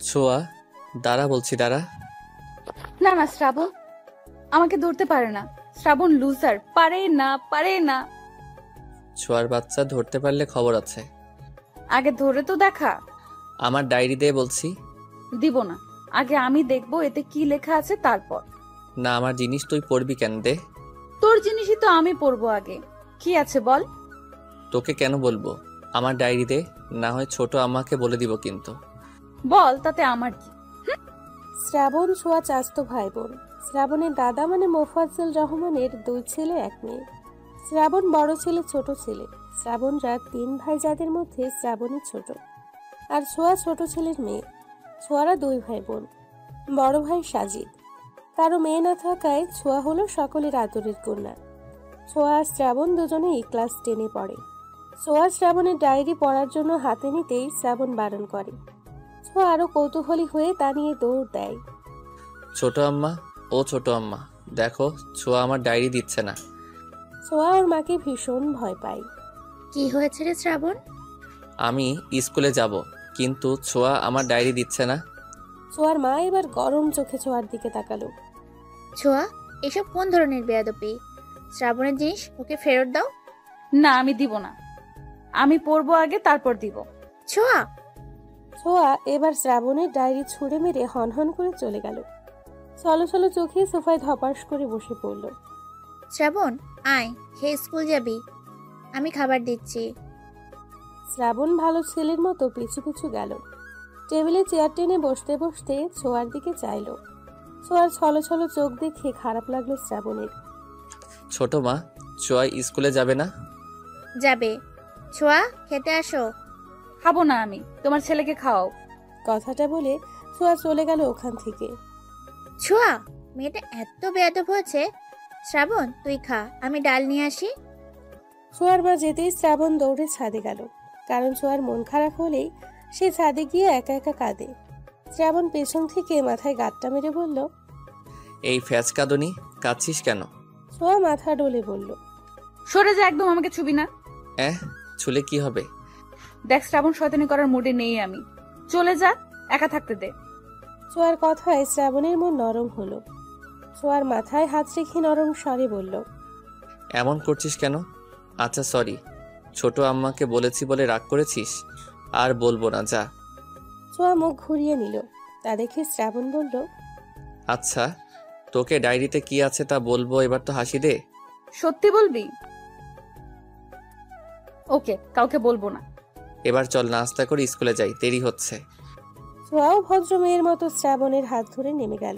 ছোঁয়া, দাঁড়া বলছি, দাঁড়া। না না শ্রাবণ আমাকে ধরতে পারে না। শ্রাবণ লুজার, পারে না পারে না। ছোঁয়ার বাচ্চা, ধরতে পারলে খবর আছে। আগে ধরে তো দেখা। আমার ডায়েরি দে বলছি। দিব না, আগে আমি দেখবো এতে কি লেখা আছে তারপর। না, আমার জিনিস তুই পড়বি কেন? দে। তোর জিনিসই তো আমি পড়বো আগে। কি আছে বল। তোকে কেন বলবো? আমার ডায়েরি দে, না হয় ছোট আম্মাকে বলে দিব কিন্তু। বল, তাতে আমার কি। শ্রাবণ ছোঁয়া চাচাতো ভাই বোন। শ্রাবণের দাদা মানে মোফাজ্জল রহমানের 2 ছেলে 1 মেয়ে। শ্রাবণ বড় ছেলে, ছোট ছেলে। শ্রাবণরা 3 ভাই, যাদের মধ্যে শ্রাবণী ছোট। আর ছোঁয়া ছোট ছেলের মেয়ে। ছোঁয়ারা 2 ভাই বোন। বড় ভাই সাজিদ। কারো মেয়ে না থাকায় ছোঁয়া হলো সকলের আদরের কন্যা। ছোঁয়া আর শ্রাবণ দুজনেই ক্লাস 10-এ পড়ে। ছোঁয়া শ্রাবণের ডায়েরি পড়ার জন্য হাতে নিতেই শ্রাবণ বারণ করে। ছোঁয়া আরো কৌতূহলী হয়ে তা নিয়ে দৌড় দেয়। ছোট আম্মা, ও ছোট আম্মা, দেখো ছোঁয়া আমার ডায়েরি দিচ্ছে না। ছোঁয়া ওর মাকে ভীষণ ভয় পায়। কি হয়েছে রে শ্রাবণ? আমি স্কুলে যাব, কিন্তু ছোঁয়া আমার ডায়েরি দিচ্ছে না। ছোঁয়ার মা এবার গরম চোখে ছোঁয়ার দিকে তাকালো। ছোঁয়া, এসব কোন ধরনের বেয়াদবি? শ্রাবণের জিনিস ওকে ফেরত দাও। না, আমি দিব না। আমি পড়বো আগে, তারপর দিব। ছোঁয়া! ছোঁয়া এবার শ্রাবণের ডায়েরি ছুঁড়ে মেরে হনহন করে চলে গেল। ছলো ছলো চোখে সোফায় ধপাস করে বসে পড়ল। শ্রাবণ, আয়, খেয়ে স্কুল যাবি। আমি খাবার দিচ্ছি। শ্রাবণ ভালো ছেলের মতো পিছু পিছু গেল। টেবিলে চেয়ার টেনে বসতে বসতে ছোঁয়ার দিকে চাইল। ছোঁয়ার ছলো ছলো চোখ দেখে খারাপ লাগলো শ্রাবণের। ছোট মা, ছোঁয়া স্কুলে যাবে না? যাবে। ছোঁয়া, খেতে আসো। খাবো না আমি, তোমার ছেলেকে খাওয়াও। কথাটা বলে ছোঁয়া চলে গেল ওখান থেকে। ছোঁয়া, মেয়েটা এত বেয়াদব হয়েছে। শ্রাবণ, তুই খা, আমি ডাল নিয়ে আসি। ছোঁয়ার মা যেতেই শ্রাবণ দৌড়ে ছাদে গেল। কারণ ছোঁয়ার মন খারাপ হলেই সে ছাদে গিয়ে একা একা কাঁদে। শ্রাবণ পেছন থেকে মাথায় গাঁটটা মেরে বলল, এই ফ্যাজ কাঁদনি, কাঁদছিস কেন? ছোঁয়া মাথা ডলে বলল, সরে যা, একদম আমাকে ছুবি না। ছুলে কি হবে? দেখ শ্রাবণ, শয়তানি করার মুডে নেই আমি। চলে যা, একা থাকতে দে। ছোঁয়ার কথায় শ্রাবণের মন নরম হলো। ছোঁয়ার মাথায় হাত রেখে নরম স্বরে বলল, এমন করছিস কেন? আচ্ছা সরি, ছোট আম্মাকে বলেছি বলে রাগ করেছিস? আর বলবো না, যা। ছোঁয়া মুখ ঘুরিয়ে নিল। তা দেখে শ্রাবণ বলল, আচ্ছা, তোকে ডায়েরিতে কি আছে তা বলবো, এবার তো হাসি দে। সত্যি বলবি? ওকে, কাউকে বলবো না। এবার চল নাস্তা করে স্কুলে যাই, দেরি হচ্ছে। ছোঁয়াও ভদ্র মেয়ের মতো শ্রাবণের হাত ধরে নেমে গেল।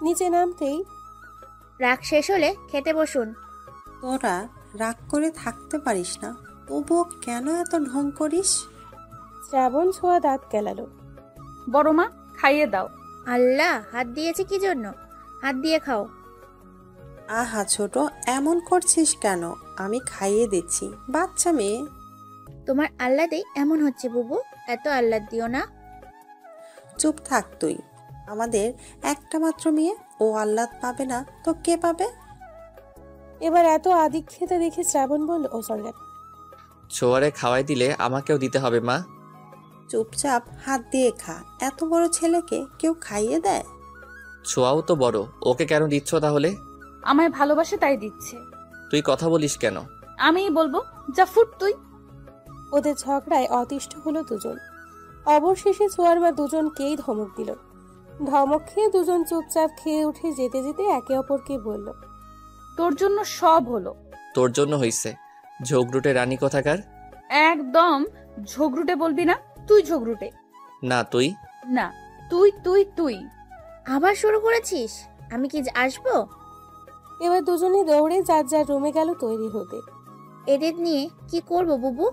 নিচে নামতেই, রাগ শেষ হলে খেতে বসুন। তোরা রাগ করে থাকতে পারিস না, তবুও কেন এত ঢং করিস? শ্রাবণ ছোঁয়া দাঁত কেলালো। বড় মা, খাইয়ে দাও। আল্লাহ, হাত দিয়েছে কি জন্য? হাত দিয়ে খাও। আহা ছোট, এমন করছিস কেন? আমি খাইয়ে দিচ্ছি, বাচ্চা মেয়ে। তোমার আহ্লাদেই এমন হচ্ছে বুবু, এত আহ্লাদ দিও না। চুপ থাক তুই। আমাদের একটা মাত্র মেয়ে, ও আহ্লাদ পাবে না তো কে পাবে? এবার এত আদিক্ষেতা দেখে শ্রাবণ বলল, ও সরি, ছোয়ারে খাওয়াই দিলে আমাকেও দিতে হবে মা। চুপচাপ হাত দিয়ে খা। এত বড় ছেলেকে কেউ খাইয়ে দেয়? ছোয়াও তো বড়, ওকে কেন দিচ্ছ তাহলে? আমায় ভালোবাসে তাই দিচ্ছে। তুই কথা বলিস কেন? আমিই বলবো, যা ফুট তুই। ওদের ঝগড়ায় অতিষ্ঠ হলো দুজন। অবশেষে ছোঁয়ার মা দুজনকেই ধমক দিল। ধমক খেয়ে দুজন চুপচাপ খেয়ে উঠে যেতে যেতে একে অপরকে বলল, তোর জন্য সব হলো। তোর জন্য হইছে, ঝগড়ুটে রানী কোথাকার। একদম ঝগড়ুটে বলবি না, তুই ঝগড়ুটে। না তুই। না, তুই তুই তুই। আবার শুরু করেছিস? আমি কি আসবো? এবার দুজনে দৌড়ে যার যার রুমে গেল তৈরি হতে। এদের নিয়ে কি করব বুবু?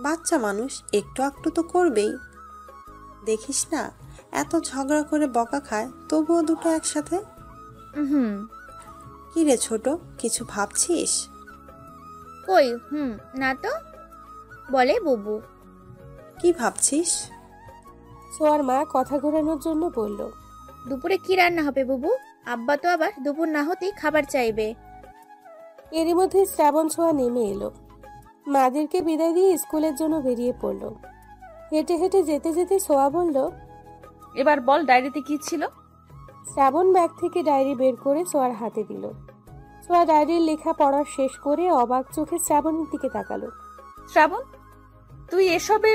বাচ্চা মানুষ একটু একটু তো করবেই। দেখিস না এত ঝগড়া করে বকা খায়, তবুও দুটো একসাথে। হুম। কি রে ছোট, কিছু ভাবছিস? কই না তো। বলে বুবু। কি ভাবছিস? ছোঁয়ার মা কথা ঘোরানোর জন্য বলল, দুপুরে কি রান্না হবে বুবু? আব্বা তো আবার দুপুর না হতেই খাবার চাইবে। এরই মধ্যে শ্রাবণ ছোঁয়া নেমে এলো। মাদেরকে বিদায় দিয়ে স্কুলের জন্য বেরিয়ে পড়ল। হেঁটে হেঁটে যেতে যেতে সোয়া বলল, এবার বল ডায়েরিতে কি ছিল? শ্রাবণ ব্যাগ থেকে ডায়েরি বের করে সোয়ার হাতে দিল। সোয়া ডায়েরির লেখা পড়া শেষ করে অবাক চোখে শ্রাবণের দিকে তাকালো। শ্রাবণ, তুই এসবে?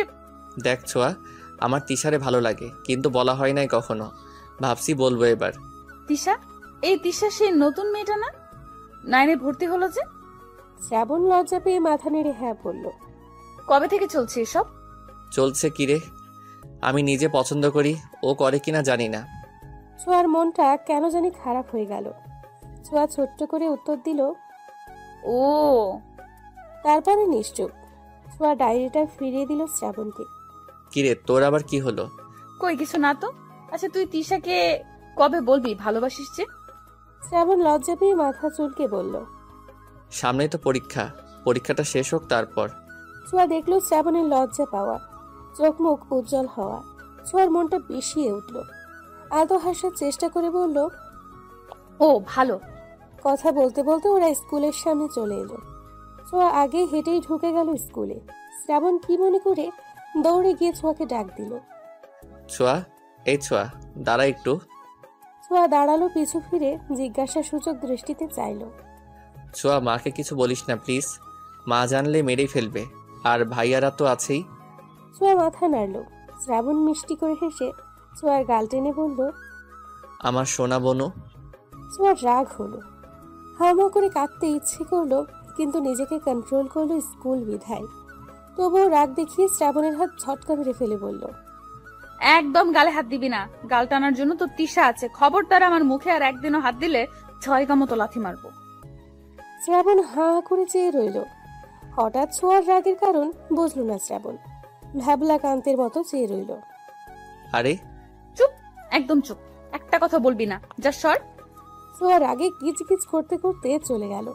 দেখ ছোঁয়া, আমার তিশারে ভালো লাগে, কিন্তু বলা হয় নাই কখনো। ভাবছি বলবো এবার। তিশা? এই তিশা সেই নতুন মেয়েটা না? 9-এ ভর্তি হলো যে? শ্রাবণ লজ্জা পেয়ে মাথা নেড়ে হ্যাঁ বলল। কবে থেকে চলছে এসব? চলছে কি রে? আমি নিজে পছন্দ করি, ও করে কিনা জানি না। ছোঁয়ার মনটা কেন জানি খারাপ হয়ে গেল। ছোঁয়া ছোট্ট করে উত্তর দিল, ও। তারপরে নিশ্চুপ। ছোঁয়া ডায়েরিটা ফিরিয়ে দিল শ্রাবণকে। কিরে, তোর আবার কি হলো? কই কিছু না তো। আচ্ছা, তুই তিশাকে কবে বলবি ভালোবাসিস যে? শ্রাবণ লজ্জা পেয়ে মাথা চুলকে বলল। সামনেই তো পরীক্ষা, পরীক্ষাটা শেষ হোক তারপর। ছোঁয়া দেখলো শ্রাবণের লজ্জা পাওয়া, চোখ মুখ উজ্জ্বল হওয়া। ছোঁয়ার মনটা বিষিয়ে উঠল। আদৌ হাসার চেষ্টা করে বলল, ও ভালো। কথা বলতে বলতে ওরা স্কুলের সামনে চলে এলো। ছোঁয়া আগে হেঁটেই ঢুকে গেল স্কুলে। শ্রাবণ কি মনে করে দৌড়ে গিয়ে ছোঁয়াকে ডাক দিল। ছোঁয়া, এই ছোঁয়া, দাঁড়া একটু। ছোঁয়া দাঁড়ালো, পিছু ফিরে জিজ্ঞাসা সূচক দৃষ্টিতে চাইল। ছোঁয়া, মাকে কিছু বলিস না প্লিজ, মা জানলে মেরেই ফেলবে, আর ভাইয়ারা তো আছেই। ছোঁয়া মাথা নাড়ল। শ্রাবণ মিষ্টি করে হেসে ছোঁয়ার গাল টেনে বলল, আমার সোনা বনু। ছোঁয়ার রাগ হলো। হাওয়া করে কাঁদতে ইচ্ছে করলো, কিন্তু নিজেকে কন্ট্রোল করলো স্কুল বিধায়। তবুও রাগ দেখিয়ে শ্রাবণের হাত ঝটকা মেরে ফেলে বলল, একদম গালে হাত দিবি না। গাল টানার জন্য তো তিশা আছে। খবরদার আমার মুখে আর একদিনও হাত দিলে 6 মতো লাথি মারবো। শ্রাবণ হাঁ করে চেয়ে রইল। হঠাৎ ছোঁয়ার রাগের কারণ বুঝলো না শ্রাবণ। ভ্যাবলা কান্তের মতো চেয়ে রইল। আরে চুপ, একদম চুপ। একটা কথা বলবি না, যা সর। ছোঁয়া রাগে কিচকিচ করতে করতে চলে গেল।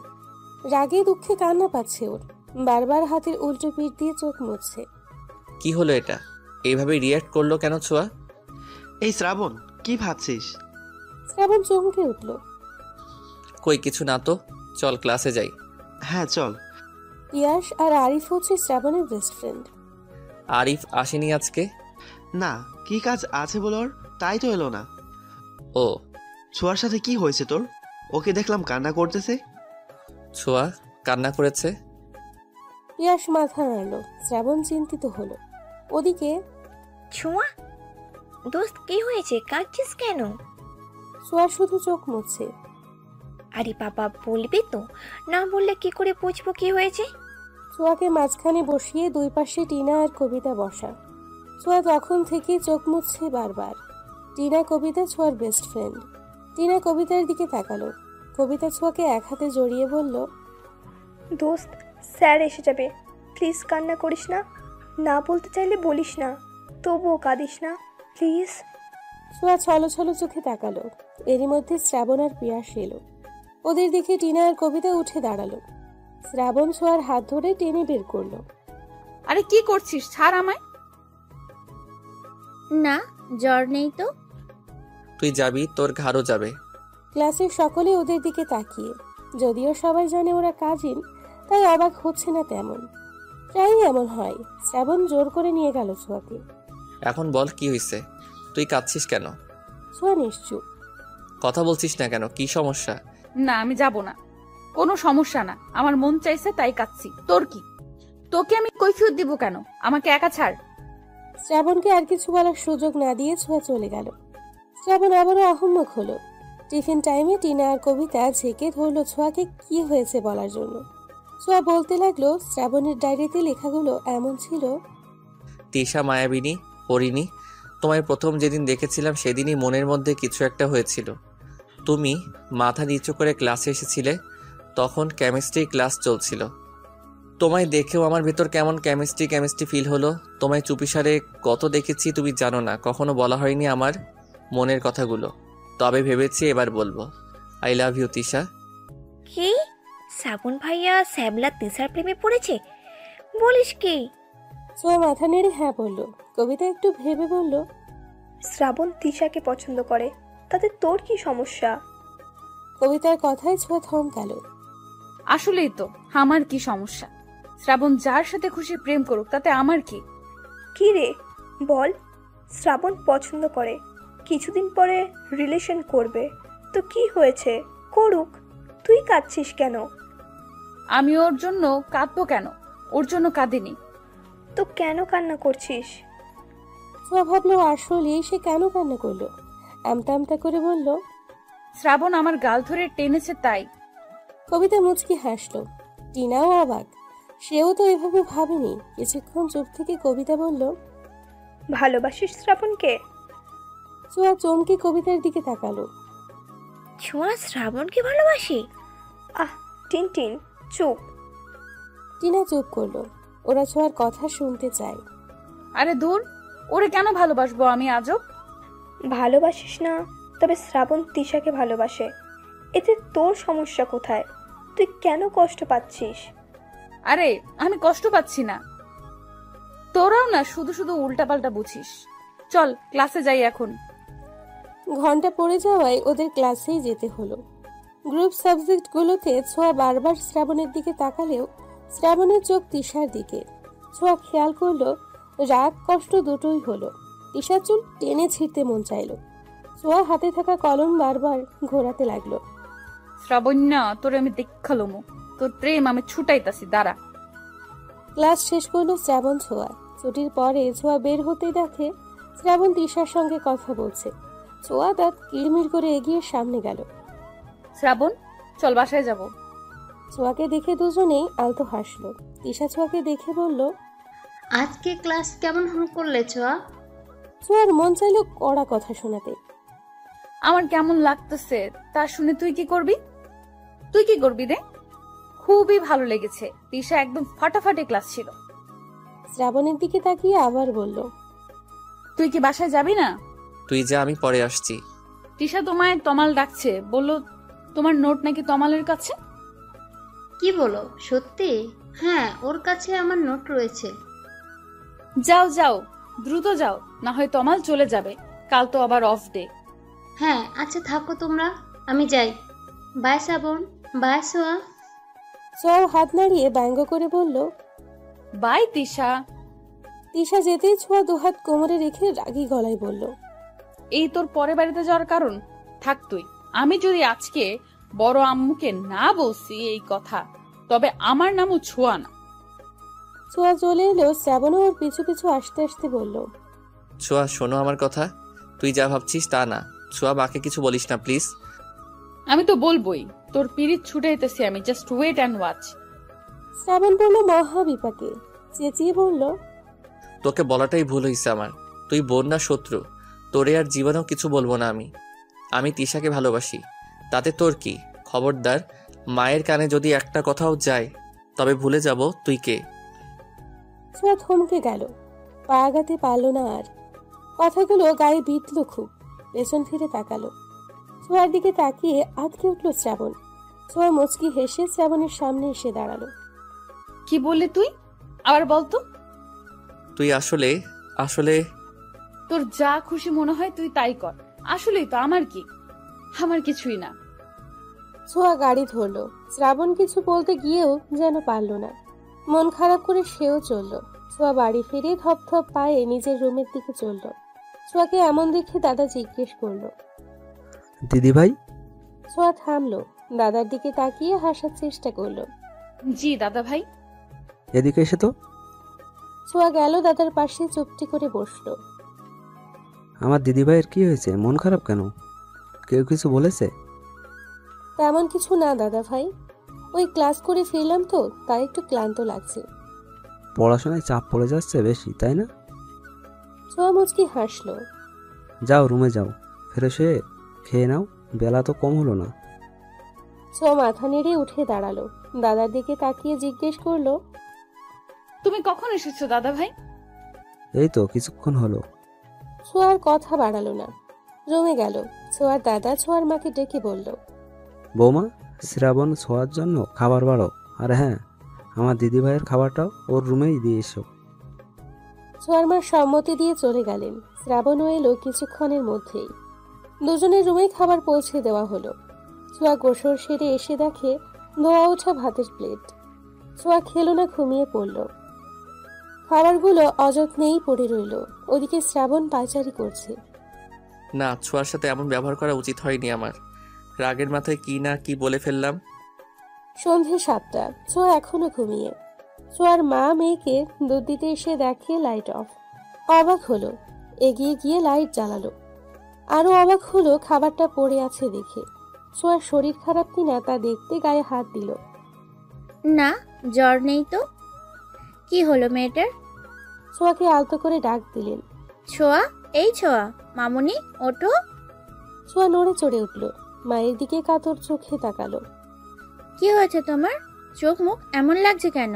রাগে দুঃখে কান্না পাচ্ছে ওর। বারবার হাতের উল্টো পিঠ দিয়ে চোখ মুছছে। কি হলো এটা? এইভাবে রিয়্যাক্ট করলো কেন ছোঁয়া? এই শ্রাবণ, কি ভাবছিস? শ্রাবণ চমকে উঠল। কই কিছু না তো, চল ক্লাসে যাই। হ্যাঁ চল। পিয়াস আর আরিফ হচ্ছে শ্রাবণের বেস্ট ফ্রেন্ড। আরিফ আসেনি আজকে? না, কি কাজ আছে বল ওর, তাই তো এলো না। ও, ছোঁয়ার সাথে কি হয়েছে তোর? ওকে দেখলাম কান্না করতেছে। ছোঁয়া কান্না করেছে? পিয়াস মাথা নাড়ল। শ্রাবণ চিন্তিত হলো। ওদিকে ছোঁয়া, দোস্ত কি হয়েছে, কাঁদছিস কেন? ছোঁয়া শুধু চোখ মুছছে। আরে বাবা, বলবি তো, না বললে কি করে বুঝবো কি হয়েছে? ছোঁয়াকে মাঝখানে বসিয়ে দুই পাশে টিনা আর কবিতা বসা। ছোঁয়া তখন থেকে চোখ মুছছে বারবার। টিনা কবিতা ছোঁয়ার বেস্ট ফ্রেন্ড। টিনা কবিতার দিকে তাকালো। কবিতা ছোঁয়াকে এক হাতে জড়িয়ে বলল, দোস্ত, স্যার এসে যাবে, প্লিজ কান্না করিস না। না বলতে চাইলে বলিস না, তবুও কাঁদিস না প্লিজ। ছোঁয়া ছলো ছলো চোখে তাকালো। এরই মধ্যে শ্রাবণ আর পিয়াস এলো। ওদের দেখে টিনা আর কবিতা উঠে দাঁড়ালো। শ্রাবণ ছোঁয়ার হাত ধরে টেনে বের করলো। আরে কি করছিস, ছাড় আমায়। না, জ্বর নেই তো। তুই যাবি, তোর ঘাড়ও যাবে। ক্লাসের সকলে ওদের দিকে তাকিয়ে। যদিও সবাই জানে ওরা কাজিন, তাই অবাক হচ্ছে না তেমন। প্রায়ই এমন হয়। শ্রাবণ জোর করে নিয়ে গেল ছোঁয়াকে। এখন বল কি হয়েছে? তুই কাঁদছিস কেন? ছোঁয়া নিশ্চুপ। কথা বলছিস না কেন? কি সমস্যা? না, আমি যাব না। কোনো সমস্যা না, আমার মন চাইছে তাই কাঁদছি। তোর কি? তোকে আমি কৈফিয়ত দিব কেন? আমাকে একা ছাড়। শ্রাবণকে আর কিছু বলার সুযোগ না দিয়ে ছোঁয়া চলে গেল। শ্রাবণ আবারও আহম্মক হলো। টিফিন টাইমে টিনা আর কবিতা ঝেঁকে ধরলো ছোঁয়াকে কি হয়েছে বলার জন্য। ছোঁয়া বলতে লাগলো, শ্রাবণের ডায়েরিতে লেখাগুলো এমন ছিল, তিশা মায়াবিনী, পড়িনি। তোমায় প্রথম যেদিন দেখেছিলাম সেদিনই মনের মধ্যে কিছু একটা হয়েছিল। তুমি মাথা নিচু করে ক্লাসে এসেছিলে, তখন কেমিস্ট্রি ক্লাস চলছিল। তোমায় দেখেও আমার ভেতর কেমন কেমিস্ট্রি ফিল হলো। তোমায় চুপিসারে কত দেখেছি তুমি জানো না, কখনো বলা হয়নি আমার মনের কথাগুলো। তবে ভেবেছি এবার বলবো। I love you Tisha. কি? শ্রাবণ ভাইয়া শ্যামলা তিশার প্রেমে পড়েছে বলিস কি? ছোঁয়া মাথা নেড়ে হ্যাঁ বলল। কবিতা একটু ভেবে বলল, শ্রাবণ তিশাকে পছন্দ করে, তাতে তোর কি সমস্যা? কবিতার কথায় ছোঁয়া থমকালো। আসলেই তো, আমার কি সমস্যা? শ্রাবণ যার সাথে খুশি প্রেম করুক, তাতে আমার কি? কি রে বল, শ্রাবণ পছন্দ করে, কিছুদিন পরে রিলেশন করবে, তো কি হয়েছে, করুক, তুই কাঁদছিস কেন? আমি ওর জন্য কাঁদবো কেন? ওর জন্য কাঁদিনি। তো কেন কান্না করছিস? ছোঁয়া ভাবলো আসলে সে কেন কান্না করলো। আমতা আমতা করে বলল, শ্রাবণ আমার গাল ধরে টেনেছে তাই। কবিতা মুচকি হাসলো। টিনাও অবাক, সেও তো এভাবে ভাবেনি। কিছুক্ষণ চুপ থেকে কবিতা বলল, ভালোবাসিস শ্রাবণকে? ছোঁয়া চমকে কবিতার দিকে তাকালো। ছোঁয়া শ্রাবণকে ভালোবাসি? আহ টিনটিন চুপ। টিনা চুপ করলো। ওরা ছোঁয়ার কথা শুনতে চায়। আরে দূর, ওরে কেন ভালোবাসবো আমি আজব? ভালোবাসিস না, তবে শ্রাবণ তিশাকে ভালোবাসে, এতে তোর সমস্যা কোথায়? তুই কেন কষ্ট পাচ্ছিস? আরে আমি কষ্ট পাচ্ছি না, তোরাও না শুধু শুধু উল্টাপাল্টা বুঝিস। চল ক্লাসে যাই এখন। ঘন্টা পড়ে যাওয়ায় ওদের ক্লাসেই যেতে হলো। গ্রুপ সাবজেক্টগুলোতে ছোঁয়া বারবার শ্রাবণের দিকে তাকালেও শ্রাবণের চোখ তিশার দিকে। ছোঁয়া খেয়াল করলো রাগ কষ্ট দুটোই হলো। তিশার চুল টেনে ছিঁড়তে মন চাইলো। ছোঁয়া হাতে থাকা কলম বারবার ঘোরাতে লাগলো। শ্রাবণ্যা, তোরে আমি দেখালোমু, তোর প্রেম আমি ছুটাইতাছি, দাঁড়া। ক্লাস শেষ করলো শ্রাবণ ছোঁয়া। ছুটির পরে ছোঁয়া বের হতেই দেখে শ্রাবণ তিশার সঙ্গে কথা বলছে। ছোঁয়া দাঁত কিড়মিড় করে এগিয়ে সামনে গেল। শ্রাবণ চল বাসায় যাব। ছোঁয়াকে দেখে দুজনেই আলতো হাসলো। তিশা ছোঁয়াকে দেখে বলল, আজকে ক্লাস কেমন করলে ছোঁয়া? ছোঁয়ার মন চাইলো কড়া কথা শোনাতে। আমার কেমন লাগতেছে তা শুনে তুই কি করবি? তুই কি করবি রে? খুবই ভালো লেগেছে, তিশা একদম ফাটাফাটি ক্লাস ছিল। শ্রাবণের দিকে তাকিয়ে আবার বলল, তুই কি বাসায় যাবি না? তুই যা, আমি পরে আসছি। তিশা তোমায় তমাল ডাকছে, বললো তোমার নোট নাকি তমালের কাছে। কি বলো, সত্যি? হ্যাঁ, ওর কাছে আমার নোট রয়েছে। যাও যাও, দ্রুত যাও, না হয় তমাল চলে যাবে, কাল তো আবার অফ ডে। হ্যাঁ আচ্ছা থাকো তোমরা, আমি যাই। বাই শ্রাবণ, বাই ছোঁয়া। ছোঁয়া হাত নাড়িয়ে ব্যঙ্গ করে বলল, বাই তিশা। তিশা যেতেই ছোঁয়া দুহাত কোমরে রেখে রাগী গলায় বলল, এই তোর পরে বাড়িতে যাওয়ার কারণ? থাক তুই। আমি যদি আজকে বড় আম্মুকে না বলছি এই কথা, তবে আমার নামও ছোঁয়া না। ছোঁয়া চলে এলো। শ্রাবণও ওর পিছু পিছু আসতে আসতে বলল, ছোঁয়া শোনো আমার কথা, তুই যা ভাবছিস তা না। ছোঁয়া মাকে কিছু বলিস না প্লিজ। আমি তো বলবোই, তোর পিরিত ছুটে যেতেছি আমি, জাস্ট ওয়েট অ্যান্ড ওয়াচ। শ্রাবণ বলল মহা বিপাকে। চেঁচিয়ে বলল, তোকে বলাটাই ভুল হয়েছে আমার। তুই বোন না শত্রু, তোরে আর জীবনেও কিছু বলবো না আমি। আমি তিশাকে ভালোবাসি, তাতে তোর কি? খবরদার, মায়ের কানে যদি একটা কথাও যায় তবে ভুলে যাব তুই কে। ছোঁয়া থমকে গেল, পা আগাতে পারল না আর। কথাগুলো গায়ে বিঁধল খুব। পেছন ফিরে তাকালো। ছোঁয়ার দিকে তাকিয়ে আটকে উঠল শ্রাবণ। ছোঁয়া মুচকি হেসে শ্রাবণের সামনে এসে দাঁড়ালো। কি বললি তুই? আবার বলতো। তুই আসলে আসলে তোর যা খুশি মনে হয় তুই তাই কর। আসলেই তো আমার কি? আমার কিছুই না। ছোঁয়া গাড়ি ধরলো। শ্রাবণ কিছু বলতে গিয়েও যেন পারল না। মন খারাপ করে সেও চলল। ছোঁয়া বাড়ি ফিরে ধপ ধপ পায়ে নিজের রুমের দিকে চলল। ছোঁয়াকে এমন দেখে দাদা জিজ্ঞেস করলো, দিদি ভাই? ছোঁয়া থামলো। দাদার দিকে তাকিয়ে হাসার চেষ্টা করলো। জি দাদা ভাই। এদিকে এসে তো। ছোঁয়া গেল দাদার পাশে, চুপটি করে বসলো। আমার দিদি ভাইয়ের কি হয়েছে, মন খারাপ কেন? কেউ কিছু বলেছে? তেমন কিছু না দাদা ভাই, ওই ক্লাস করে ফিরলাম তো, তাই একটু ক্লান্ত লাগছে। পড়াশোনায় চাপ পড়ে যাচ্ছে বেশি, তাই না? ছোঁয়া মুচকি হাসলো। যাও রুমে যাও, ফ্রেশ হয়ে খেয়ে নাও, বেলা তো কম হলো না। ছোঁয়া মাথা নেড়ে উঠে দাঁড়ালো। দাদার দিকে তাকিয়ে জিজ্ঞেস করলো, তুমি কখন এসেছো দাদা ভাই? এই তো কিছুক্ষণ হলো। ছোঁয়ার কথা বাড়ালো না, রুমে গেল। ছোঁয়ার দাদা ছোঁয়ার মাকে ডেকে বলল, বৌমা, শ্রাবণ ছোঁয়ার জন্য খাবার বাড়ো, আর হ্যাঁ, আমার দিদি ভাইয়ের খাবারটাও ওর রুমেই দিয়ে এসো। ছোঁয়ার মা সম্মতি দিয়ে চলে গেলেন। শ্রাবণও এলো কিছুক্ষণের মধ্যেই। দুজনের রুমে খাবার পৌঁছে দেওয়া হলো। ছোঁয়া গোসল সেরে এসে দেখে ধোয়া ওঠা ভাতের প্লেট। ছোঁয়া খেলো না, ঘুমিয়ে পড়ল। খাবারগুলো অযত্নেই পড়ে রইল। ওদিকে শ্রাবণ পায়চারি করছে। না, ছোঁয়ার সাথে এমন ব্যবহার করা উচিত হয়নি আমার। রাগের মাথায় কি না কি বলে ফেললাম। সন্ধে 7টা, ছোঁয়া এখনো ঘুমিয়ে। ছোঁয়ার মা মেয়েকে দুধ দিতে এসে দেখে লাইট অফ। অবাক হলো, এগিয়ে গিয়ে লাইট জ্বালালো। আরো অবাক হলো খাবারটা পড়ে আছে দেখে। ছোঁয়ার শরীর খারাপ কিনা তা দেখতে গায়ে হাত দিল। না, জ্বর নেই তো। কি হলো মেয়েটার? ছোঁয়াকে আলতো করে ডাক দিলেন। ছোঁয়া, এই ছোঁয়া, মামুনি ওঠো। ছোঁয়া নড়ে চড়ে উঠল, মায়ের দিকে কাতর চোখে তাকালো। কি হয়েছে তোমার? চোখ মুখ এমন লাগছে কেন?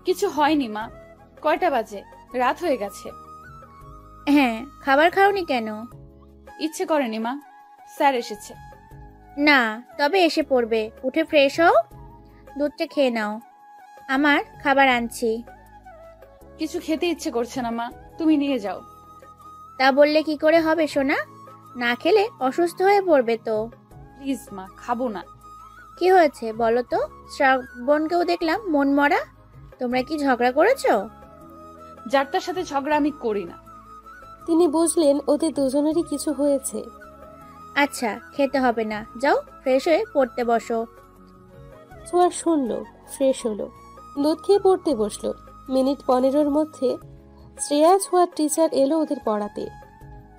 কিছু হয়নি মা। কয়টা বাজে? রাত হয়ে গেছে। হ্যাঁ, খাবার খাওনি কেন? ইচ্ছে করেনি মা, স্যার এসেছে। না, তবে এসে পড়বে। উঠে ফ্রেশ হও, দুধটা খেয়ে নাও। আমার খাবার আনছি। কিছু খেতে ইচ্ছে করছে না মা, তুমি নিয়ে যাও। তা বললে কি করে হবে সোনা? না খেলে অসুস্থ হয়ে পড়বে তো। প্লিজ মা, খাবো না। কি হয়েছে বলো তো? শ্রাবণকেও দেখলাম মন মরা। তোমরা কি ঝগড়া করেছো? যার তার সাথে ঝগড়া আমি করি না। তিনি বুঝলেন ওদের দুজনেরই কিছু হয়েছে। আচ্ছা, খেতে হবে না, যাও ফ্রেশ হয়ে পড়তে বসো। ছোঁয়া শুনলো, ফ্রেশ হলো, দুধ খেয়ে পড়তে বসলো। মিনিট 15-র মধ্যে শ্রেয়া ছোঁয়ার টিচার এলো ওদের পড়াতে।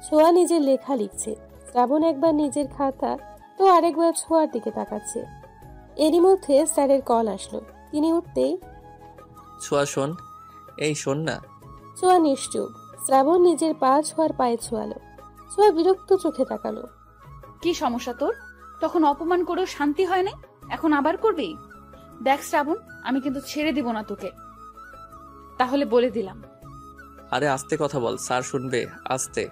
ছোঁয়া নিজের লেখা লিখছে। শ্রাবণ একবার নিজের খাতা তো আরেকবার ছোঁয়ার দিকে তাকাচ্ছে। এরই মধ্যে স্যারের কল আসলো। তিনি উঠতেই, ছোঁয়া শোন, এই শোন না। ছোঁয়া নিশ্চুপ। শ্রাবণ নিজের পা ছোঁয়ার পায়ে ছোঁয়ালো। ছোঁয়া বিরক্ত চোখে তাকালো। কি সমস্যা তোর? তখন অপমান করেও শান্তি হয় না, এখন আবার করবি? দেখ শ্রাবণ, আমি কিন্তু ছেড়ে দিব না তোকে, তাহলে বলে দিলাম। আরে আস্তে কথা বল, স্যার শুনবে, আস্তে।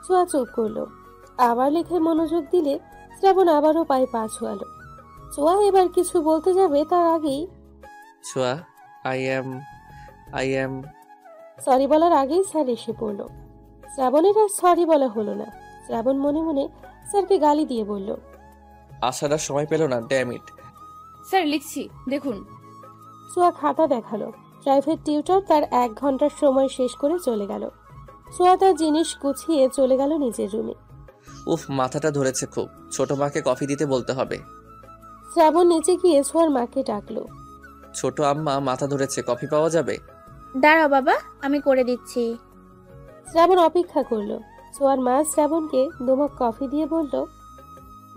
ছোঁয়া চুপ করলো। আবার লেখায় মনোযোগ দিলে শ্রাবণ আবারও পায়ে পা ছোঁয়ালো। ছোঁয়া এবার কিছু বলতে যাবে তার আগেই, ছোঁয়া, আই এম সরি বলার আগেই স্যার এসে পড়ল। শ্রাবণের আর সরি বলা হলো না। শ্রাবণ মনে মনে স্যারকে গালি দিয়ে বলল, আসার আর সময় পেল না, ড্যাম ইট। স্যার লিখছি, দেখুন। ছোঁয়া খাতা দেখালো। প্রাইভেট টিউটর তার 1 ঘন্টার সময় শেষ করে চলে গেল। ছোঁয়া তার জিনিস গুছিয়ে চলে গেল নিজের রুমে। উফ, মাথাটা ধরেছে খুব। ছোট মাকে কফি দিতে বলতে হবে। শ্রাবণ নিচে গিয়ে ছোঁয়ার মাকে ডাকলো। ছোট আম্মা, মাথা ধরেছে, কফি পাওয়া যাবে? দাঁড়াও বাবা, আমি করে দিচ্ছি। শ্রাবণ অপেক্ষা করলো। ছোঁয়ার মা শ্রাবণকে 2 মগ কফি দিয়ে বলল,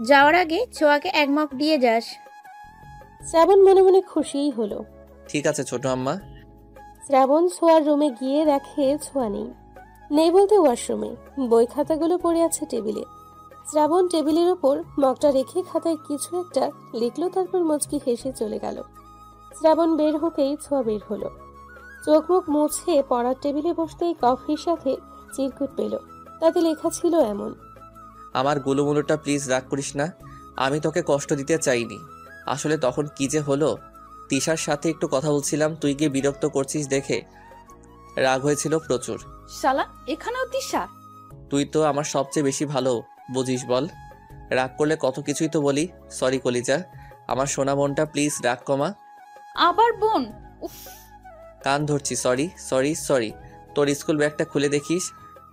যাওয়ার আগে ছোঁয়াকে 1 মগ দিয়ে যাস। শ্রাবণ মনে মনে খুশিই হলো। ঠিক আছে ছোট আম্মা। শ্রাবণ ছোঁয়ার রুমে গিয়ে দেখে ছোঁয়া নেই। নেই বলতে ওয়াশরুমে। বই খাতাগুলো পড়ে আছে টেবিলে। শ্রাবণ টেবিলের ওপর মগটা রেখে খাতায় কিছু একটা লিখলো, তারপর মুচকি হেসে চলে গেল। শ্রাবণ বের হতেই ছোঁয়া বের হলো। চোখ মুখ মুছে পড়ার টেবিলে বসতেই কফির সাথে চিরকুট পেল। তাতে লেখা ছিল এমন, আমার গুলুমুলুটা প্লিজ রাগ করিস না, আমি তোকে কষ্ট দিতে চাইনি। আসলে তখন কি যে হলো, তিশার সাথে একটু কথা বলছিলাম, তুই গিয়ে বিরক্ত করছিস দেখে রাগ হয়েছিল প্রচুর। শালা, এখানেও তিশা? তুই তো আমার সবচেয়ে বেশি ভালো বুঝিস বল। রাগ করলে কত কিছুই তো বলি। সরি কলিজা, আমার সোনা বোনটা, প্লিজ রাগ কমা। আবার বোন? উফ। কান ধরছি, সরি সরি সরি। তোর স্কুল ব্যাগটা খুলে দেখিস,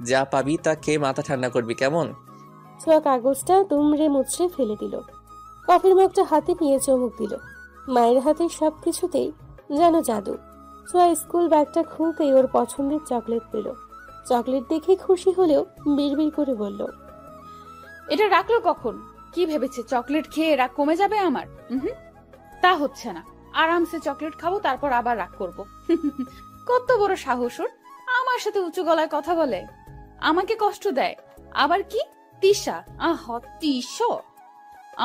যা পাবি তা খেয়ে মাথা ঠান্ডা করবি, কেমন? ছোঁয়া কাগজটা দুমড়ে মুচড়ে ফেলে দিল। কফির মগটা হাতে নিয়ে চমক দিল। মায়ের হাতে সবকিছুতেই যেন জাদু। ছোঁয়া স্কুল ব্যাগটা খুলতেই ওর পছন্দের চকলেট পেল। চকলেট দেখে খুশি হলেও বিড়বিড় করে বলল, এটা রাখলো কখন? কি ভেবেছে চকলেট খেয়ে রাগ কমে যাবে আমার? তা হচ্ছে না। আরামসে চকলেট খাবো, তারপর আবার রাগ করব। কত বড় সাহস ওর, আমার সাথে উঁচু গলায় কথা বলে, আমাকে কষ্ট দেয়। আবার কি তিশা? তিশা,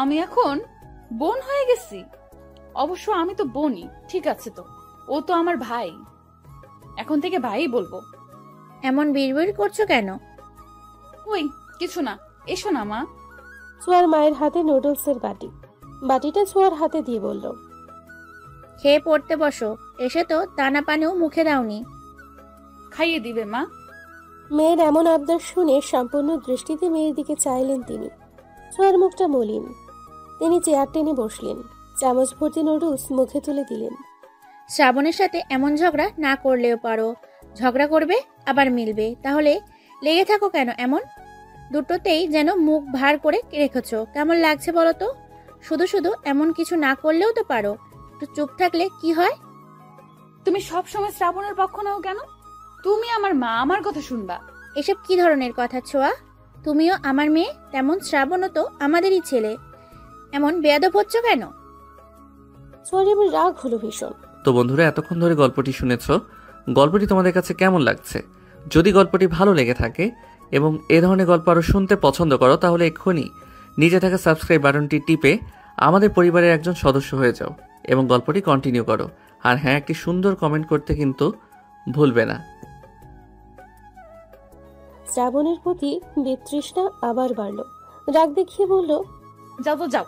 আমি এখন বোন হয়ে গেছি? অবশ্য আমি তো বোনই, ঠিক আছে তো, ও তো আমার ভাই, এখন থেকে ভাই বলবো। এমন বিড়বিড় করছো কেন? ওই কিছু না, এসো না মা। ছোঁয়ার মায়ের হাতে নুডলসের বাটি। বাটিটা ছোঁয়ার হাতে দিয়ে বলল, খেয়ে পড়তে বসো। এসে তো দানা পানিও মুখে দাওনি। খাইয়ে দিবে মা। মেয়ের এমন আবদার শুনে সম্পূর্ণ দৃষ্টিতে মেয়ের দিকে চাইলেন তিনি। ছোঁয়ার মুখটা মলিন। তিনি চেয়ার টেনে বসলেন। চামচ ভর্তি নুডলস মুখে তুলে দিলেন। শ্রাবণের সাথে এমন ঝগড়া না করলেও পারো। ঝগড়া করবে আবার মিলবে, তাহলে লেগে থাকো কেন এমন? দুটোতেই যেন মুখ ভার করে রেখেছো, কেমন লাগছে বলো তো? শুধু শুধু এমন কিছু না করলেও তো পারো, একটু চুপ থাকলে কি হয়? তুমি সব সময় শ্রাবণের পক্ষ নাও কেন? তুমি আমার মা, আমার কথা শুনবা। এসব কি ধরনের কথা ছোঁয়া? তুমিও আমার মেয়ে, তেমন শ্রাবণও তো আমাদেরই ছেলে। এমন বেয়াদব হচ্ছ কেন? ছোঁয়ার এবার রাগ হলো ভীষণ। তো বন্ধুরা, এতক্ষণ ধরে গল্পটি শুনেছো। গল্পটি তোমাদের কাছে কেমন লাগছে? যদি গল্পটি ভালো লেগে থাকে এবং এ ধরনের গল্প আরও শুনতে পছন্দ করো, তাহলে এক্ষুনি নিচে থাকা সাবস্ক্রাইব বাটনটি টিপে আমাদের পরিবারের একজন সদস্য হয়ে যাও এবং গল্পটি কন্টিনিউ করো। আর হ্যাঁ, একটি সুন্দর কমেন্ট করতে কিন্তু ভুলবে না। শ্রাবণের প্রতি বিতৃষ্ণা আবার বাড়ল। রাগ দেখিয়ে বলল, যাও তো যাও,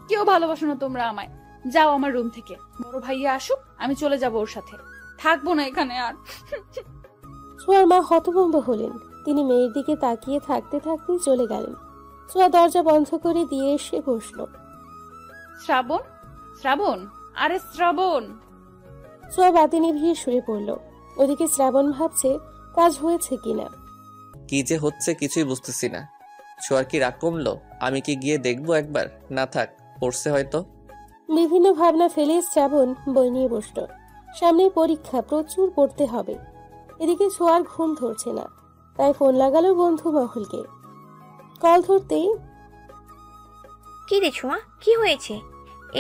কেউ ভালোবাসো না তোমরা আমায়। যাও আমার রুম থেকে। বড় ভাইয়া আসুক, আমি চলে যাব ওর সাথে, থাকবো না এখানে আর। ছোঁয়ার মা হতভম্ব হলেন। তিনি মেয়ের দিকে তাকিয়ে থাকতে থাকতেই চলে গেলেন। ছোঁয়া দরজা বন্ধ করে দিয়ে এসে বসল। শ্রাবণ, শ্রাবণ, আরে শ্রাবণ। ছোঁয়া বাতি নিভিয়ে শুয়ে পড়ল। ওদিকে শ্রাবণ ভাবছে কাজ হয়েছে কিনা। কি যে হচ্ছে কিছুই বুঝতেছি না। ছোঁয়ার কি রাগ কমলো? আমি কি গিয়ে দেখবো একবার? না থাক, পড়ছে হয়তো। বিভিন্ন ভাবনা ফেলে শ্রাবণ বই নিয়ে বসল। সামনে পরীক্ষা, প্রচুর পড়তে হবে। এদিকে ছোঁয়ার ঘুম ধরছে না, তাই ফোন লাগালো বন্ধু মহলকে। কল ধরতেই, কি রে ছোঁয়া, কি হয়েছে?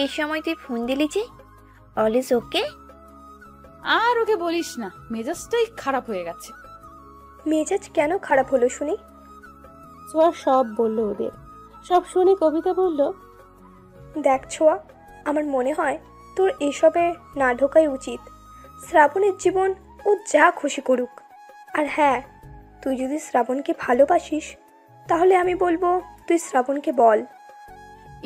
এই সময় তুই ফোন দিলি যে? All is okay? আর ওকে বলিস না, মেজাজটাই খারাপ হয়ে গেছে। মেজাজ কেন খারাপ হলো শুনি? ছোঁয়া সব বলল ওদের। সব শুনে কবিতা বলল, দেখ ছোঁয়া, আমার মনে হয় তোর এসবে না ঢোকাই উচিত। শ্রাবণের জীবন ও যা খুশি করুক। আর হ্যাঁ, তুই যদি শ্রাবণকে ভালোবাসিস, তাহলে আমি বলবো তুই শ্রাবণকে বল।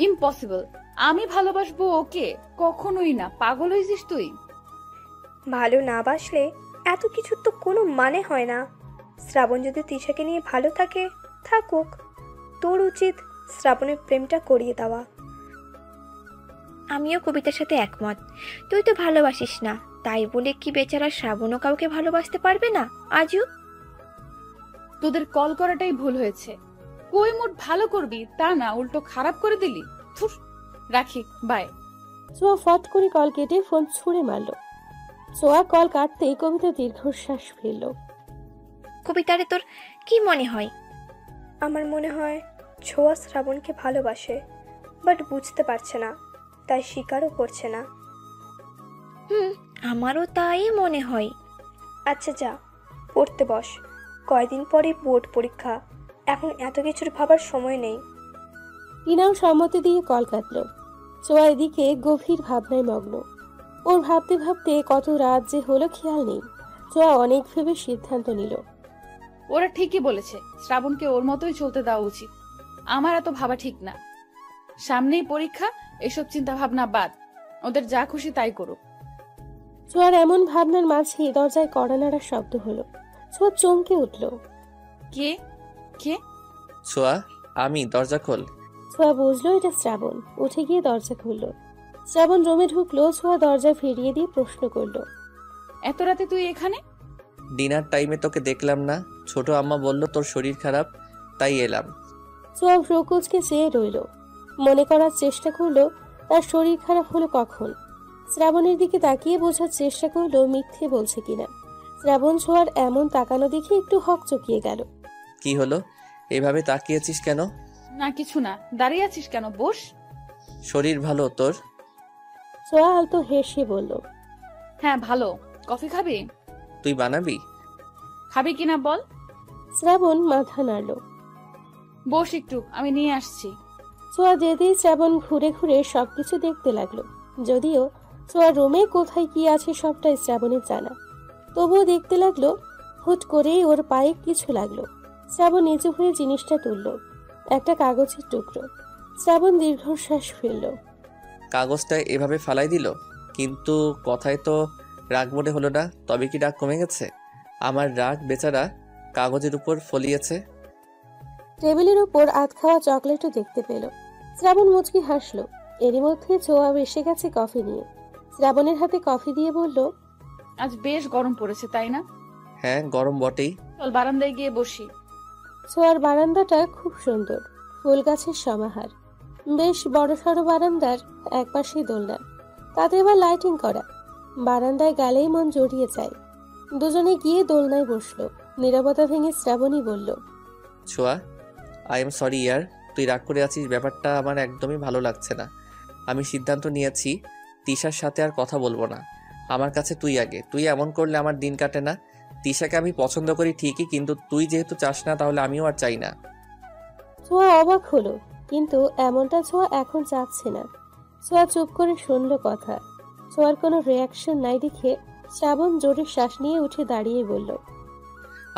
ইম্পসিবল, আমি ভালোবাসবো ওকে? কখনোই না, পাগল হয়েছিস তুই? ভালো না বাসলে এত কিছুর তো কোনো মানে হয় না। শ্রাবণ যদি তিশাকে নিয়ে ভালো থাকে, থাকুক। তোর উচিত শ্রাবণের প্রেমটা করিয়ে দেওয়া। আমিও কবিতার সাথে একমত। তুই তো ভালোবাসিস না, তাই বলে কি বেচারা শ্রাবণও কাউকে ভালোবাসতে পারবে না? আজও তোদের কল করাটাই ভুল হয়েছে। কই মুড ভালো করবি তা না, উল্টো খারাপ করে দিলি। থুর, রাখি, বাই। ছোঁয়া ফট করে কল কেটে ফোন ছুঁড়ে মারল। ছোঁয়া কল কাটতেই কবিতা দীর্ঘশ্বাস ফেলল। কবিতারে তোর কি মনে হয়? আমার মনে হয় ছোঁয়া শ্রাবণকে ভালোবাসে, বাট বুঝতে পারছে না, তাই স্বীকারও করছে না। আমারও তাই মনে হয়। আচ্ছা যা, পড়তে বস। কয়দিন পরে বোর্ড পরীক্ষা, এখন এত কিছুর ভাবার সময় নেই। টিনাও সম্মতি দিয়ে কল কাটল। ছোঁয়া এদিকে গভীর ভাবনায় মগ্ন। ওর ভাবতে ভাবতে কত রাত যে হলো খেয়াল নেই। ছোঁয়া অনেক ভেবে সিদ্ধান্ত নিল। ওরা ঠিকই বলেছে, শ্রাবণকে ওর মতোই চলতে দেওয়া উচিত। আমার এত ভাবা ঠিক না। সামনেই পরীক্ষা, এসব চিন্তা ভাবনা বাদ। ওদের যা খুশি তাই করুক। ছোঁয়ার এমন ভাবনার মাঝে দরজায় কড়া নাড়ার শব্দ হলো। ছোঁয়া চমকে উঠল। কে কে? ছোঁয়া, আমি, দরজা খোল। ছোঁয়া বুঝলো এটা শ্রাবণ। উঠে গিয়ে দরজা খুলল। শ্রাবণ রুমে ঢুকলো। ছোঁয়া দরজা ফিরিয়ে দিয়ে প্রশ্ন করলো, এত রাতে তুই এখানে? ডিনার টাইমে তোকে দেখলাম না, ছোট আম্মা বলল তোর শরীর খারাপ, তাই এলাম। ছোঁয়া প্রকোচকে চেয়ে রইল। মনে করার চেষ্টা করলো তার শরীর খারাপ হলো কখন। শ্রাবণের দিকে তাকিয়ে বোঝার চেষ্টা করলো মিথ্যে বলছে কিনা। শ্রাবণ ছোঁয়ার এমন তাকানো দেখে একটু হকচকিয়ে গেল। কি হলো, এভাবে তাকিয়েছিস কেন? না কিছু না, দাঁড়িয়ে আছিস কেন? বস। শরীর ভালো তোর? ছোঁয়া আলতো হেসে বলল, হ্যাঁ ভালো। কফি খাবি? তুই বানাবি? খাবি কিনা বল। শ্রাবণ মাথা নাড়ল। বস একটু, আমি নিয়ে আসছি। ছোঁয়া যেতেই শ্রাবণ ঘুরে ঘুরে সবকিছু দেখতে লাগলো। যদিও ছোঁয়ার রুমে কোথায় কি আছে সবটাই শ্রাবণের জানা, তবুও দেখতে লাগলো। হুট করেই ওর পায়ে কিছু লাগলো। শ্রাবণ নিচু হয়ে জিনিসটা তুললো। একটা কাগজের টুকরো। শ্রাবণ দীর্ঘশ্বাস ফেলল। কাগজটা এভাবে ফালাই দিল, কিন্তু কথায় তো রাগ মনে হলো না। তবে কি রাগ কমে গেছে? আমার রাগ বেচারা কাগজের উপর ফলিয়েছে। টেবিলের উপর আধ খাওয়া চকলেটও দেখতে পেল। শ্রাবণ মুচকি হাসলো। এরই মধ্যে ছোঁয়া এসে গেছে কফি নিয়ে। শ্রাবণের হাতে কফি দিয়ে বলল, আজ বেশ গরম পড়েছে তাই না? হ্যাঁ, গরম বটেই। চল বারান্দায় গিয়ে বসি। ছোঁয়ার বারান্দাটা খুব সুন্দর, ফুল গাছের সমাহার। বেশ বড়সড় বারান্দার একপাশে দোলনা, তাতে এবার লাইটিং করা। বারান্দায় গেলেই মন জড়িয়ে যায়। দুজনে গিয়ে দোলনায় বসলো। নীরবতা ভেঙে শ্রাবণী বলল, ছোঁয়া, আই এম সরি ইয়ার, তুই রাগ করে আছিস, ব্যাপারটা আমার একদমই ভালো লাগছে না। আমি সিদ্ধান্ত নিয়েছি তিশার সাথে আর কথা বলবো না। আমার কাছে তুই আগে। তুই এমন করলে আমার দিন কাটে না। তিশাকে আমি পছন্দ করি ঠিকই, কিন্তু তুই যেহেতু চাস না তাহলে আমিও আর চাই না। ছোঁয়া অবাক হলো, কিন্তু এমনটা ছোঁয়া এখন চাচ্ছে না। ছোঁয়া চুপ করে শুনল কথা। ছোঁয়ার কোনো রিয়াকশন নাই দেখে শ্রাবণ জোরে শ্বাস নিয়ে উঠে দাঁড়িয়ে বলল,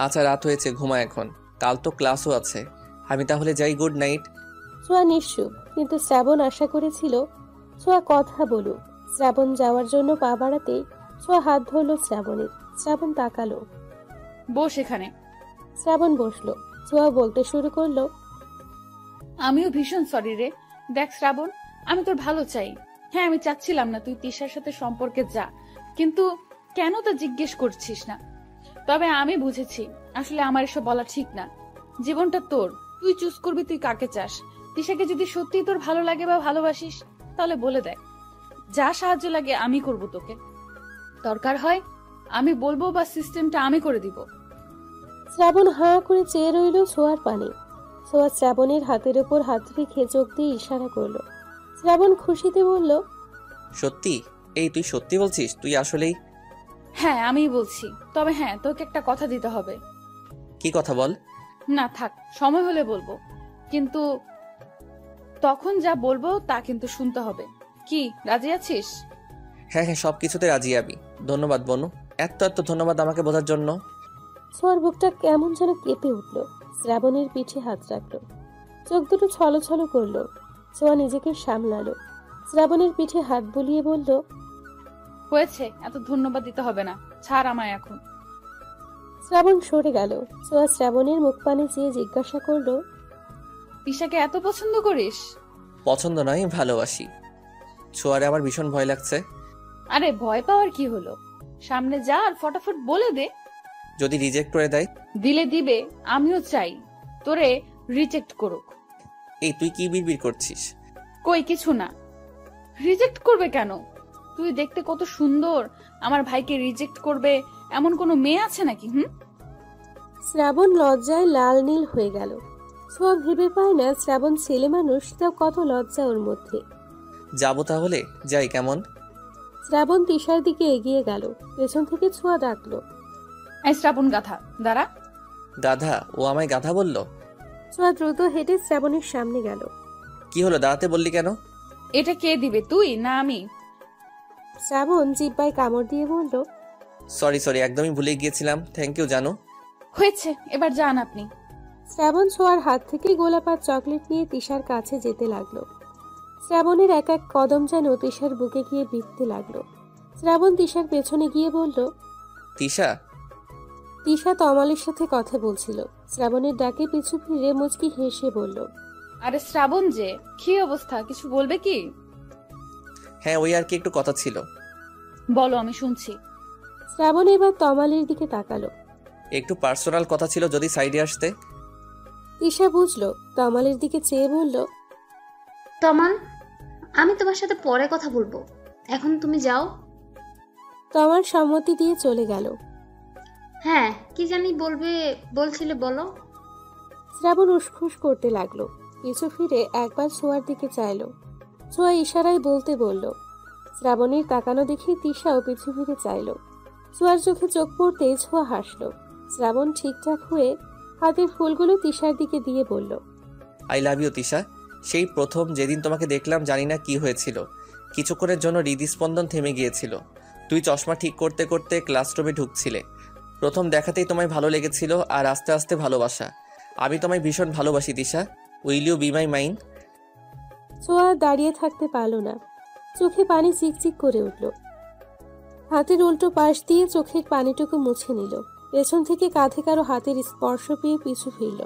আচ্ছা, রাত হয়েছে, ঘুমা এখন, কাল তো ক্লাসও আছে। আমি তাহলে যাই, গুড নাইট। ছোঁয়া নিশ্চুপ, কিন্তু শ্রাবণ আশা করেছিল ছোঁয়া কথা বলুক। শ্রাবণ যাওয়ার জন্য পা বাড়াতেই ছোঁয়া হাত ধরল শ্রাবণের। শ্রাবণ তাকালো। বস এখানে। শ্রাবণ বসলো। ছোঁয়া বলতে শুরু করলো, আমিও ভীষণ সরি রে। দেখ শ্রাবণ, আমি তোর ভালো চাই। হ্যাঁ, আমি চাচ্ছিলাম না তুই তিশার সাথে সম্পর্কে যা, কিন্তু কেন তা জিজ্ঞেস করছিস না। তবে আমি বুঝেছি আসলে আমার এসব বলা ঠিক না। জীবনটা তোর, তুই চুজ করবি তুই কাকে চাস। তিশাকে যদি সত্যিই তোর ভালো লাগে বা ভালোবাসিস তাহলে বলে দেখ, যা সাহায্য লাগে আমি করব তোকে। দরকার হয় আমি বলবো বা সিস্টেমটা আমি করে দিব। শ্রাবণ হাঁ করে চেয়ে রইল ছোঁয়ার পানে। ছোঁয়া শ্রাবণের হাতের ওপর হাত রেখে চোখ দিয়ে ইশারা করলো। শ্রাবণ খুশিতে বলল, সত্যি? এই তুই সত্যি বলছিস? তুই আসলেই? হ্যাঁ, আমি বলছি। তবে হ্যাঁ, তোকে একটা কথা দিতে হবে। কি কথা বল? না থাক, সময় হলে বলবো, কিন্তু তখন যা বলবো তা কিন্তু শুনতে হবে। কি, রাজি আছিস? হ্যাঁ হ্যাঁ, সবকিছুতে রাজি আমি। ধন্যবাদ বনু, এত এত ধন্যবাদ আমাকে বোঝার জন্য। ছোঁয়ার বুকটা কেমন যেন কেঁপে উঠল। শ্রাবণের পিঠে হাত রাখলো, চোখ দুটো ছলছল করলো। ছোঁয়া নিজেকে সামলালো। শ্রাবণের পিঠে হাত বুলিয়ে বলল, হয়েছে, এত ধন্যবাদ দিতে হবে না, ছাড় আমায় এখন। শ্রাবণ সরে গেল। ছোঁয়া শ্রাবণের মুখ পানে চেয়ে জিজ্ঞাসা করলো, তিশাকে এত পছন্দ করিস? পছন্দ নয়, ভালোবাসি। ছোঁয়ারে আমার ভীষণ ভয় লাগছে। আরে ভয় পাওয়ার কি হলো, সামনে যা আর ফটাফট বলে দে। যদি রিজেক্ট করে দেয়? দিলে দিবে, আমিও চাই তোরে রিজেক্ট করুক। এই তুই কি বিড়বিড় করছিস? কই কিছু না। রিজেক্ট করবে কেন? তুই দেখতে কত সুন্দর, আমার ভাইকে রিজেক্ট করবে এমন কোনো মেয়ে আছে নাকি? শ্রাবণ লজ্জায় লাল নীল হয়ে গেল। ছোঁয়া ভেবে পায় না শ্রাবণ ছেলে মানুষ, তাও কত লজ্জা ওর মধ্যে। যাবো তাহলে, যাই কেমন? শ্রাবণ তিশার দিকে এগিয়ে গেল। পেছন থেকে ছোঁয়া ডাকলো, এই শ্রাবণ গাধা, দাঁড়া। গাধা? ও আমায় গাধা বললো? ছোঁয়া দ্রুত হেঁটে শ্রাবণের সামনে গেল। কি হলো, দাঁড়াতে বললি কেন? এটা কে দিবে, তুই না আমি? শ্রাবণ জিহ্বায় কামড় দিয়ে বলল, সরি সরি, একদমই ভুলে গিয়েছিলাম। থ্যাংক ইউ জানু। হয়েছে, এবার যান আপনি। শ্রাবণ ছোঁয়ার হাত থেকে গোলাপ আর চকলেট নিয়ে তিশার কাছে যেতে লাগলো। শ্রাবণের এক এক কদম যেন তিশার বুকে গিয়ে বিঁধতে লাগলো। শ্রাবণ তিশার পেছনে গিয়ে বলল, তিশা। তিশা তমালের সাথে কথা বলছিল। শ্রাবণের ডাকে পিছু ফিরে মুচকি হেসে বলল, আরে শ্রাবণ যে, কি অবস্থা, কিছু বলবে কি? হ্যাঁ, ওই আর কি একটু কথা ছিল। বলো, আমি শুনছি। শ্রাবণ এবার তমালের দিকে তাকালো। একটু পার্সোনাল কথা ছিল, যদি সাইডে আসতে। তিশা বুঝলো, তমালের দিকে চেয়ে বলল, তমাল, আমি তোমার সাথে পরে কথা বলবো, এখন তুমি যাও। তমাল সম্মতি দিয়ে চলে গেল। হ্যাঁ, কি জানি বলছিলে, বলো। শ্রাবণ উসখুস করতে লাগলো। পিছু ফিরে একবার ছোঁয়ার দিকে চাইলো। ছোঁয়া ইশারায় বলতে বলল। শ্রাবণের তাকানো দেখে তিশাও পিছু ফিরে চাইলো। ছোঁয়ার চোখে চোখ পড়তেই ছোঁয়া হাসলো। শ্রাবণ ঠিকঠাক হয়ে হাতের ফুলগুলো তিশার দিকে দিয়ে বলল, আই লাভ ইউ তিশা। সেই প্রথম যেদিন তোমাকে দেখলাম, জানি না কি হয়েছিল, কিছুক্ষণের জন্য হৃদস্পন্দন থেমে গিয়েছিল। তুই চশমা ঠিক করতে করতে ক্লাসরুমে ঢুকছিলে। প্রথম দেখাতেই তোমায় ভালো লেগেছিল, আর আস্তে আস্তে ভালোবাসা। আমি তোমায় ভীষণ ভালোবাসি Tisha. Will you be my mine? Chhoya দাঁড়িয়ে থাকতে পারল না। চোখে পানি চিকচিক করে উঠল। হাতের উল্টো পাশ দিয়ে চোখের পানিটুকু মুছে নিল। পেছন থেকে কাঁধে কারো হাতের স্পর্শ পেয়ে পিছু ফিরল।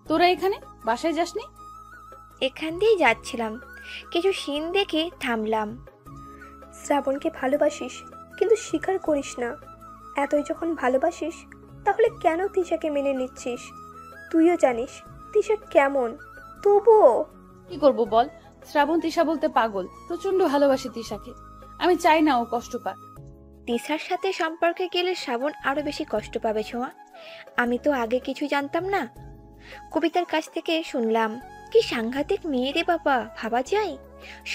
তোরা এখানে বাসায় যাসনি? এখান দিয়েই যাচ্ছিলাম, কিছু সিন দেখে থামলাম। শ্রাবণকে ভালোবাসিস, কিন্তু স্বীকার করিস না। এতই যখন ভালোবাসিস, তাহলে কেন তিশাকে মেনে নিচ্ছিস? তুইও জানিস তিশা কেমন, তবুও। কি করব বল, শ্রাবণ তিশা বলতে পাগল, প্রচন্ড ভালোবাসি তিশাকে। আমি চাই না ও কষ্ট পাক। তিশার সাথে সম্পর্কে গেলে শ্রাবণ আরো বেশি কষ্ট পাবে ছোঁয়া। আমি তো আগে কিছু জানতাম না, কবিতার কাছ থেকে শুনলাম। কি সাংঘাতিক মেয়ে রে বাবা, ভাবা যায়?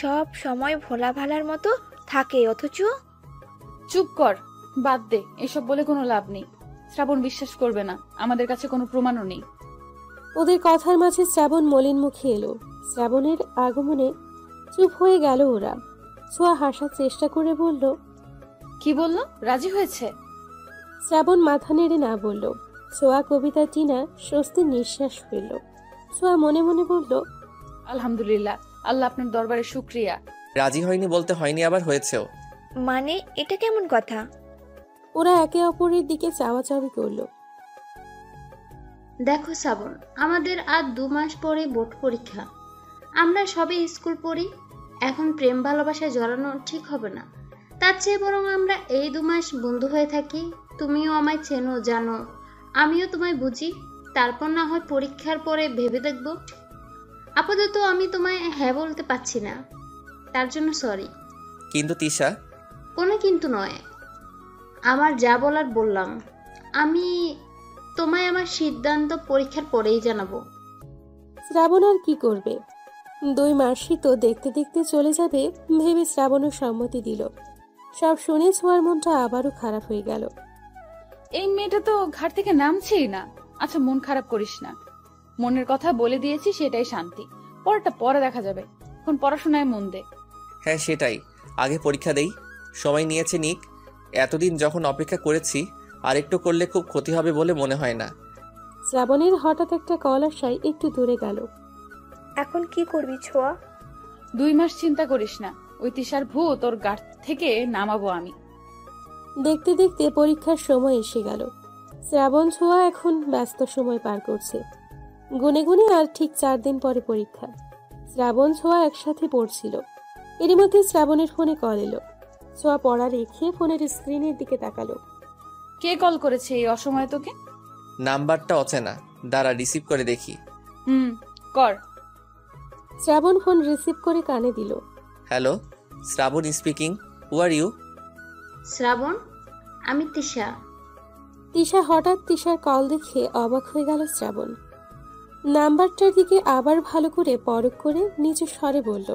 সব সময় ভোলা ভালার মতো থাকে, অথচ। চুপ কর, বাদ দে, এসব বলে কোনো লাভ নেই। শ্রাবণ বিশ্বাস করবে না, আমাদের কাছে কোনো প্রমাণও নেই। ওদের কথার মাঝে শ্রাবণ মলিন মুখে এলো। শ্রাবণের আগমনে চুপ হয়ে গেল ওরা। ছোঁয়া হাসার চেষ্টা করে বলল, কি বললো? রাজি হয়েছে? শ্রাবণ মাথা নেড়ে না বলল। ছোঁয়া, কবিতা, টিনা স্বস্তির নিঃশ্বাস ফেলল। ছোঁয়া মনে মনে বলল, আলহামদুলিল্লাহ, আল্লাহ আপনার দরবারে শুকরিয়া। রাজি হয়নি বলতে হয়নি, আবার হয়েছেও। মানে এটা কেমন কথা? ওরা একে অপরের দিকে চাওয়াচাওয়ি করলো। দেখো শ্রাবণ, আমাদের আর 2 মাস পরে বোর্ড পরীক্ষা। আমরা সবে স্কুল পড়ি, এখন প্রেম ভালোবাসায় জড়ানো ঠিক হবে না। তার চেয়ে বরং আমরা এই 2 মাস বন্ধু হয়ে থাকি। তুমিও আমায় চেনো, জানো, আমিও তোমায় বুঝি। তারপর না হয় পরীক্ষার পরে ভেবে দেখব। আপাতত আমি তোমায় হ্যাঁ বলতে পারছি না, তার জন্য সরি। কিন্তু তিশা। কোনো কিন্তু নয়, আমার যা বলার বললাম। আমি তোমায় আমার সিদ্ধান্ত পরীক্ষার পরেই জানাবো। শ্রাবণ আর কি করবে? 2 মাসই তো দেখতে দেখতে চলে যাবে ভেবে শ্রাবণের সম্মতি দিল। সব শুনে ছোঁয়ার মনটা আবারও খারাপ হয়ে গেল। এই মেয়েটা তো ঘাট থেকে নামছেই না। আচ্ছা, মন খারাপ করিস না, মনের কথা বলে দিয়েছি, সেটাই শান্তি। পরেরটা পরে দেখা যাবে, এখন পড়াশোনায় মন দে। হ্যাঁ সেটাই, আগে পরীক্ষা দেই। সময় নিয়েছে নিক, এতদিন যখন অপেক্ষা করেছি, আর একটু করলে খুব ক্ষতি হবে বলে মনে হয় না। শ্রাবণের হঠাৎ একটা কল আসায় একটু দূরে গেল। এখন কি করবি ছোঁয়া? 2 মাস চিন্তা করিস না, ওই তিশার ভূত তোর গাট থেকে নামাবো আমি। দেখতে দেখতে পরীক্ষার সময় এসে গেল। শ্রাবণ ছোঁয়া এখন ব্যস্ত সময় পার করছে। গুনে গুনে আর ঠিক 4 দিন পরে পরীক্ষা। শ্রাবণ ছোঁয়া একসাথে পড়ছিল। এরই মধ্যে শ্রাবণের ফোনে কল এলো। ছোঁয়া পড়া রেখে ফোনের স্ক্রিনের দিকে তাকালো। কে কল করেছে এই অসময়ে তোকে? নাম্বারটা অচেনা, দাঁড়া রিসিভ করে দেখি। কর। শ্রাবণ ফোন রিসিভ করে কানে দিল। Hello, Shrabon speaking. Who are you? Shrabon, আমি তিশা। তিশা। হঠাৎ তিশার কল দেখে অবাক হয়ে গেল শ্রাবণ। নাম্বারটার দিকে আবার ভালো করে পরখ করে নিজের স্বরে বলল,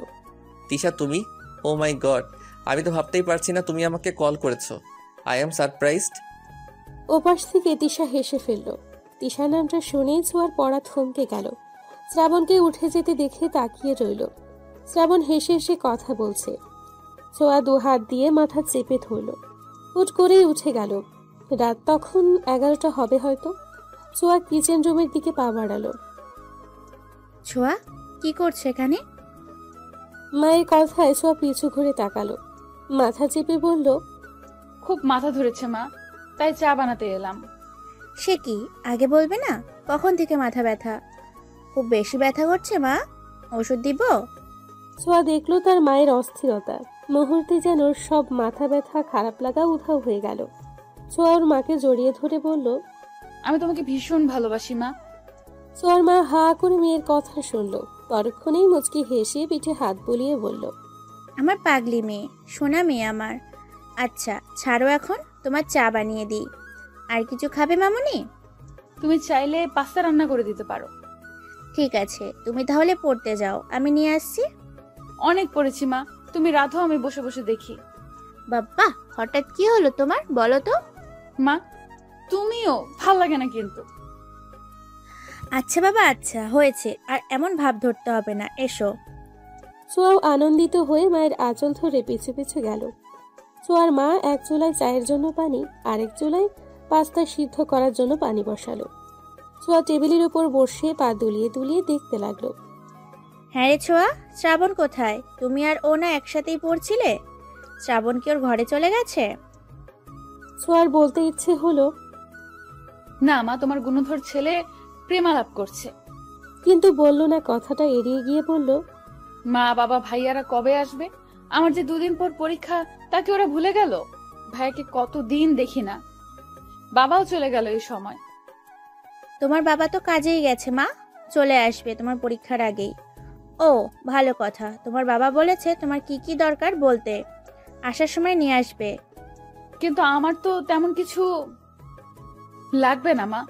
তিশা তুমি? ও মাই গড, আমি তো ভাবতেই পারছি না তুমি আমাকে কল করেছো। I am surprised. ওপাশ থেকে তিশা হেসে ফেলল। তিশা নামটা শুনেই ছোঁয়ার পড়া থমকে গেল। শ্রাবণকে উঠে যেতে দেখে তাকিয়ে রইল। শ্রাবণ হেসে হেসে কথা বলছে। ছোঁয়া 2 হাত দিয়ে মাথা চেপে ধরল। হুট করেই উঠে গেল। রাত তখন 11টা হবে হয়তো। ছোঁয়া কিচেন রুমের দিকে পা বাড়ালো। ছোঁয়া, কি করছে এখানে? মায়ের কথায় ছোঁয়া পিছু ঘুরে তাকালো। মাথা চেপে বলল, খুব মাথা ধরেছে মা, তাই চা বানাতে এলাম। সে কি, আগে বলবে না? কখন থেকে মাথা ব্যথা? খুব বেশি ব্যথা করছে মা, ওষুধ দিব? ছোঁয়া দেখলো তার মায়ের অস্থিরতা। মুহূর্তে যেন সব মাথা ব্যথা খারাপ লাগা উধাও হয়ে গেল। ছোঁয়া ওর মাকে জড়িয়ে ধরে বলল, আমি তোমাকে ভীষণ ভালোবাসি মা। ছোঁয়ার মা হা করে মেয়ের কথা শুনল। পরক্ষণেই মুচকি হেসে পিঠে হাত বুলিয়ে বলল, আমার পাগলি মেয়ে, সোনা মেয়ে আমার। আচ্ছা ছাড়ো, এখন তোমার চা বানিয়ে দিই। আর কিছু খাবে মামুনি? তুমি চাইলে পাস্তা রান্না করে দিতে পারো। ঠিক আছে, তুমি তাহলে পড়তে যাও, আমি নিয়ে আসছি। অনেক পড়েছি মা, তুমি রাধো, আমি বসে বসে দেখি। বাবা, হঠাৎ কি হলো তোমার, বলো তো? মা তুমিও, ভাল লাগে না কিন্তু। আচ্ছা বাবা, আচ্ছা হয়েছে, আর এমন ভাব ধরতে হবে না, এসো। ছোঁয়াও আনন্দিত হয়ে মায়ের আঁচল ধরে পিছু পিছু গেল। ছোঁয়ার মা এক চুলায় চায়ের জন্য পানি, আরেক চুলায় পাস্তা সিদ্ধ করার জন্য পানি বসালো। ছোঁয়া টেবিলের উপর বসে পা দুলিয়ে দুলিয়ে দেখতে লাগলো। হ্যাঁ রে ছোঁয়া, শ্রাবণ কোথায়? তুমি আর ও না একসাথেই পড়ছিলে? শ্রাবণ কি ওর ঘরে চলে গেছে? ছোঁয়ার বলতে ইচ্ছে হলো, না মা, তোমার গুণধর ছেলে প্রেমালাপ করছে। কিন্তু বলল না। কথাটা এড়িয়ে গিয়ে বলল, মা বাবা ভাইয়ারা কবে আসবে? আমার যে 2 দিন পর পরীক্ষা, তাকে ওরা ভুলে গেল? ভাইয়াকে কতদিন দেখি না, বাবাও চলে গেল এই সময়। তোমার বাবা তো কাজেই গেছে মা, চলে আসবে তোমার পরীক্ষার আগেই। ও ভালো কথা, তোমার বাবা বলেছে তোমার কি কি দরকার বলতে, আসার সময় নিয়ে আসবে। কিন্তু আমার তো তেমন কিছু লাগবে না মা।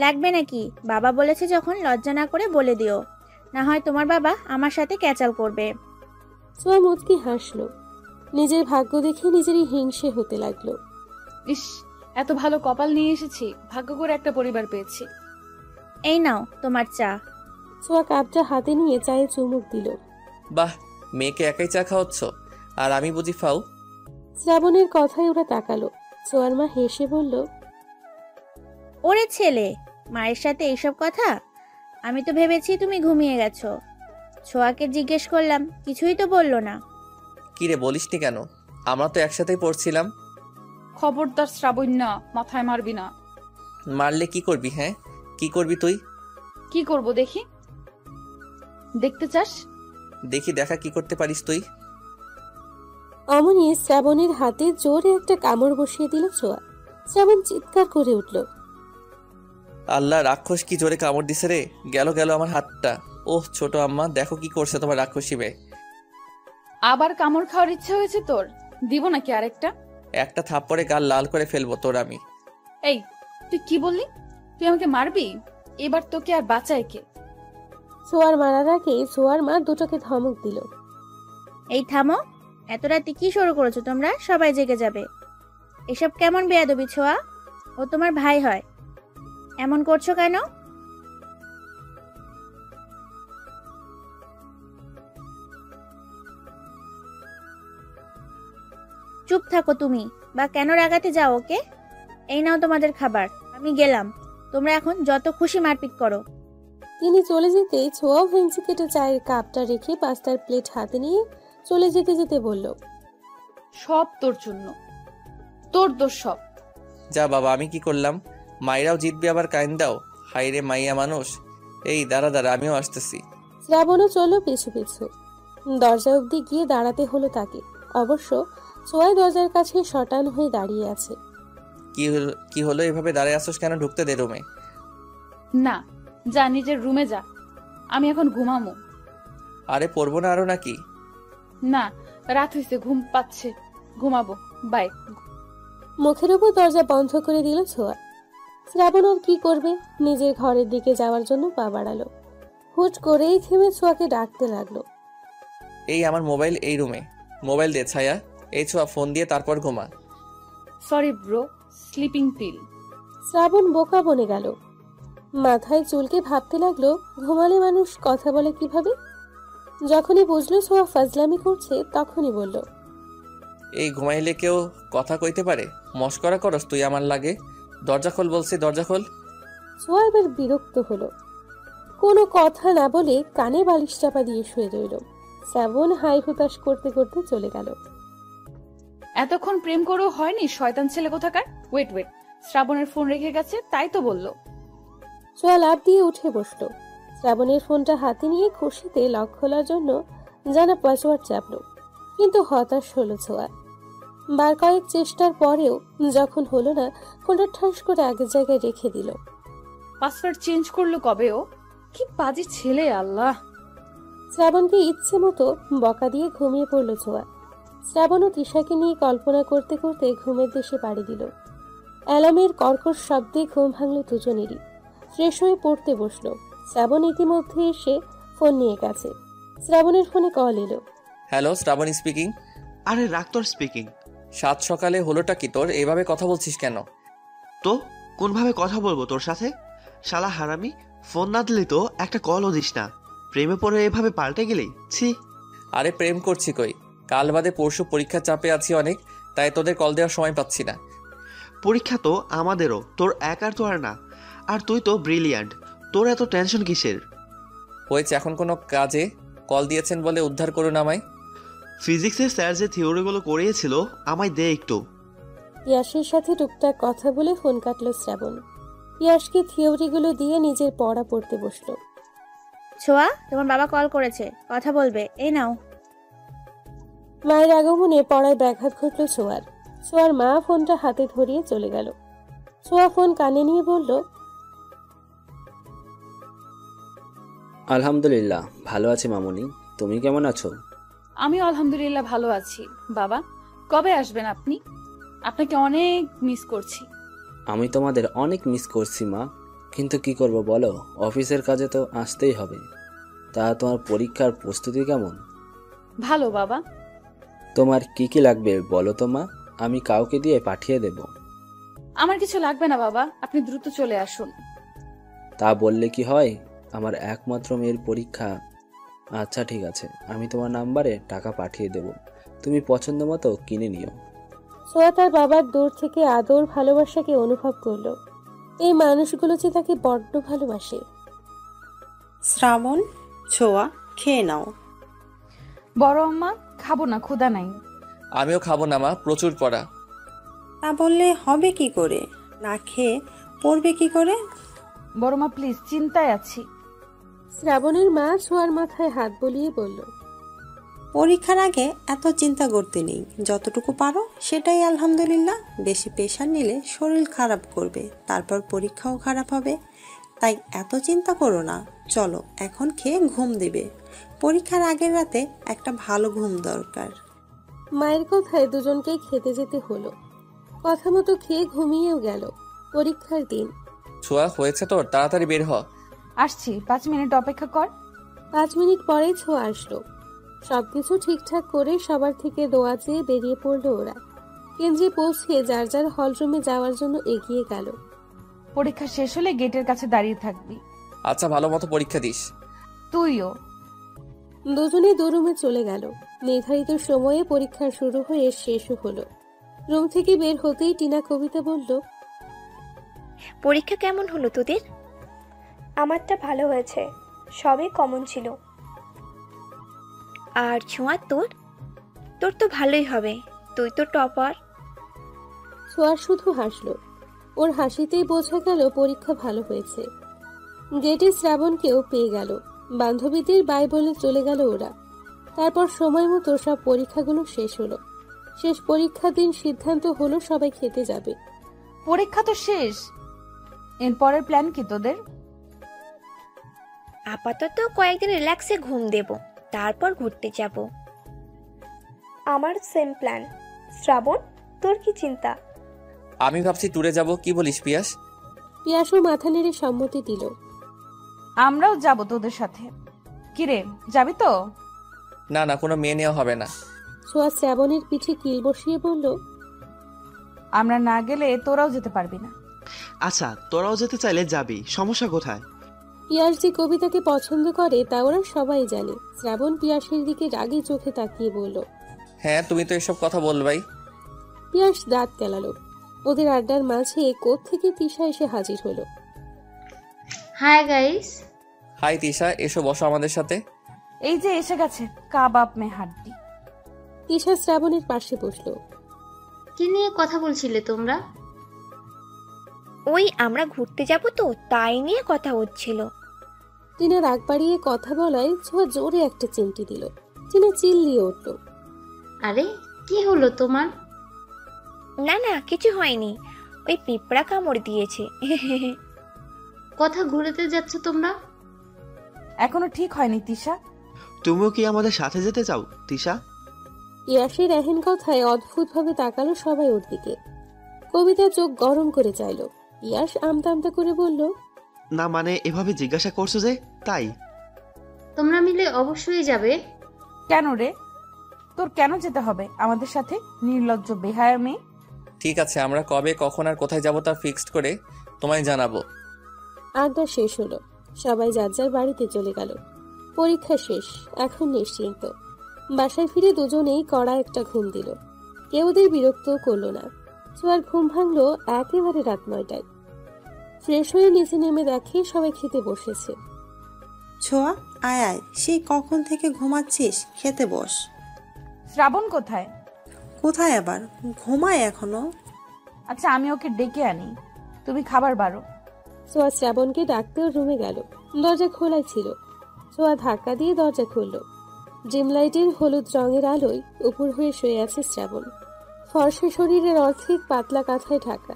লাগবে নাকি? বাবা বলেছে যখন লজ্জা না করে বলে দিও, না হয় তোমার বাবা আমার সাথে ক্যাচাল করবে। সোয়া মুচকি হাসলো। নিজের ভাগ্য দেখে নিজেরই হিংসে হতে লাগলো। ইস, এত ভালো কপাল নিয়ে এসেছি, ভাগ্য করে একটা পরিবার পেয়েছি। এই নাও তোমার চা। সোয়া কাপটা হাতে নিয়ে চায়ে চুমুক দিল। বাহ, মেয়েকে একাই চা খাওয়াচ্ছ, আর আমি বুঝি ফাও? শ্রাবণের কথায় ওরা তাকালো। সোয়ার মা হেসে বলল, ওরে ছেলে, মায়ের সাথে এইসব কথা? আমি তো ভেবেছি তুমি ঘুমিয়ে গেছো। ছোঁয়াকে জিজ্ঞেস করলাম, কিছুই তো বললো না। কিরে, বলিসনি কেন? আমরা তো একসাথেই পড়ছিলাম। খবরদার শ্রাবণ্যা, মাথায় মারবি না। মারলে কি করবি? হ্যাঁ, কি করবি তুই? কি করব দেখি? দেখতে চাস? দেখি, দেখা কি করতে পারিস তুই। অমনি শ্রাবণের হাতে জোরে একটা কামড় বসিয়ে দিল সোয়া। শ্রাবণ চিৎকার করে উঠল। আল্লাহ, রাক্ষস কি জোরে কামড় দিছে রে! গেল গেল আমার হাতটা। ওহ ছোট আম্মা, দেখো কি করছে তোমার রাক্ষসী মেয়ে। আবার কামড় খাওয়ার ইচ্ছে হয়েছে তোর? দিব নাকি আরেকটা? একটা থাপ্পড়ে গাল লাল করে ফেলবো তোর আমি। এই, তুই কি বললি? তুই আমাকে মারবি? এবার তোকে আর বাঁচায় কে? সোয়ার মারার আগে সোয়ার মা দুটোকে ধমক দিল। এই থামো, এত রাতে কি শুরু করেছো তোমরা? সবাই জেগে যাবে। এসব কেমন বেয়াদবি ছোঁয়া? ও তোমার ভাই হয়, এমন করছো কেন? চুপ থাকো তুমি, বা কেন রাগাতে যাও ওকে? এই নাও তোমাদের খাবার, আমি গেলাম। তোমরা এখন যত খুশি মারপিট করো। তিনি চলে যেতে ছোঁয়াও ভেঙচি কেটে চায়ের কাপটা রেখে পাস্তার প্লেট হাতে নিয়ে চলে যেতে যেতে বলল, সব তোর জন্য, তোর দোষ সব। যা বাবা, আমি কি করলাম? মাইরাও জিতবে আবার কাইন দাও। হাই রে মাইয়া মানুষ। এই দাঁড়া দাঁড়া, আমিও আসতেছি। শ্রাবণও চলল পিছু পিছু। দরজা অবধি গিয়ে দাঁড়াতে হলো তাকে। অবশ্য সোয়াই দরজার কাছে শটান হয়ে দাঁড়িয়ে আছে। কি হলো এভাবে দাঁড়িয়ে আসোস কেন? ঢুকতে দে রুমে। না, যা নিজের রুমে যা, আমি এখন ঘুমামো। আরে পড়বো না আরো নাকি? না, রাত হয়েছে, ঘুম পাচ্ছে, ঘুমাবো, বাই। মুখের উপর দরজা বন্ধ করে দিল ছোঁয়া। শ্রাবণ আর কি করবে, নিজের ঘরের দিকে যাওয়ার জন্য পা বাড়ালো। হুট করেই থেমে ছোঁয়াকে ডাকতে লাগলো। এই আমার মোবাইল এই রুমে। মোবাইল দে ছায়া। এই ছোঁয়া, ফোন দিয়ে তারপর ঘুমা। Sorry bro, sleeping pill. Shrabon বোকা বনে গেল। মাথায় চুলকে ভাবতে লাগলো, ঘুমালে মানুষ কথা বলে কিভাবে। যখনই বুঝলো ছোঁয়া ফাজলামি করছে, তখনই বলল, এই ঘুমাইলে কেউ কথা কইতে পারে? মস্করা করস তুই আমার লাগে? দরজা খোল বলছি, দরজা খোল। ছোঁয়া এবার বিরক্ত হলো। কোনো কথা না বলে কানে বালিশ চাপা দিয়ে শুয়ে রইল। শ্রাবণ হাই হুতাশ করতে করতে চলে গেল। এতক্ষণ প্রেম করেও হয়নি, শয়তান ছেলে কোথাকার। ওয়েট ওয়েট, শ্রাবণের ফোন রেখে গেছে, তাই তো বললো। ছোঁয়া লাফ দিয়ে উঠে বসলো। শ্রাবণের ফোনটা হাতে নিয়ে খুশিতে লক খোলার জন্য জানা পাসওয়ার্ড চাপলো, কিন্তু হতাশ হলো ছোঁয়া। বার কয়েক চেষ্টার পরেও যখন হলো না, ফোনটা ঠাস করে আগের জায়গায় রেখে দিল। পাসওয়ার্ড চেঞ্জ করলো কবে ও? কি বাজে ছেলে, আল্লাহ। শ্রাবণকে ইচ্ছে মতো বকা দিয়ে ঘুমিয়ে পড়ল ছোঁয়া। শ্রাবণ ও তৃষাকে নিয়ে কল্পনা করতে করতে ঘুমের দেশে পাড়ি দিল। অ্যালার্মের কর্কশ শব্দে ঘুম ভাঙল দুজনেরই। ফ্রেশ হয়ে পড়তে বসলো। শ্রাবণ ইতিমধ্যে এসে ফোন নিয়ে গেছে। শ্রাবণের ফোনে কল এলো। Hello, Shrabon speaking. আরে রাক্তর স্পিকিং। সাত সকালে হলোটা কি তোর? এভাবে কথা বলছিস কেন? তো কোনভাবে কথা বলবো তোর সাথে? শালা হারামি, ফোন না দিলে তো একটা কলও দিস না। প্রেমে পড়ে এভাবে পাল্টে গেলি, ছি। আরে প্রেম করছি কই, কাল বাদে পরশু পরীক্ষার চাপে আছি অনেক, তাই তোদের কল দেওয়ার সময় পাচ্ছি না। পরীক্ষা তো আমাদেরও, তোর একার তো আর না। আর তুই তো ব্রিলিয়ান্ট, তোর এত টেনশন কিসের? হয়েছে, এখন কোনো কাজে কল দিয়েছেন বলে উদ্ধার করুন আমায়। ফিজিক্সের স্যার যে থিওরিগুলো করিয়েছিল, আমায় দে একটু। ইয়াসের সাথে টুকটাক কথা বলে ফোন কাটলো শ্রাবণ। ইয়াসকে থিওরিগুলো দিয়ে নিজের পড়া পড়তে বসলো। ছোঁয়া, তোমার বাবা কল করেছে, কথা বলবে, এই নাও। মায়ের আগমনে পড়ায় ব্যাঘাত ঘটল ছোঁয়ার। ছোঁয়ার মা ফোনটা হাতে ধরিয়ে চলে গেল। ছোঁয়া ফোন কানে নিয়ে বলল, আলহামদুলিল্লাহ ভালো আছি মামুনি, তুমি কেমন আছো? আমিও আলহামদুলিল্লাহ ভালো আছি। বাবা, কবে আসবেন আপনি? আপনাকে অনেক মিস করছি। আমি তোমাদের অনেক মিস করছি মা, কিন্তু কি করব বলো, অফিসের কাজে তো আসতেই হবে। তা তোমার পরীক্ষার প্রস্তুতি কেমন? ভালো বাবা। তোমার কি কি লাগবে বলো তো মা, আমি কাউকে দিয়ে পাঠিয়ে দেব। আমার কিছু লাগবে না বাবা, আপনি দ্রুত চলে আসুন। তা বললে কি হয়, আমার একমাত্র মেয়ের পরীক্ষা। আচ্ছা ঠিক আছে, আমি তোমার নাম্বারে টাকা পাঠিয়ে দেব, তুমি পছন্দ মতো কিনে নিও। ছোঁয়া তার বাবার দূর থেকে আদর ভালোবাসাকে অনুভব করলো। এই মানুষগুলো যে তাকে বড্ড ভালোবাসে। শ্রাবণ, ছোঁয়া, খেয়ে নাও। বড় আম্মা, খাবো না, ক্ষুধা নাই। আমিও খাবো না মা, প্রচুর পড়া। তা বললে হবে কি করে? না খেয়ে পড়বে কি করে? বড় মা প্লিজ, চিন্তায় আছি। শ্রাবণের মা ছোঁয়ার মাথায় হাত বুলিয়ে বলল, পরীক্ষার আগে এত চিন্তা করতে নেই, যতটুকু পারো সেটাই আলহামদুলিল্লাহ। বেশি প্রেশার নিলে শরীর খারাপ করবে, তারপর পরীক্ষাও খারাপ হবে। তাই এত চিন্তা করো না, চলো এখন খেয়ে ঘুম দিবে। পরীক্ষার আগের রাতে একটা ভালো ঘুম দরকার। মায়ের কথায় দুজনকেই খেতে যেতে হলো। কথা মতো খেয়ে ঘুমিয়েও গেল। পরীক্ষার দিন। ছোঁয়া, হয়েছে তোর, তাড়াতাড়ি বের হ। আসছি, 5 মিনিট অপেক্ষা কর। 5 মিনিট পরেই ছোঁয়া আসলো। সবকিছু ঠিকঠাক করে সবার থেকে দোয়া চেয়ে বেরিয়ে পড়লো ওরা। কেন্দ্রে পৌঁছে যার যার হলরুমে যাওয়ার জন্য এগিয়ে গেল। পরীক্ষা শেষ হলে গেটের কাছে দাঁড়িয়ে থাকবি। আচ্ছা, ভালো মতো পরীক্ষা দিস। তুইও। দুজনে রুমে চলে গেল। নির্ধারিত সময়ে পরীক্ষা শুরু হয়ে শেষও হলো। রুম থেকে বের হতেই টিনা কবিতা বলল, পরীক্ষা কেমন হলো তোদের? আমারটা ভালো হয়েছে, সবই কমন ছিল। আর ছোঁয়া, তোর তোর তো ভালোই হবে, তুই তো টপার। ছোঁয়া শুধু হাসলো। ওর হাসিতেই বোঝা গেল পরীক্ষা ভালো হয়েছে। গেটে শ্রাবণকেও পেয়ে গেল। বান্ধবীদের বাই বলে চলে গেল ওরা। তারপর সময় মতো সব পরীক্ষাগুলো শেষ হলো। শেষ পরীক্ষার দিন সিদ্ধান্ত হলো সবাই খেতে যাবে। পরীক্ষা তো শেষ, এরপরের প্ল্যান কি তোদের? আপাতত কয়েকদিন রিল্যাক্সে ঘুম দেব, তারপর ঘুরতে যাব। আমার সেম প্ল্যান। শ্রাবণ, তোর কি চিন্তা? আমি ভাবছি ট্যুরে যাব, কি বলিস পিয়াস? পিয়াসও মাথা নেড়ে সম্মতি দিল। আমরাও যাব তোদের সাথে। কিরে, যাবি তো? না না, কোনো মেয়ে নেওয়া হবে না। ছোঁয়া শ্রাবণের পিঠে কিল বসিয়ে বলল, আমরা না গেলে তোরাও যেতে পারবি না। আচ্ছা, তোরাও যেতে চাইলে যাবি, সমস্যা কোথায়? পিয়াস যে কবিতাকে পছন্দ করে তা ওরা সবাই জানে। শ্রাবণ পিয়াসের দিকে রাগী চোখে তাকিয়ে বলল, হ্যাঁ, তুমি তো এসব কথা বলবাই। পিয়াস দাঁত কেলালো। ওদের আড্ডার মাঝে কোত্থেকে তিশা এসে হাজির হলো। Hi guys. হাই তিশা, এসো বসো আমাদের সাথে। এই যে এসে গেছে কাবাব মে হাড্ডি। তিশা শ্রাবণের পাশে বসলো। কি নিয়ে কথা বলছিলে তোমরা? ওই আমরা ঘুরতে যাব তো, তাই নিয়ে কথা হচ্ছিল। টিনা রাগ বাড়িয়ে কথা বলায় ছোঁয়া জোরে একটা চিমটি দিল। টিনা চিল্লিয়ে উঠল, আরে কি হলো তোমার? না না, কিছু হয়নি, ওই পিঁপড়া কামড় দিয়েছে। কথা ঘুরেতে যাচ্ছ তোমরা? এখনো ঠিক হয়নি তিশা। তুমিও কি আমাদের সাথে যেতে চাও তিশা? ইয়াসের এহেন কথায় অদ্ভুতভাবে তাকালো সবাই ওর দিকে। কবিতা চোখ গরম করে চাইল। ইয়াস আমতা আমতা করে বলল, না মানে এভাবে জিজ্ঞাসা করছো যে, তাই। তোমরা মিলে অবশ্যই যাবে। কেন রে, তোর কেন যেতে হবে আমাদের সাথে, নির্লজ্জ বেহায়া মেয়ে? ঠিক আছে, আমরা কবে কখন আর কোথায় যাব তা ফিক্সড করে তোমায় জানাবো। আড্ডা শেষ হলো। সবাই যার যার বাড়িতে চলে গেল। পরীক্ষা শেষ, এখন নিশ্চিন্ত। বাসায় ফিরে দুজনেই কড়া একটা ঘুম দিল। কেউ ওদের বিরক্ত করলো না। ছোঁয়ার ঘুম ভাঙলো একেবারে রাত 9টায়। ফ্রেশ হয়ে নিচে নেমে দেখে সবাই খেতে বসেছে। ছোঁয়া, আয় আয়, সেই কখন থেকে ঘুমাচ্ছিস, খেতে বস। শ্রাবণ কোথায়? কোথায় আবার, ঘুমায় এখনো। আচ্ছা, আমি ওকে ডেকে আনি, তুমি খাবার বাড়ো। ছোঁয়া শ্রাবণকে ডাকতেও রুমে গেল। দরজা খোলাই ছিল। ছোঁয়া ধাক্কা দিয়ে দরজা খুলল। ডিম লাইটের হলুদ রঙের আলোয় উপর হয়ে শুয়ে আছে শ্রাবণ। ফর্সা শরীরের অর্ধেক পাতলা কাঁথায় ঢাকা।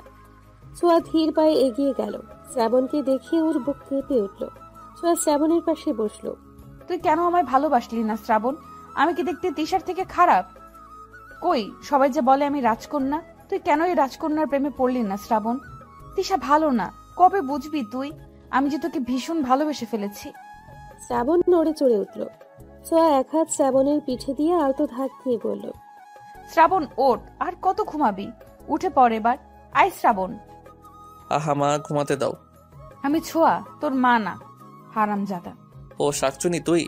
ছোঁয়া ধীর পায়ে এগিয়ে গেল। শ্রাবণকে দেখে ওর বুক কেঁপে উঠল। ছোঁয়া শ্রাবণের পাশে বসলো। তুই কেন আমায় ভালোবাসলি না শ্রাবণ? আমি কি দেখতে তিশার থেকে খারাপ? কই সবাই যে বলে আমি রাজকন্যা, তুই কেন এই রাজকন্যার প্রেমে পড়লি না শ্রাবণ? তিশা ভালো না, কবে বুঝবি তুই? আমি যে তোকে ভীষণ ভালোবেসে ফেলেছি। শ্রাবণ নড়ে চড়ে উঠল। ছোঁয়া এক হাত শ্রাবণের পিঠে দিয়ে আলতো ধাক দিয়ে বলল, শ্রাবণ ওঠ, আর কত ঘুমাবি? উঠে পড় এবার। আয় শ্রাবণ। আহা মা, ঘুমাতে দাও। আমি ছোঁয়া, তোর মা না, হারামজাদা। ও শাকচুনি তুই,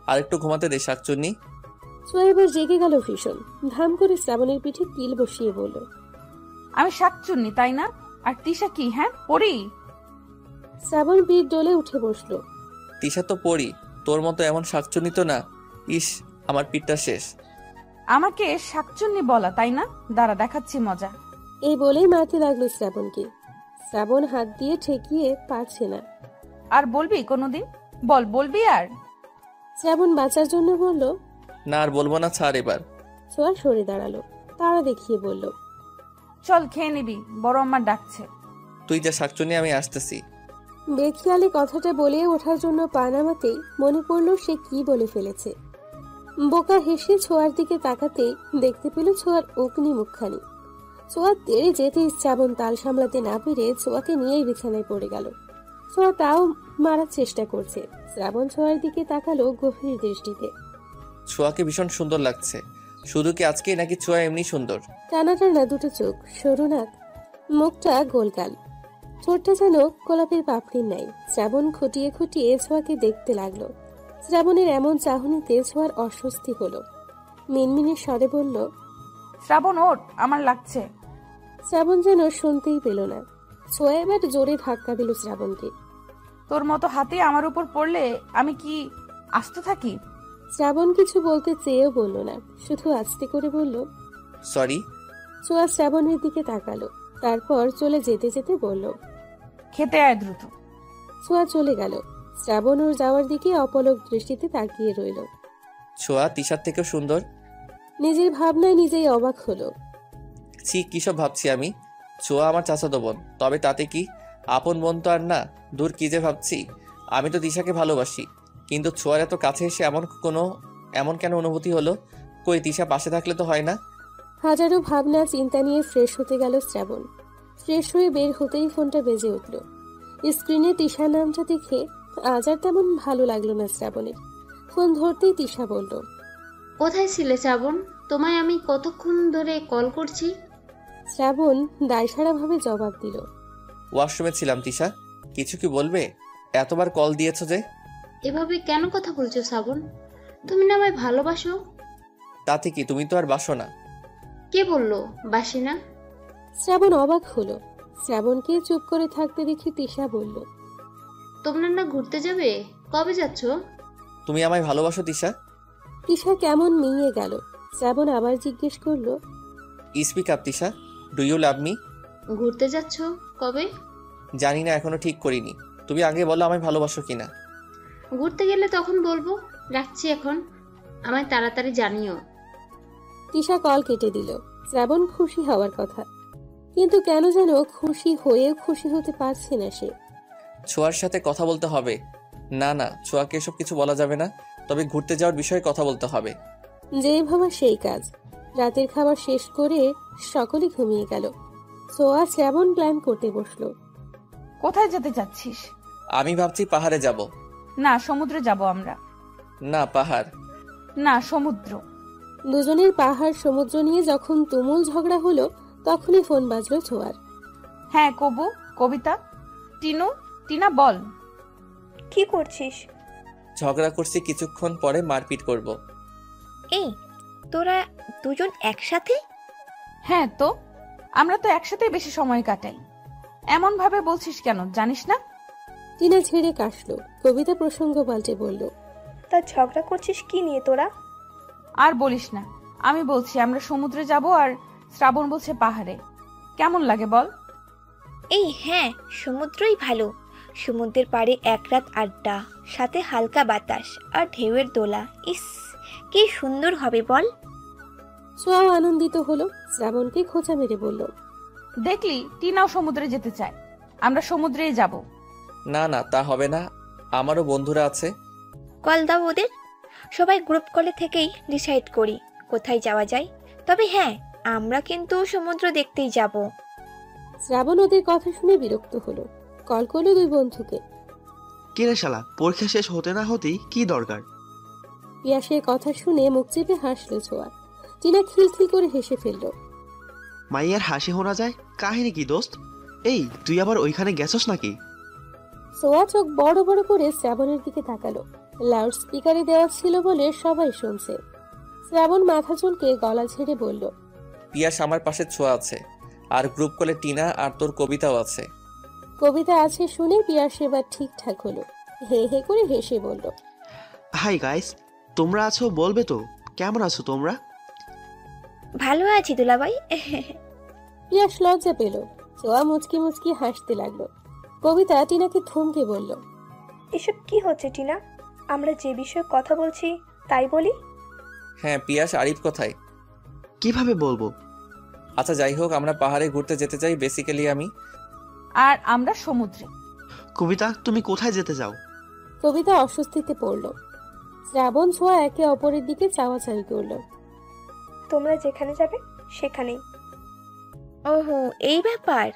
আর একটু ঘুমাতে দে শাকচুনি। ছোঁয়া এবার জেগে গেল ভীষণ। ধাম করে শ্রাবণের পিঠে কিল বসিয়ে বলল, আমি শাকচুন্নি তাই না? আর তিশা কি? হ্যাঁ পড়ি। শ্রাবণ পিঠ ডলে উঠে বসলো। তিশা তো পড়ি, তোর মতো এমন শাকচুনি তো না। ইস, আমার পিঠটা শেষ। আমাকে শাকচুন্নি বলা তাই না? দাঁড়া দেখাচ্ছি মজা। এই বলেই মারতে লাগলো শ্রাবণকে। শ্রাবণ হাত দিয়ে ঠেকিয়ে পারছে না। আর বলবি কোনোদিন? বলবি আর? শ্রাবণ বাঁচার জন্য বলল, না আর বলবো না, ছাড় এবার। ছোঁয়া সরে দাঁড়ালো। তারা দেখিয়ে বলল, চল খেয়ে নিবি, বড় আমার ডাকছে। তুই যা শাকচুনি, আমি আসতেছি। বেখিয়ালি কথাটা বলে ওঠার জন্য পা নামাতেই মনে পড়ল সে কি বলে ফেলেছে। বোকা হেসে ছোঁয়ার দিকে তাকাতেই দেখতে পেল ছোঁয়ার অগ্নি মুখখানি। ছোঁয়া তেড়ে যেতেই শ্রাবণ তাল সামলাতে না পেরে ছোঁয়াকে নিয়েই বিছানায় পড়ে গেল। ছোঁয়া তাও মারার চেষ্টা করছে। শ্রাবণ ছোঁয়ার দিকে তাকালো গভীর দৃষ্টিতে। ছোঁয়াকে ভীষণ সুন্দর লাগছে। শুধু কি আজকেই, নাকি ছোঁয়া এমনি সুন্দর? টানা টানা দুটো চোখ, সরু নাক, মুখটা গোলগাল, ঠোঁটটা যেন গোলাপের পাপড়ির নাই। শ্রাবণ খুঁটিয়ে খুঁটিয়ে ছোঁয়াকে দেখতে লাগলো। শ্রাবণের এমন চাহনিতে ছোঁয়ার অস্বস্তি হলো। মিনমিনের স্বরে বলল, শ্রাবণ ওঠ, আমার লাগছে। শ্রাবণ যেন শুনতেই পেল না। ছোঁয়া এবার জোরে ধাক্কা দিল শ্রাবণকে। তোর মতো হাতে আমার উপর পড়লে আমি কি আস্ত থাকি? শ্রাবণ কিছু বলতে চেয়েও বলল না, শুধু আস্তে করে বলল, সরি। ছোঁয়া শ্রাবণের দিকে তাকালো। তারপর চলে যেতে যেতে বলল, খেতে আয় দ্রুত। ছোঁয়া চলে গেল। শ্রাবণ ওর যাওয়ার দিকে অপলক দৃষ্টিতে তাকিয়ে রইল। ছোঁয়া তিশার থেকেও সুন্দর। নিজের ভাবনায় নিজেই অবাক হলো। ছি, কিসব ভাবছি আমি? ছোঁয়া আমার চাচাতো বোন, তবে তাতে কি? আপন বোন তো আর না। দূর, কি যে ভাবছি। আমি তো তিশাকে ভালোবাসি, কিন্তু ছোঁয়ার এত কাছে এসে এমন কেন অনুভূতি হলো? কই, তিশা পাশে থাকলে তো হয় না? হাজারো ভাবনা চিন্তা নিয়ে ফ্রেশ হতে গেল শ্রাবণ। ফ্রেশ হয়ে বের হতেই ফোনটা বেজে উঠল। স্ক্রিনে তিশার নামটা দেখে আজ আর তেমন ভালো লাগলো না শ্রাবণের। ফোন ধরতেই তিশা বলল, কোথায় ছিলে শ্রাবণ? তোমায় আমি কতক্ষণ ধরে কল করছি। শ্রাবণ দায়সারা ভাবে জবাব দিল, ওয়াশরুমে ছিলাম। তিশা, কিছু কি বলবে? এতবার কল দিয়েছো যে? এভাবে কেন কথা বলছো শ্রাবণ? তুমি না আমায় ভালোবাসো। তাতে কি, তুমি তো আর বাসো না। কে বললো বাসি না? শ্রাবণ অবাক হলো। শ্রাবণকে চুপ করে থাকতে দেখে তিশা বলল, তোমরা না ঘুরতে যাবে? কবে যাচ্ছ? তুমি আমায় ভালোবাসো তিশা? তিশা কেমন মিইয়ে গেল। শ্রাবণ আবার জিজ্ঞেস করলো, speak up Tisha, do you love me? ঘুরতে যাচ্ছ কবে? জানি না, এখনো ঠিক করিনি। তুমি আগে বলো আমায় ভালোবাসো কিনা। ঘুরতে গেলে তখন বলবো। রাখছি এখন, আমায় তাড়াতাড়ি জানিও। তিশা কল কেটে দিল। শ্রাবণ খুশি হওয়ার কথা, কিন্তু কেন যেন খুশি হয়েও খুশি হতে পারছে না সে। ছোঁয়ার সাথে কথা বলতে হবে। না না, ছোঁয়াকে এসব কিছু বলা যাবে না। তবে ঘুরতে যাওয়ার বিষয়ে কথা বলতে হবে। যেই ভাবা সেই কাজ। রাতের খাবার শেষ করে সকলে ঘুমিয়ে গেল। সোয়া শ্রাবণ প্ল্যান করতে বসলো। কোথায় যেতে চাচ্ছিস? আমি ভাবছি পাহাড়ে যাব। না, সমুদ্রে যাব আমরা। না, পাহাড় না, সমুদ্র। দুজনের পাহাড় সমুদ্র নিয়ে যখন তুমুল ঝগড়া হলো, তখনই ফোন বাজলো ছোঁয়ার। হ্যাঁ কবু, কবিতা, টিনা বল। কি করছিস? ঝগড়া করছি, কিছুক্ষণ পরে মারপিট করব। এই তোরা দুজন একসাথে? হ্যাঁ তো, আমরা তো একসাথে বেশি সময় কাটাই। এমন ভাবে বলছিস কেন, জানিস না? টিনা ছেড়ে কাশলো। কবিতা প্রসঙ্গ পাল্টে বলল, তা ঝগড়া করছিস কি নিয়ে তোরা? আর বলিস না, আমি বলছি আমরা সমুদ্রে যাব আর শ্রাবণ বলছে পাহাড়ে। কেমন লাগে বল? এই হ্যাঁ, সমুদ্রই ভালো। সমুদ্রের পাড়ে এক রাত আড্ডা, সাথে হালকা বাতাস আর ঢেউয়ের দোলা। ইস, কি সুন্দর হবে বল। ছোঁয়াও আনন্দিত হলো, শ্রাবণকে খোঁচা মেরে বলল, দেখলি টিনাও সমুদ্রে যেতে চায়, আমরা সমুদ্রেই যাব। না না, তা হবে না, আমারও বন্ধুরা আছে। কল দাও ওদের, সবাই গ্রুপ কলে থেকেই ডিসাইড করি কোথায় যাওয়া যায়। তবে হ্যাঁ, আমরা কিন্তু সমুদ্র দেখতেই যাব। শ্রাবণ ওদের কথা শুনে বিরক্ত হলো, কল করলো দুই বন্ধুকে। কিরে শালা, পরীক্ষা শেষ হতে না হতেই কি দরকার? পিয়াসের কথা শুনে মুখ চেপে হাসলো ছোঁয়া। টিনা খিলখিল করে হেসে ফেলল। মাইয়ার হাসি শোনা যায়, কাহিনী কি দোস্ত? এই তুই আবার ওইখানে গেছস নাকি? ছোঁয়া চোখ বড় বড় করে শ্রাবণের দিকে তাকালো। লাউড স্পিকারে দেওয়া ছিল বলে সবাই শুনছে। শ্রাবণ মাথা চুলকে গলা ছেড়ে বলল, পিয়াস আমার পাশে ছোঁয়া আছে, আর গ্রুপ কলে টিনা আর তোর কবিতাও আছে। কবিতা আছে শুনে পিয়াস এবার ঠিকঠাক হলো, হে হে করে হেসে বলল, হাই গাইস, তোমরা আছো বলবে তো? কেমন আছো তোমরা? ভালো আছি দুলাভাই। পিয়াস লজ্জা পেল। ছোঁয়া মুচকি মুচকি হাসতে লাগলো। কবিতা টিনাকে থমকে বলল, এসব কি হচ্ছে টিনা? আমরা যে বিষয়ে কথা বলছি তাই বলি। হ্যাঁ, পিয়াস আরিফ কোথায়? কিভাবে বলবো? আচ্ছা যাই হোক, আমরা পাহাড়ে ঘুরতে যেতে চাই বেসিক্যালি আমি। আর আমরা সমুদ্রে। কবিতা, তুমি কোথায় যেতে চাও? কবিতা অস্বস্তিতে পড়ল। শ্রাবণ ছোঁয়া একে অপরের দিকে চাওয়াচাই করলো। তোমরা যেখানে যাবে সেখানেই। ওহো, এই ব্যাপার।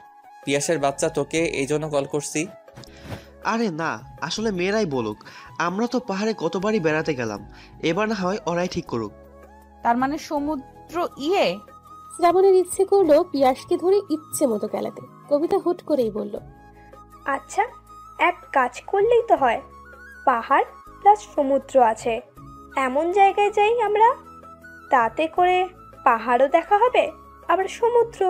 পিয়াসের বাচ্চা, তোকে এই জন্য কল করছি। আরে না, আসলে মেয়েরাই বলুক। আমরা তো পাহাড়ে কতবারই বেড়াতে গেলাম, এবার না হয় ওরাই ঠিক করুক। তার মানে সমুদ্র শ্রাবণের ইচ্ছে করলো পিয়াসকে ধরে ইচ্ছে মতো খেলাতে। কবিতা হুট করেই বলল, আচ্ছা, এক কাজ করলেই তো হয়। পাহাড় প্লাস সমুদ্র আছে, এমন জায়গায় যাই আমরা, তাতে করে পাহাড়ও দেখা হবে আবার সমুদ্র।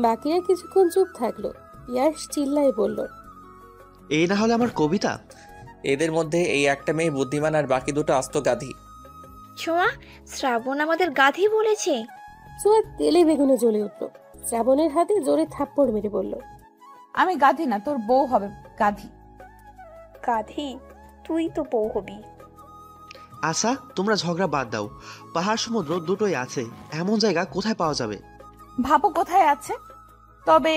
বাকিরা কিছুক্ষণ চুপ থাকলো। পিয়াস চিল্লায় বলল, এই না হলে আমার কবিতা। এদের মধ্যে এই একটা মেয়ে বুদ্ধিমান আর বাকি দুটো আস্ত গাধি। ছোঁয়া, শ্রাবণ আমাদের গাধি বলেছে। ছোঁয়া তেলে বেগুনে জ্বলে উঠল। শ্রাবণের হাতে জোরে থাপ্পড় মেরে বলল, আমি গাধি না, তোর বউ হবে গাধি। গাধি? তুই তো বউ হবি। আচ্ছা, তোমরা ঝগড়া বাদ দাও। পাহাড় সমুদ্র দুটোই আছে, এমন জায়গা কোথায় পাওয়া যাবে? ভাবো কোথায় আছে, তবে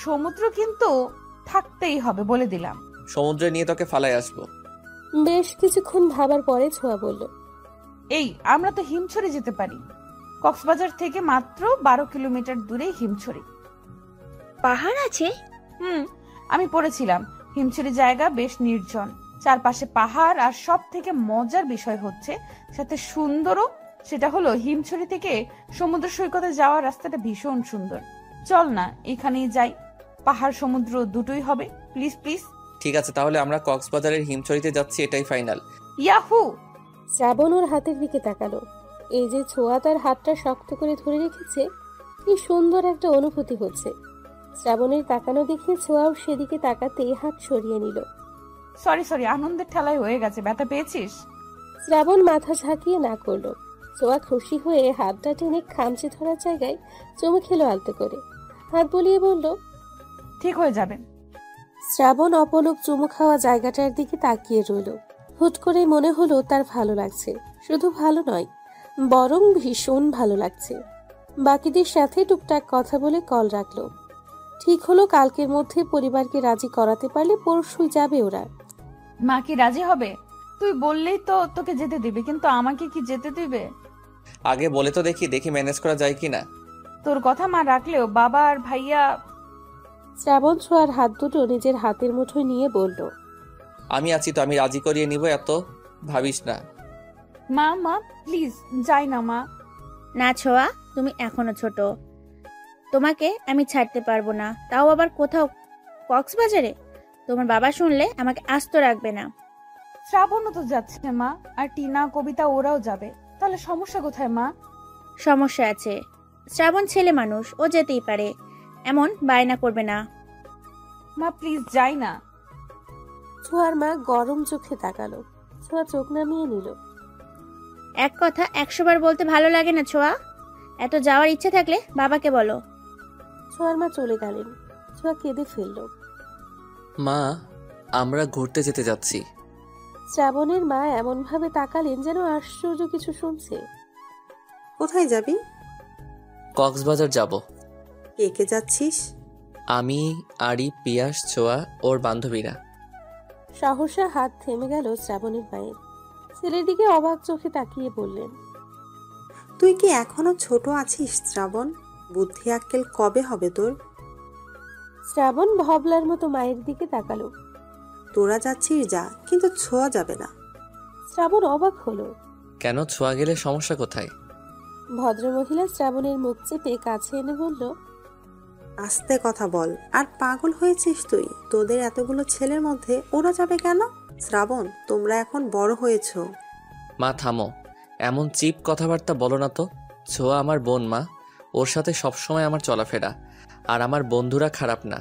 সমুদ্র কিন্তু থাকতেই হবে বলে দিলাম। সমুদ্রে নিয়ে তোকে ফালাই আসবো। বেশ কিছুক্ষণ ভাবার পরে ছোঁয়া বলল, এই আমরা তো হিমছড়ি যেতে পারি। কক্সবাজার থেকে মাত্র 12 কিলোমিটার দূরে হিমছড়ি। পাহাড় আছে? আমি পড়েছিলাম। হিমছড়ি জায়গা বেশ নির্জন, চারপাশে পাহাড়, আর সব থেকে মজার বিষয় হচ্ছে সাথে সুন্দরও। সেটা হলো হিমছড়ি থেকে সমুদ্র সৈকতে যাওয়ার রাস্তাটা ভীষণ সুন্দর। চল না এখানেই যাই, পাহাড় সমুদ্র দুটোই হবে। Please please. ঠিক আছে, তাহলে আমরা কক্সবাজারের হিমছড়িতে যাচ্ছি, এটাই ফাইনাল। ইয়াহু! শ্রাবণ ওর হাতের দিকে তাকালো। এই যে ছোঁয়া তার হাতটা শক্ত করে ধরে রেখেছে, কি সুন্দর একটা অনুভূতি হচ্ছে। শ্রাবণের তাকানো দেখে ছোঁয়াও সেদিকে তাকাতেই হাত সরিয়ে নিল। সরি, আনন্দের ঠেলায় হয়ে গেছে। ব্যথা পেয়েছিস? শ্রাবণ মাথা ঝাঁকিয়ে না করলো। ছোঁয়া খুশি হয়ে হাতটা টেনে খামচে ধরার জায়গায় চুমু খেলো আলতো করে। হাত বলিয়ে বলল, ঠিক হয়ে যাবে। শ্রাবণ অপলক চুমু খাওয়া জায়গাটার দিকে তাকিয়ে রইল। হুট করে মনে হলো তার ভালো লাগছে। শুধু ভালো নয়, বরং ভীষণ ভালো লাগছে। বাকিদের সাথে টুকটাক কথা বলে কল রাখলো। ঠিক হলো কালকের মধ্যে পরিবারকে রাজি করাতে পারলে পরশুই যাবে ওরা। মা কি রাজি হবে? তুই বললেই তো তোকে যেতে দিবে, কিন্তু আমাকে কি যেতে দিবে? আগে বলে তো দেখি ম্যানেজ করা যায় কিনা। তোর কথা মা রাখলেও বাবা আর ভাইয়া। শ্রাবণ ছোঁয়ার হাত দুটো নিজের হাতের মুঠোয় নিয়ে বলল, আমি আছি তো, আমি রাজি করিয়ে নিব, এত ভাবিস না। মা প্লিজ যাই না মা। না ছোঁয়া, তুমি এখনো ছোট, তোমাকে আমি ছাড়তে পারবো না, তাও আবার কোথাও কক্সবাজারে। তোমার বাবা শুনলে আমাকে আস্ত রাখবে না। শ্রাবণও তো যাচ্ছে মা, আর টিনা, কবিতা ওরাও যাবে। তাহলে সমস্যা কোথায় মা? সমস্যা আছে, শ্রাবণ ছেলে মানুষ, ও যেতেই পারে, এমন বায়না করবে না। মা প্লিজ যাই না। ছোঁয়ার মা গরম চোখে তাকালো। ছোঁয়া চোখ নামিয়ে নিল। এক কথা 100 বার বলতে ভালো লাগে না ছোঁয়া, এত যাওয়ার ইচ্ছে থাকলে বাবাকে বলো। ছোঁয়ার মা চলে গেলেন। ছোঁয়া কেঁদে ফেলল। মা, আমরা ঘুরতে যেতে যাচ্ছি। শ্রাবণের মা এমনভাবে তাকালেন যেন আশ্চর্য কিছু শুনছে। কোথায় যাবি? কক্সবাজার যাব। কে কে যাচ্ছিস? আমি, আরি, পিয়াস, ছোয়া, ওর বান্ধবীরা। সহসা হাত থেমে গেল শ্রাবণের মায়ের। ছেলের দিকে অবাক চোখে তাকিয়ে বললেন, তুই কি এখনো ছোট আছিস শ্রাবণ? বুদ্ধি আক্কেল কবে হবে তোর? শ্রাবণ ভবলার মতো মায়ের দিকে তাকালো। তোরা যাচ্ছিস যা, কিন্তু ছোঁয়া যাবে না। শ্রাবণ অবাক হলো। কেন, ছোঁয়া গেলে সমস্যা কোথায়? ভদ্রমহিলা শ্রাবণের মুখ চেপে কাছে এনে বলল, আস্তে কথা বল। আর পাগল হয়েছিস তুই? তোদের এতগুলো ছেলের মধ্যে ওরা যাবে কেন? শ্রাবণ, তোমরা এখন বড় হয়েছো। মা থামো, এমন চিপ কথাবার্তা বলো না তো। ছোঁয়া আমার বোন মা, ওর সাথে সবসময় আমার চলাফেরা। আর আমার বন্ধুরা খারাপ না,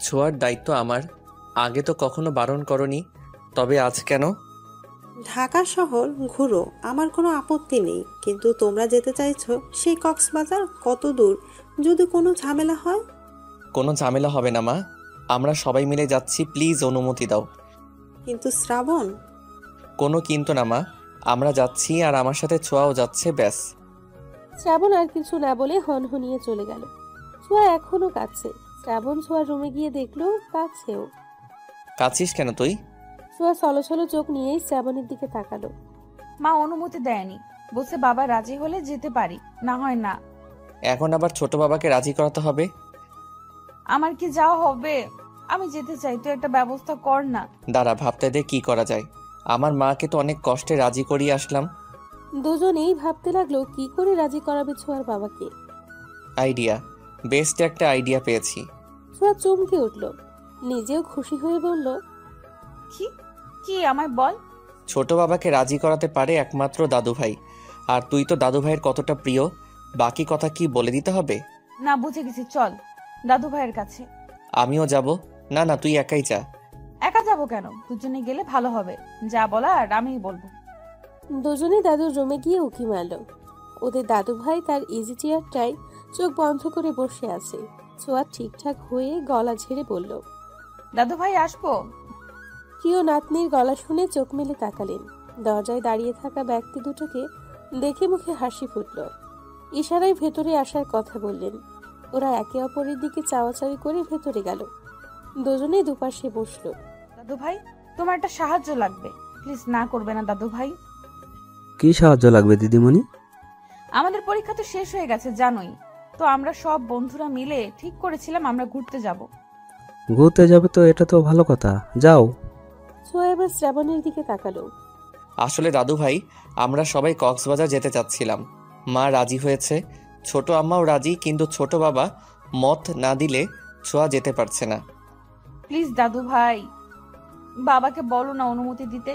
ছোঁয়ার দায়িত্ব আমার। আগে তো কখনো বারণ করনি, তবে আজ কেন? ঢাকা শহর ঘুরো, আমার কোনো আপত্তি নেই, কিন্তু তোমরা যেতে চাইছো সেই কক্সবাজার কত দূর? যদি কোনো ঝামেলা হয়? কোনো ঝামেলা হবে না মা, আমরা সবাই মিলে যাচ্ছি, প্লিজ অনুমতি দাও। কিন্তু শ্রাবণ। কোনো কিন্তু না মা, আমরা যাচ্ছি আর আমার সাথে ছোঁয়াও যাচ্ছে, ব্যাস। শ্রাবণ আর কিছু না বলে হনহনিয়ে চলে গেল। ছোঁয়া এখনো কাঁদছে। শ্রাবণ ছোঁয়ার রুমে গিয়ে দেখলো কাঁদছেও। কাছিস কেন তুই? ছোঁয়া ছলো চোখ নিয়েই শ্রাবণের দিকে তাকালো। মা অনুমতি দেয়নি, বলছে বাবা রাজি হলে যেতে পারি, না হয় না। এখন আবার ছোট বাবাকে রাজি করাতে হবে? আমার কি যাওয়া হবে? আমি যেতে চাই, তুই একটা ব্যবস্থা কর না। দাঁড়া, ভাবতে দে কি করা যায়। আমার মাকে তো অনেক কষ্টে রাজি করিয়ে আসলাম। দুজনেই ভাবতে লাগলো কি করে রাজি করাবে ছোঁয়ার বাবাকে। আইডিয়া, বেস্ট একটা আইডিয়া পেয়েছি। ছোঁয়া চমকে উঠল, নিজেও খুশি হয়ে বলল, কি কি আমায় বল। ছোট বাবাকে রাজি করাতে পারে একমাত্র দাদু ভাই। আর তুই তো দাদু ভাইয়ের কতটা প্রিয়, বাকি কথা কি বলে দিতে হবে? না, বুঝে গেছি, চল দাদু ভাইয়ের কাছে। আমিও যাব। না না, তুই একাই যা। একা যাবো কেন, দুজনে গেলে ভালো হবে। যা বলার আমিই বলবো। দুজনে দাদুর রুমে গিয়ে উকি মারল। ওদের দাদু ভাই তার ইজি চেয়ারটায় চোখ বন্ধ করে বসে আছে। ছোঁয়া ঠিকঠাক হয়ে গলা ঝেড়ে বলল, দাদু ভাই আসবো। প্রিয় নাতনির গলা শুনে চোখ মেলে তাকালেন। দরজায় দাঁড়িয়ে থাকা ব্যক্তি দুটোকে দেখে মুখে হাসি ফুটল। ইশারায় ভেতরে আসার কথা বললেন। ওরা একে অপরের দিকে চাওয়াচাওয়ি করে ভেতরে গেল। দুজনে দুপাশে বসলো। দাদু ভাই, তোমার একটা সাহায্য লাগবে, প্লিজ না করবে না দাদু ভাই। কি সাহায্য লাগবে দিদিমণি? আমাদের পরীক্ষা তো শেষ হয়ে গেছে জানোই তো, আমরা সব বন্ধুরা মিলে ঠিক করেছিলাম আমরা ঘুরতে যাব। ঘুরতে যাবে তো, এটা তো ভালো কথা, যাও। ছোঁয়া এবার শ্রাবণের দিকে তাকালো। আসলে দাদু ভাই, আমরা সবাই কক্সবাজার যেতে চাচ্ছিলাম। মা রাজি হয়েছে, ছোট আম্মাও রাজি, কিন্তু ছোট বাবা মত না দিলে ছোঁয়া যেতে পারছে না। প্লিজ দাদু ভাই, বাবাকে বলো না অনুমতি দিতে।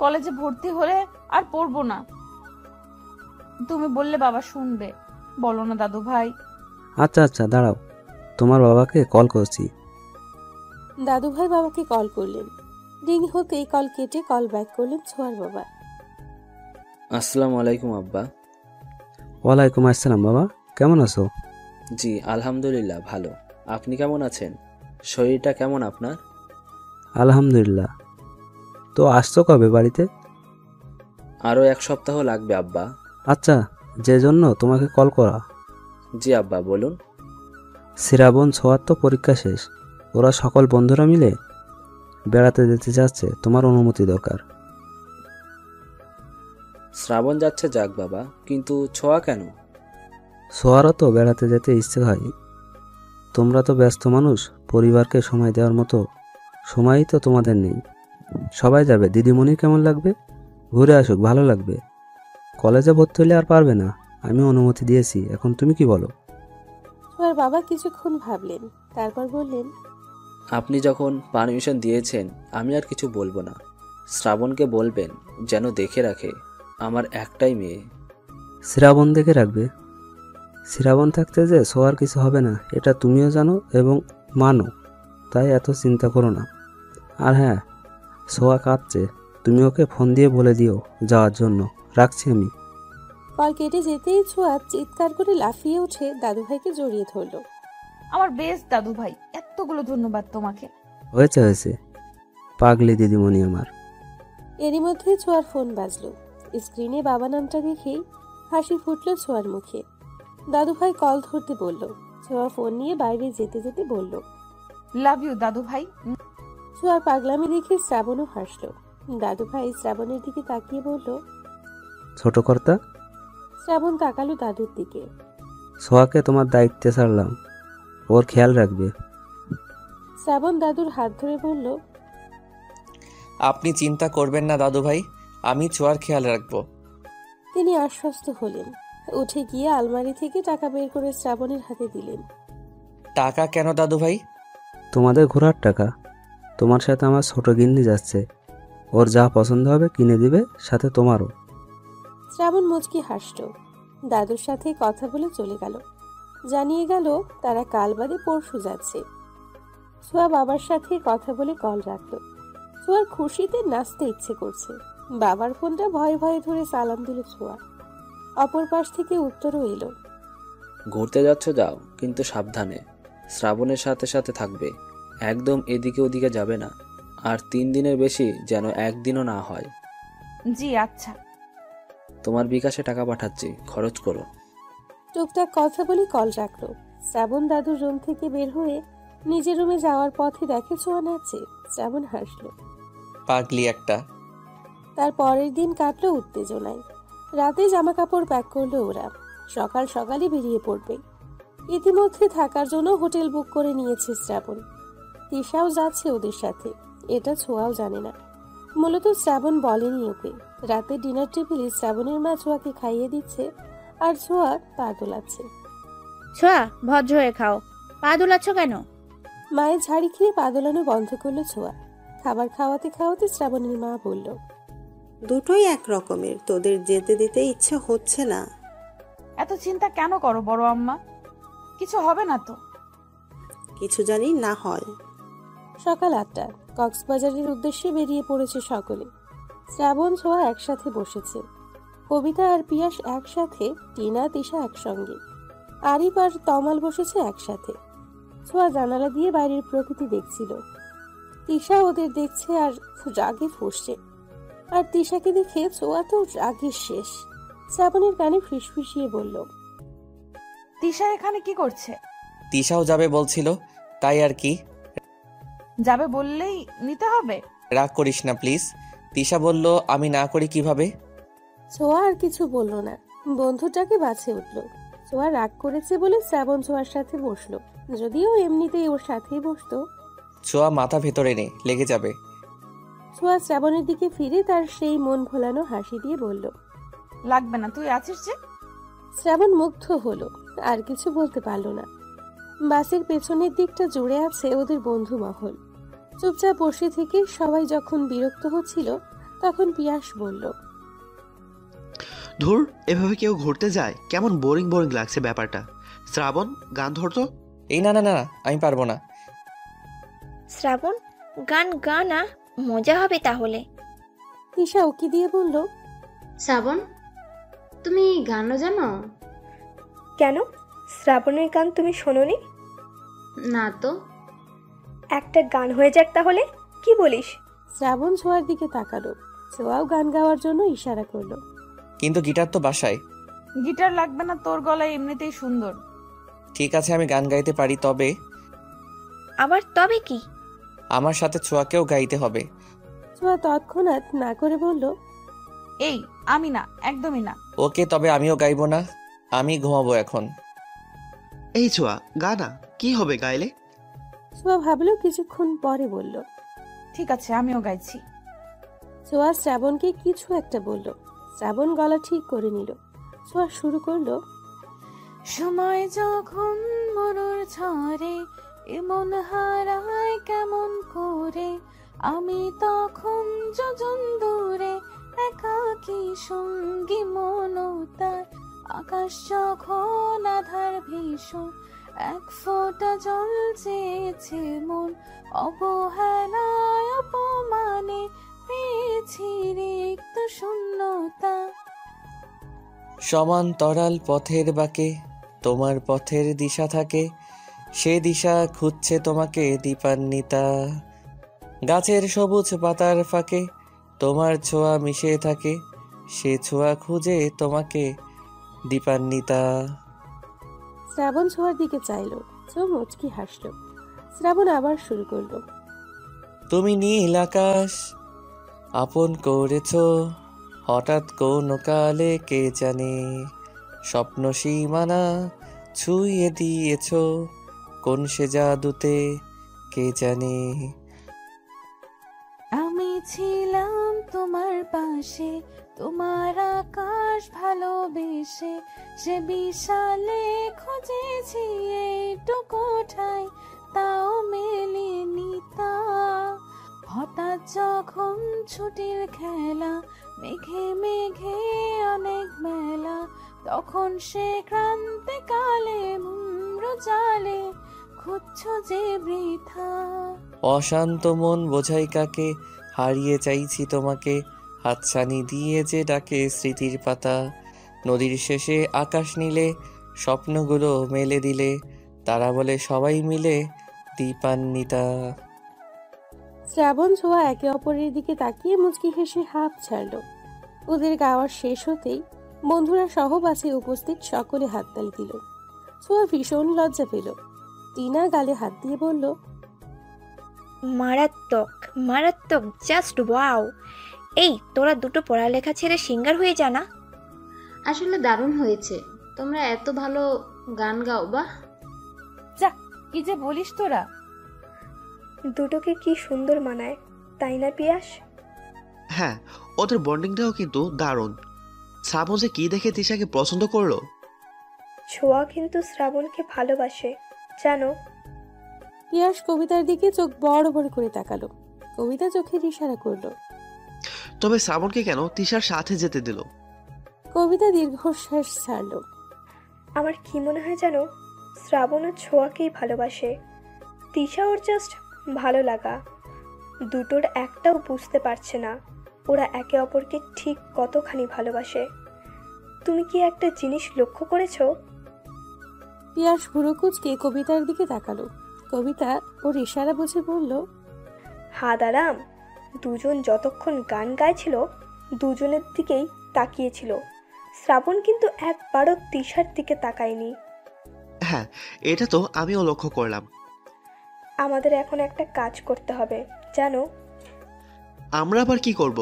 কলেজে ভর্তি হলে আর পড়বো না, তুমি বললে বাবা শুনবে। বলো না দাদু ভাই। আচ্ছা আচ্ছা, দাঁড়াও, তোমার বাবাকে কল করছি। দাদু ভাই বাবাকে কল করলেন। রিং হতেই কল কেটে কল ব্যাক করলেন ছোঁয়ার বাবা। আসসালামু আলাইকুম আব্বা। ওয়ালাইকুম আসসালাম বাবা, কেমন আছো? জি আলহামদুলিল্লাহ ভালো। আপনি কেমন আছেন? শরীরটা কেমন আপনার? আলহামদুলিল্লাহ। তো আসছো কবে বাড়িতে? আরও 1 সপ্তাহ লাগবে আব্বা। আচ্ছা, যে জন্য তোমাকে কল করা। জি আব্বা বলুন। শ্রাবণ ছোঁয়ার তো পরীক্ষা শেষ, ওরা সকল বন্ধুরা মিলে বেড়াতে যেতে যাচ্ছে, তোমার অনুমতি দরকার। শ্রাবণ যাচ্ছে যাক বাবা, কিন্তু ছোঁয়া কেন? ছোঁয়ারও তো বেড়াতে যেতে ইচ্ছে হয়। তোমরা তো ব্যস্ত মানুষ, পরিবারকে সময় দেওয়ার মতো সময়ই তো তোমাদের নেই। সবাই যাবে, দিদিমণির কেমন লাগবে? ঘুরে আসুক, ভালো লাগবে। কলেজে ভর্তি হলে আর পারবে না, আমি অনুমতি দিয়েছি, এখন তুমি কি বলো? ছোঁয়ার বাবা কিছুক্ষণ ভাবলেন, তারপর বললেন, আপনি যখন পারমিশন দিয়েছেন আমি আর কিছু বলবো না। শ্রাবণকে বলবেন যেন দেখে রাখে, আমার একটাই মেয়ে। শ্রাবণ দেখে রাখবে? শ্রাবণ থাকতে যে ছোঁয়ার কিছু হবে না, এটা তুমিও জানো এবং মানো, তাই এত চিন্তা করো না। আর হ্যাঁ, ছোঁয়া কাঁদছে, তুমি ওকে ফোন দিয়ে বলে দিও যাওয়ার জন্য। রাখছি আমি। কল কেটে যেতেই ছোঁয়া চিৎকার করে লাফিয়ে উঠে দাদু ভাইকে জড়িয়ে ধরল। আমার বেস্ট দাদু ভাই, এতগুলো ধন্যবাদ তোমাকে। হয়েছে হয়েছে, পাগলি দিদিমণি আমার। এরই মধ্যে ছোঁয়ার ফোন বাজলো। স্ক্রিনে বাবা নামটা দেখেই হাসি ফুটলো ছোঁয়ার মুখে। দাদু ভাই কল ধরতে বলল। ছোঁয়া ফোন নিয়ে বাইরে যেতে যেতে বলল, লাভ ইউ দাদু ভাই। ছোঁয়ার পাগলামি দেখে শ্রাবণও হাসলো। দাদু ভাই শ্রাবণের দিকে তাকিয়ে বলল, ছোট কর্তা। শ্রাবণ তাকালো দাদুর দিকে। সোহাকে তোমার দায়িত্বে ছাড়লাম, ওর খেয়াল রাখবে। শ্রাবণ দাদুর হাত ধরে বলল, আপনি চিন্তা করবেন না দাদু ভাই, আমি ছোঁয়ার খেয়াল রাখবো। তিনি আশ্বস্ত হলেন। উঠে গিয়ে আলমারি থেকে টাকা বের করে শ্রাবণের হাতে দিলেন। টাকা কেন দাদু ভাই? তোমাদের ঘোরার টাকা। তোমার সাথে আমার ছোট গিন্নি যাচ্ছে, ওর যা পছন্দ হবে কিনে দিবে, সাথে তোমারও। শ্রাবণ মুচকি হাসল। দাদুর সাথে কথা বলে চলে গেল। জানিয়ে গেল তারা কাল বাদে পরশু যাচ্ছে। ছোঁয়া বাবার সাথে কথা বলে কল রাখল। ছোঁয়ার খুশিতে নাচতে ইচ্ছে করছে। বাবার ফোনটা ভয়ে ভয়ে ধরে সালাম দিল ছোঁয়া। অপর পাশ থেকে উত্তরও এলো, ঘুরতে যাচ্ছ যাও, কিন্তু সাবধানে। শ্রাবণের সাথে সাথে থাকবে, একদম এদিকে ওদিকে যাবে না। আর 3 দিনের বেশি যেন একদিনও না হয়। জি আচ্ছা। তোমার বিকাশে টাকা পাঠাচ্ছি, খরচ করো। টুকটাক কথা বলে কল রাখলো। শ্রাবণ দাদুর রুম থেকে বের হয়ে নিজের রুমে যাওয়ার পথে দেখে ছোঁয়া নাচছে। শ্রাবণ হাসলো। পাগলি একটা। তার পরের দিন কাটলো উত্তেজনায়। রাতে জামা কাপড় প্যাক করলো ওরা। সকাল সকালই বেরিয়ে পড়বে। ইতিমধ্যে থাকার জন্য হোটেল বুক করে নিয়েছে শ্রাবণ। তিশাও যাচ্ছে ওদের সাথে, এটা ছোঁয়াও জানে না। মূলত শ্রাবণ বলেনি ওকে। রাতে ডিনার টেবিলে শ্রাবণের মা ছোঁয়াকে খাইয়ে দিচ্ছে, আর ছোঁয়া পা দোলাচ্ছে। ছোঁয়া, ভদ্র হয়ে খাও, পা দোলাচ্ছ কেন? মায়ের ঝাড়ি খেয়ে পা দোলানো বন্ধ করলো ছোঁয়া। খাবার খাওয়াতে খাওয়াতে শ্রাবণের মা বলল, দুটোই এক রকমের, তোদের যেতে দিতে ইচ্ছে হচ্ছে না। এত চিন্তা কেন করো বড় আম্মা? কিছু হবে না তো? কিছু জানি না হয়। সকাল 8টা। কক্সবাজারের উদ্দেশ্যে বেরিয়ে পড়েছে সকলে। শ্রাবণ ছোঁয়া একসাথে বসেছে। কবিতা আর পিয়াস একসাথে, টিনা তিশা একসঙ্গে, আরিফ আর তমাল বসেছে একসাথে। ছোঁয়া জানালা দিয়ে বাইরের প্রকৃতি দেখছিল। তিশা ওদের দেখছে আর রাগে ফুঁসছে। আর তিশাকে দেখে ছোঁয়া তো রাগে শেষ। শ্রাবণের কানে ফিসফিসিয়ে বলল, তিশা এখানে কি করছে? তিশাও যাবে বলছিল, তাই আর কি। যাবে বললেই নিতে হবে? রাগ করিস না প্লিজ। তিশা বলল, আমি না করি কিভাবে? ছোঁয়া আর কিছু বলল না। বন্ধুটাকে বাছে উঠল। ছোঁয়া রাগ করেছে বলে শ্রাবণ ছোঁয়ার সাথে বসলো। যদিও এমনিতেই ওর সাথেই বসতো। ছোঁয়া মাথা ভেতরে নে, লেগে যাবে। ছোঁয়া শ্রাবণের দিকে ফিরে তার সেই মন ভোলানো হাসি দিয়ে বলল, লাগবে না, তুই আছিস যে। শ্রাবণ মুগ্ধ হলো, আর কিছু বলতে পারল না। বাসের পেছনের দিকটা জুড়ে আছে ওদের বন্ধু মহল। চুপচাপ বসে থেকে সবাই যখন বিরক্ত হচ্ছিল, তখন পিয়াস বলল, ধুর, এভাবে কেউ ঘুরতে যায়? কেমন বোরিং বোরিং লাগছে ব্যাপারটা। শ্রাবণ, গান ধরতো। এই না না না, আমি পারবো না। শ্রাবণ, গান গানা, মজা হবে তাহলে। তিশা উকি দিয়ে বলল, শ্রাবণ, তুমি গানও জানো? কেন, শ্রাবণের গান তুমি শোনোনি? না তো। একটা গান হয়ে যাক তাহলে, কি বলিস? শ্রাবণ ছোঁয়ার দিকে তাকালো। ছোঁয়াও গান গাওয়ার জন্য ইশারা করলো। কিন্তু গিটার তো বাসায়। গিটার লাগবে না, তোর গলায় এমনিতেই সুন্দর। ঠিক আছে, আমি গান গাইতে পারি, তবে আবার তবে কি? আমার সাথে ছোঁয়াকেও গাইতে হবে। ছোঁয়া তৎক্ষণাৎ না করে বলল, এই আমি না, একদমই না। ওকে, তবে আমিও গাইবো না, আমি ঘুমাবো এখন। এই ছোঁয়া, গানা কি হবে গাইলে? ছোঁয়া ভাবলো, কিছুক্ষণ পরে বলল, ঠিক আছে, আমিও গাইছি। ছোঁয়া শ্রাবণকে কিছু একটা বলল। শ্রাবণ গলা ঠিক করে নিল। ছোঁয়া শুরু করলো, সময় যখন মরুর ঝরে এমন হারায় কেমন করে, আমি তখন যোজন দূরে একাকী সঙ্গী মনতার, আকাশ যখন আধার ভীষণ এক ফোঁটা জল চেয়েছে মন, অবহেলায় অপমানে পেয়েছি রিক্ত শূন্যতা। সমান্তরাল পথের বাঁকে তোমার পথের দিশা থাকে, সে দিশা খুঁজছে তোমাকে দীপান্বিতা। গাছের সবুজ পাতার ফাঁকে তোমার ছোঁয়া মিশে থাকে, সে ছোঁয়া খুঁজে তোমাকে দীপান্বিতা। শ্রাবণ ছোঁয়ার দিকে চাইল, ছো মুচকি হাসল। শ্রাবণ আবার শুরু করলো। তুমি নীল আকাশ আপন করেছ, হঠাৎ কোন কালে কে জানে, স্বপ্ন সীমানা ছুঁয়ে দিয়েছ, কোন সে জাদুতে কে জানে। আমি ছিলাম তোমার পাশে, তোমার আকাশ ভালোবেসে, সে বিশালে খুঁজেছি এইটুকু ঠাই, তাও মেলেনি তা। হঠাৎ যখন ছুটির খেলা, মেঘে মেঘে অনেক মেলা, তখন সে ক্রান্তিকালে মুম্র জালে খুঁজছ যে বৃথা। অশান্ত মন বোঝাই কাকে, হারিয়ে চাইছি তোমাকে, হাতছানি দিয়ে যে ডাকে স্মৃতির পাতা। নদীর শেষে আকাশ নীলে, স্বপ্নগুলো মেলে দিলে, তারা বলে সবাই মিলে দীপান্বিতা। শ্রাবণ ছোঁয়া একে অপরের দিকে তাকিয়ে মুচকি হেসে হাঁপ ছাড়ল। ওদের গাওয়া শেষ হতেই বন্ধুরা সহ বাসে উপস্থিত সকলে হাততালি দিল। ছোঁয়া ভীষণ লজ্জা পেল। টিনা গালে হাত দিয়ে বলল, মারাত্মক মারাত্মক, জাস্ট ওয়াও। এই তোরা দুটো পড়ালেখা ছেড়ে সিঙ্গার হয়ে জানা। আসলে দারুণ হয়েছে, তোমরা এত ভালো গান গাও। বাহ, যা কি যে বলিস তোরা। দুটোকে কি সুন্দর মানায়, তাই না পিয়াস? হ্যাঁ, ওদের বন্ডিংটাও কিন্তু দারুণ। শ্রাবণ যে কি দেখে তিশাকে পছন্দ করলো। ছোঁয়া কিন্তু শ্রাবণকে ভালোবাসে, জানো? পিয়াস কবিতার দিকে চোখ বড় বড় করে তাকালো। কবিতা চোখের ইশারা করলো। তবে শ্রাবণকে কেন তিশার সাথে যেতে দিল? কবিতা দীর্ঘশ্বাস ছাড়ল। আমার কি মনে হয় জানো, শ্রাবণ ও ছোঁয়াকেই ভালোবাসে। তিশা ওর জাস্ট ভালো লাগা। দুটোর একটাও বুঝতে পারছে না ওরা একে অপরকে ঠিক কতখানি ভালোবাসে। তুমি কি একটা জিনিস লক্ষ্য করেছো? পিয়াস ভুরু কুঁচকে কবিতার দিকে তাকালো। কবিতা ওর ইশারা বুঝে বলল, হাদারাম। দুজন যতক্ষণ গান গাইছিল দুজনের দিকেই তাকিয়েছিল। শ্রাবণ কিন্তু একবারও তিশার দিকে তাকায়নি। হ্যাঁ, এটা তো আমিও লক্ষ্য করলাম। আমাদের এখন একটা কাজ করতে হবে, জানো? আমরা আবার কি করব?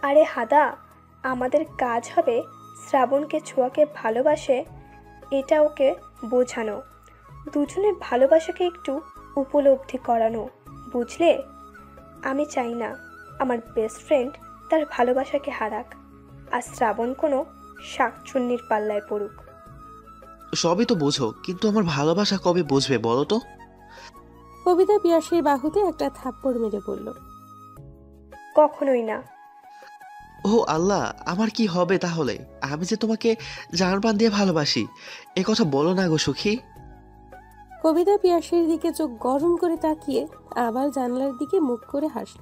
আরে হাদা, আমাদের কাজ হবে শ্রাবণকে ছোঁয়াকে ভালোবাসে এটা ওকে বোঝানো, দুজনের ভালোবাসাকে একটু উপলব্ধি করানো, বুঝলে? আমি চাই না আমার বেস্ট ফ্রেন্ড তার ভালোবাসাকে হারাক, আর শ্রাবণ কোনো শাকচুন্নির পাল্লায় পড়ুক। সবই তো বোঝো, কিন্তু আমার ভালোবাসা কবে বুঝবে বলো তো? কবিতা পিয়াসের বাহুতে একটা থাপ্পড় মেরে বলল, কখনোই না। ও আল্লাহ, আমার কি হবে তাহলে? আমি যে তোমাকে জানপ্রাণ দিয়ে ভালোবাসি, এ কথা বলো না গো সুখী। কবিতা পিয়াসের দিকে চোখ গরম করে তাকিয়ে আবার জানলার দিকে মুখ করে হাসল।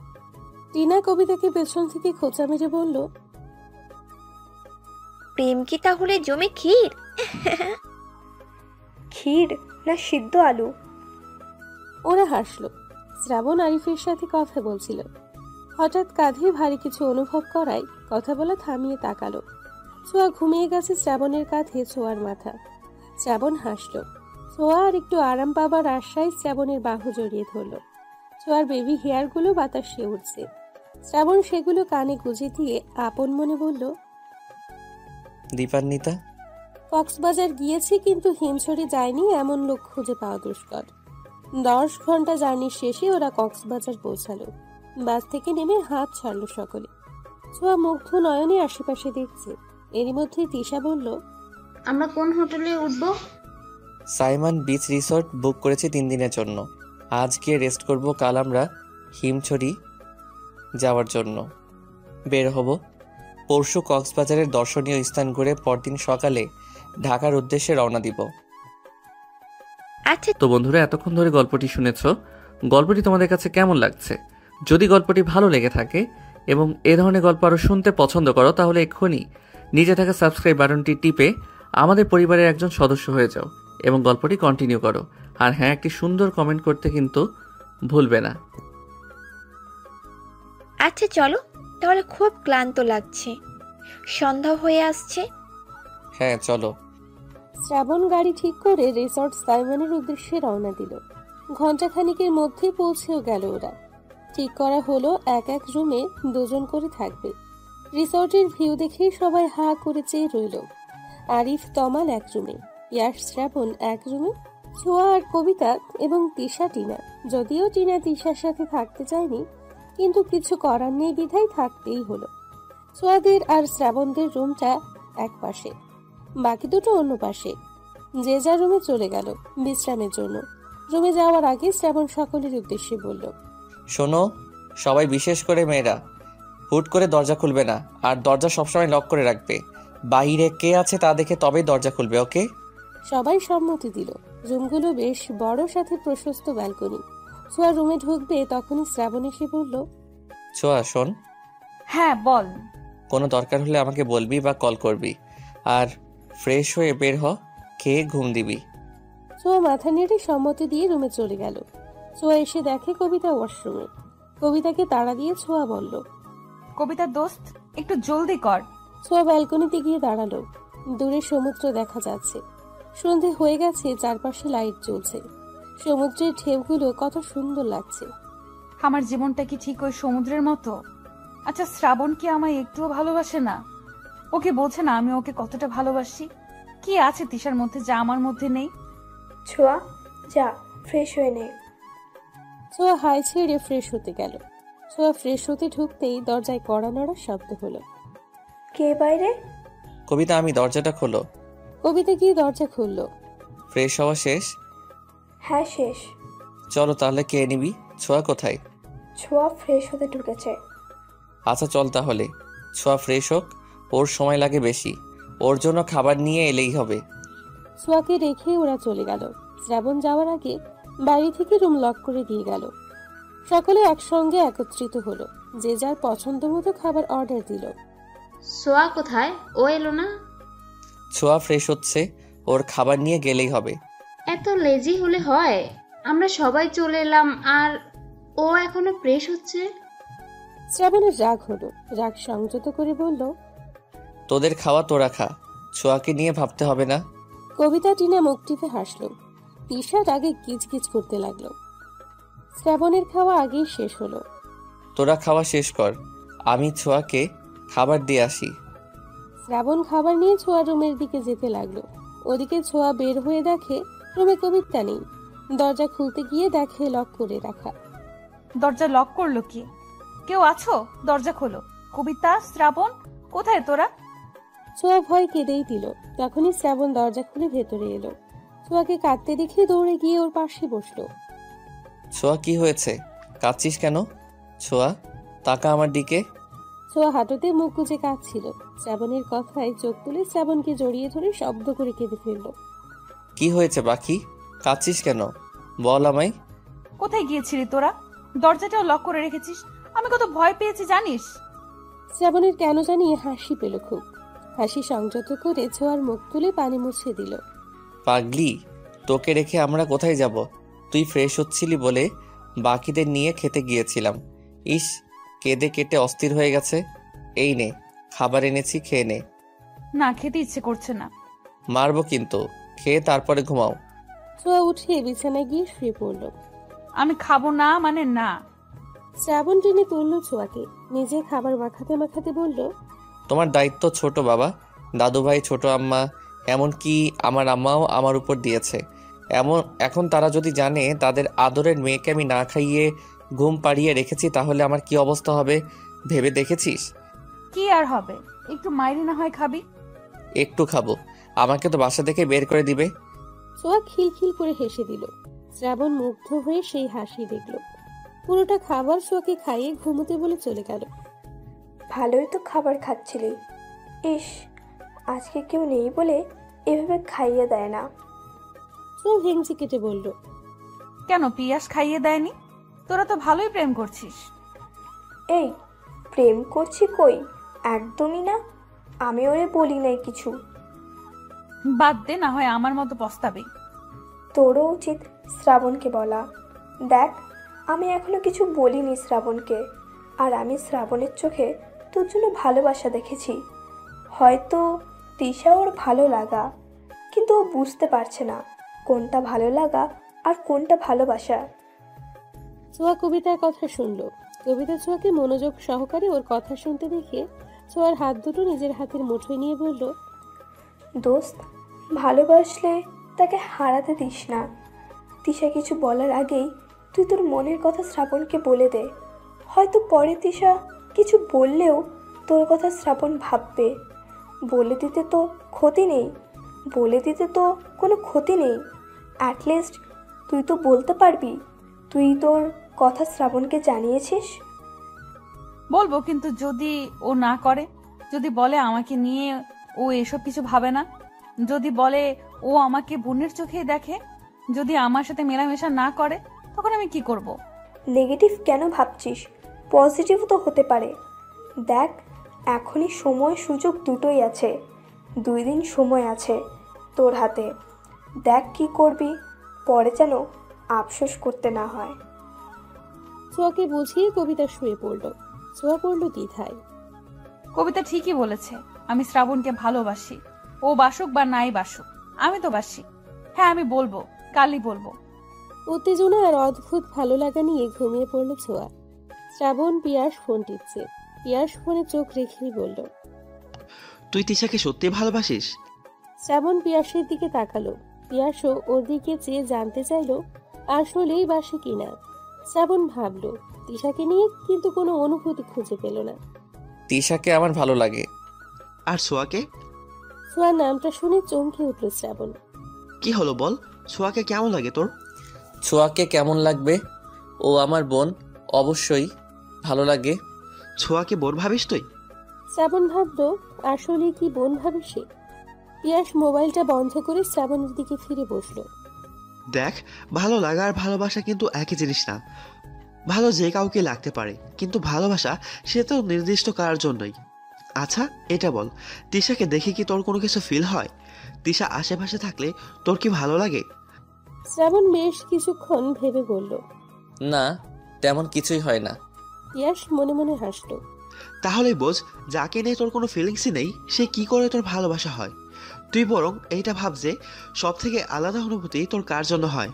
টিনা কবিতাকে পেছন থেকে খোঁচা মেরে বলল, প্রেম কি তাহলে জমে ক্ষীর? ক্ষীর না সিদ্ধ আলু? ওরা হাসলো। শ্রাবণ আরিফের সাথে কথা বলছিল। হঠাৎ কাঁধে ভারী কিছু অনুভব করায় কথা বলা থামিয়ে তাকালো। ছোঁয়া ঘুমিয়ে গেছে শ্রাবণের কাঁধে ছোঁয়ার মাথা। শ্রাবণ হাসলো। ছোঁয়া আর একটু আরাম পাবার আশায় শ্রাবণের বাহু জড়িয়ে ধরল। ছোঁয়ার বেবি হেয়ারগুলো বাতাসে উঠছে। শ্রাবণ সেগুলো কানে গুঁজে দিয়ে আপন মনে বলল, দীপান্বিতা। কক্সবাজার গিয়েছি, কিন্তু হিমছড়ি যায়নি এমন লোক খুঁজে পাওয়া দুষ্কর। 10 ঘন্টা জার্নির শেষে ওরা কক্সবাজার পৌঁছালো। বাস থেকে নেমে হাত ছাড়ল সকলে। ছোঁয়া মুগ্ধ নয়নে আশেপাশে দেখছে। এরই মধ্যে তিশা বলল, আমরা কোন হোটেলে উঠবো? সাইমন বিচ রিসর্ট বুক করেছি 3 দিনের জন্য। আজ গিয়ে রেস্ট করব, কাল আমরা হিমছড়ি যাওয়ার জন্য বের হব। পরশু কক্সবাজারের দর্শনীয় স্থান ঘুরে পরদিন সকালে ঢাকার উদ্দেশ্যে রওনা দিব। আচ্ছা, তো বন্ধুরা, এতক্ষণ ধরে গল্পটি শুনেছো। গল্পটি তোমাদের কাছে কেমন লাগছে? যদি গল্পটি ভালো লেগে থাকে এবং এ ধরনের গল্প আরও শুনতে পছন্দ করো, তাহলে এক্ষুনি নিচে থাকা সাবস্ক্রাইব বাটনটি টিপে আমাদের পরিবারের একজন সদস্য হয়ে যাও এবং গল্পটি কন্টিনিউ করো। আর হ্যাঁ, একটি সুন্দর কমেন্ট করতে কিন্তু ভুলবে না। আচ্ছা চলো, তাহলে খুব ক্লান্ত লাগছে, সন্ধ্যা হয়ে আসছে। হ্যাঁ চলো। শ্রাবণ গাড়ি ঠিক করে রিসর্ট সাইমনের উদ্দেশ্যে রওনা দিল। ঘণ্টাখানিকের মধ্যে পৌঁছেও গেল ওরা। ঠিক করা হলো এক এক রুমে দুজন করে থাকবে। রিসর্টের ভিউ দেখে সবাই হা করে চেয়ে রইল। আরিফ তমাল এক রুমে, ইয়াশ শ্রাবণ এক রুমে, ছোঁয়া আর কবিতা এবং তিশা টিনা। যদিও টিনা তিশার সাথে থাকতে চায়নি, কিন্তু কিছু করার নেই বিধায় থাকতেই হলো। ছোঁয়াদের আর শ্রাবণদের রুমটা এক পাশে, বাকি দুটো অন্য পাশে। যে যার রুমে চলে গেল বিশ্রামের জন্য। রুমে যাওয়ার আগে শ্রাবণ সকলের উদ্দেশ্যে বলল, শোনো সবাই, বিশেষ করে মেয়েরা, হুট করে দরজা খুলবে না, আর দরজা সবসময় লক করে রাখবে। বাইরে কে আছে তা দেখে তবেই দরজা খুলবে, ওকে? সবাই সম্মতি দিল। রুমগুলো বেশ বড়, সাথে প্রশস্ত ব্যালকনি। ছোঁয়া রুমে ঢুকবে তখনই শ্রাবণ এসে বলল, ছোঁয়া শোন, হ্যাঁ বল। কোনো দরকার হলে আমাকে বলবি বা কল করবি, আর ফ্রেশ হয়ে বের হ, খেয়ে ঘুম দিবি। ছোঁয়া মাথা নেড়ে সম্মতি দিয়ে রুমে চলে গেল। ছোঁয়া এসে দেখে কবিতা ওয়াশরুমে। কবিতাকে তাড়া দিয়ে ছোঁয়া বলল, কবিতা দোস্ত, একটু জলদি কর। ছোঁয়া ব্যালকনিতে গিয়ে দাঁড়ালো। দূরে সমুদ্র দেখা যাচ্ছে। সন্ধে হয়ে গেছে, চারপাশে লাইট জ্বলছে। সমুদ্রের ঢেউগুলো কত সুন্দর লাগছে। আমার জীবনটা কি ঠিক ওই সমুদ্রের মতো? আচ্ছা, শ্রাবণ কি আমায় একটুও ভালোবাসে না? ওকে বোঝে না আমি ওকে কতটা ভালোবাসি? কি আছে তিশার মধ্যে যা আমার মধ্যে নেই? ছোঁয়া, যা ফ্রেশ হয়ে নে। ছোঁয়া হাই ছেড়ে ফ্রেশ হতে গেল। ছোঁয়া ফ্রেশ হতে ঢুকতেই দরজায় কড়া নড়ার শব্দ হলো। কে বাইরে? কবিতা, আমি, দরজাটা খোলো। কবিতা গিয়ে দরজা খুললো। ফ্রেশ হওয়া শেষ? হ্যাঁ শেষ। চলো তাহলে, কে নিবি? ছোঁয়া কোথায়? ছোঁয়া ফ্রেশ হতে ঢুকেছে। আচ্ছা চল তাহলে। ছোঁয়া ফ্রেশ হোক, ওর সময় লাগে বেশি, ওর জন্য খাবার নিয়ে এলেই হবে। ছোঁয়াকে রেখে ওরা চলে গেল। শ্রাবণ যাওয়ার আগে বাড়ি থেকে রুম লক করে দিয়ে গেল। সকলে একসঙ্গে একত্রিত হলো। যে যার পছন্দ মতো খাবার অর্ডার দিল। সোয়া কোথায়? ও এলো না? ছোঁয়া ফ্রেশ হচ্ছে, ওর খাবার নিয়ে গেলেই হবে। এত লেজি হলে হয়? আমরা সবাই চলে এলাম আর ও এখনো ফ্রেশ হচ্ছে। শ্রাবণের রাগ হলো। রাগ সংযত করে বলল, তোদের খাওয়া তোরা খা, ছোঁয়াকে নিয়ে ভাবতে হবে না। কবিতা টিনা মুখ টিপে হাসলো। তিশা রাগে কিচকিচ করতে লাগলো। শ্রাবণের খাওয়া আগেই শেষ হলো। তোরা খাওয়া শেষ কর, আমি ছোঁয়াকে খাবার দিয়ে আসি। শ্রাবণ খাবার নিয়ে ছোঁয়া রুমের দিকে যেতে লাগলো। ওদিকে ছোঁয়া বের হয়ে দেখে রুমে কবিতা নেই। দরজা খুলতে গিয়ে দেখে লক করে রাখা। দরজা লক করলো কি? কেউ আছো? দরজা খোলো। কবিতা, শ্রাবণ, কোথায় তোরা? ছোঁয়া ভয় কেঁদেই দিল। তখনই শ্রাবণ দরজা খুলে ভেতরে এলো। ছোঁয়াকে কাঁদতে দেখে দৌড়ে গিয়ে ওর পাশে বসলো। ছোঁয়া কি হয়েছে? কাঁদছিস কেন? ছোঁয়া তাকা আমার দিকে। ছোঁয়া হাঁটুতে মুখ গুজে কাঁদছিল। শ্রাবণের কথায় চোখ তুলে শ্রাবণকে জড়িয়ে ধরে শব্দ করে কেঁদে ফেললো। কি হয়েছে বাকি? কাঁদছিস কেন? বল আমায়। কোথায় গিয়েছিলি তোরা? দরজাটাও লক করে রেখেছিস। আমি কত ভয় পেয়েছি জানিস? শ্রাবণের কেন জানি হাসি পেল খুব। হাসি সংযত করে ছোঁয়ার মুখ তুলে পানি মুছে দিল। পাগলি, তোকে রেখে আমরা কোথায় যাব? তুই ফ্রেশ হচ্ছিলি বলে বাকিদের নিয়ে খেতে গিয়েছিলাম। ইস, কেঁদে কেটে অস্থির হয়ে গেছে। এই নে, খাবার এনেছি, খেয়ে নে। না, খেতে ইচ্ছে করছে না। মারবো কিন্তু, খেয়ে তারপরে ঘুমাও। ছোঁয়া উঠে বিছানায় গিয়ে শুয়ে পড়ল। আমি খাবো না মানে না। শ্রাবণ টেনে তুলল ছোঁয়াকে। নিজে খাবার মাখাতে মাখাতে বলল, তোমার দায়িত্ব ছোট বাবা, দাদু ভাই, ছোট আম্মা, এমনকি আমার আম্মাও আমার উপর দিয়েছে। এখন তারা যদি জানে তাদের আদরের মেয়েকে আমি না খাইয়ে ঘুম পাড়িয়ে রেখেছি, তাহলে আমার কি অবস্থা হবে ভেবে দেখেছিস? কি আর হবে, একটু মাইরি না হয় খাবি? একটু খাবো, আমাকে তো বাসা থেকে বের করে দিবে। ছোঁয়া খিলখিল করে হেসে দিল। শ্রাবণ মুগ্ধ হয়ে সেই হাসি দেখল। পুরোটা খাবার ছোঁয়াকে খাইয়ে ঘুমোতে বলে চলে গেল। ভালোই তো খাবার খাচ্ছিলি। ইস, আজকে কেউ নেই বলে এভাবে খাইয়ে দেয় না। ছোঁয়া ভেঙচি কেটে বলল, কেন পিয়াস খাইয়ে দেয়নি? তোরা তো ভালোই প্রেম করছিস। এই, প্রেম করছি কই? একদমই না। আমি ওরে বলি নাই কিছু। বাদ দে, না হয় আমার মতো পস্তাবে। তোরও উচিত শ্রাবণকে বলা। দেখ, আমি এখনো কিছু বলিনি শ্রাবণকে। আর আমি শ্রাবণের চোখে তোর জন্য ভালোবাসা দেখেছি। হয়তো তিশা ওর ভালো লাগা, কিন্তু ও বুঝতে পারছে না কোনটা ভালো লাগা আর কোনটা ভালোবাসা। ছোঁয়া কবিতার কথা শুনল। কবিতা ছোঁয়াকে মনোযোগ সহকারে ওর কথা শুনতে দেখে ছোঁয়ার হাত দুটো নিজের হাতের মুঠোয় নিয়ে বলল, দোস্ত, ভালোবাসলে তাকে হারাতে দিস না। তিশা কিছু বলার আগেই তুই তোর মনের কথা শ্রাবণকে বলে দে। হয়তো পরে তিশা কিছু বললেও তোর কথা শ্রাবণ ভাববে। বলে দিতে তো ক্ষতি নেই, বলে দিতে তো কোনো ক্ষতি নেই। অ্যাটলিস্ট তুই তো বলতে পারবি তুই তোর কথা শ্রাবণকে জানিয়েছিস। বলবো, কিন্তু যদি ও না করে, যদি বলে আমাকে নিয়ে ও এসব কিছু ভাবে না, যদি বলে ও আমাকে বোনের চোখে দেখে, যদি আমার সাথে মেলামেশা না করে, তখন আমি কি করব? নেগেটিভ কেন ভাবছিস? পজিটিভ তো হতে পারে। দেখ, এখনই সময় সুযোগ দুটোই আছে। 2 দিন সময় আছে তোর হাতে। দেখ কি করবি, পরে যেন আফসোস করতে না হয়। ছোঁয়াকে বুঝিয়ে কবিতা শুয়ে পড়ল। ছোঁয়া পড়ল দ্বিধায়। কবিতা ঠিকই বলেছে, আমি শ্রাবণকে ভালোবাসি। ও বাসুক বা নাই বাসুক, আমি তো বাসি। হ্যাঁ, আমি বলবো, কালই বলবো। উত্তেজনা আর অদ্ভুত ভালো লাগা নিয়ে ঘুমিয়ে পড়ল ছোঁয়া। শ্রাবণ পিয়াস ফোন টিপছে। পিয়াস ফোনে চোখ রেখেই বলল, তুই তিশাকে সত্যি ভালোবাসিস? শ্রাবণ পিয়াসের দিকে তাকালো। পিয়াসও ওর দিকে চেয়ে জানতে চাইল আসলেই বাসে কিনা। শ্রাবণ ভাবল তিশাকে নিয়ে, কিন্তু কোনো অনুভূতি খুঁজে পেল না। তিশাকে আমার ভালো লাগে। আর ছোঁয়াকে? ছোঁয়ার নামটা শুনে চমকে উঠল শ্রাবণ। কি হলো বল, ছোঁয়াকে কেমন লাগে তোর? ছোঁয়াকে কেমন লাগবে? ও আমার বোন, অবশ্যই ভালো লাগে। ছোঁয়াকে বোন ভাবিস তুই? শ্রাবণ ভাবল আসলে কি বোন ভাবে সে। পিয়াস মোবাইলটা বন্ধ করে শ্রাবণের দিকে ফিরে বসলো। দেখ, ভালো লাগা আর ভালোবাসা কিন্তু একই জিনিস না। ভালো যে কাউকে লাগতে পারে, কিন্তু ভালোবাসা সে তো নির্দিষ্ট কারোর জন্যই। আচ্ছা এটা বল, তিশাকে দেখে কি তোর কোনো কিছু ফিল হয়? তিশা আশেপাশে থাকলে তোর কি ভালো লাগে? শ্রাবণ বেশ কিছুক্ষণ ভেবে বলল, না, তেমন কিছুই হয় না। পিয়াস মনে মনে হাসল। তাহলেই বোঝ, যাকে নিয়ে তোর কোনো ফিলিংসই নেই সে কি করে তোর ভালোবাসা হয়। তুই বরং এইটা ভাব যে সব থেকে আলাদা অনুভূতি তোর কার জন্য হয়।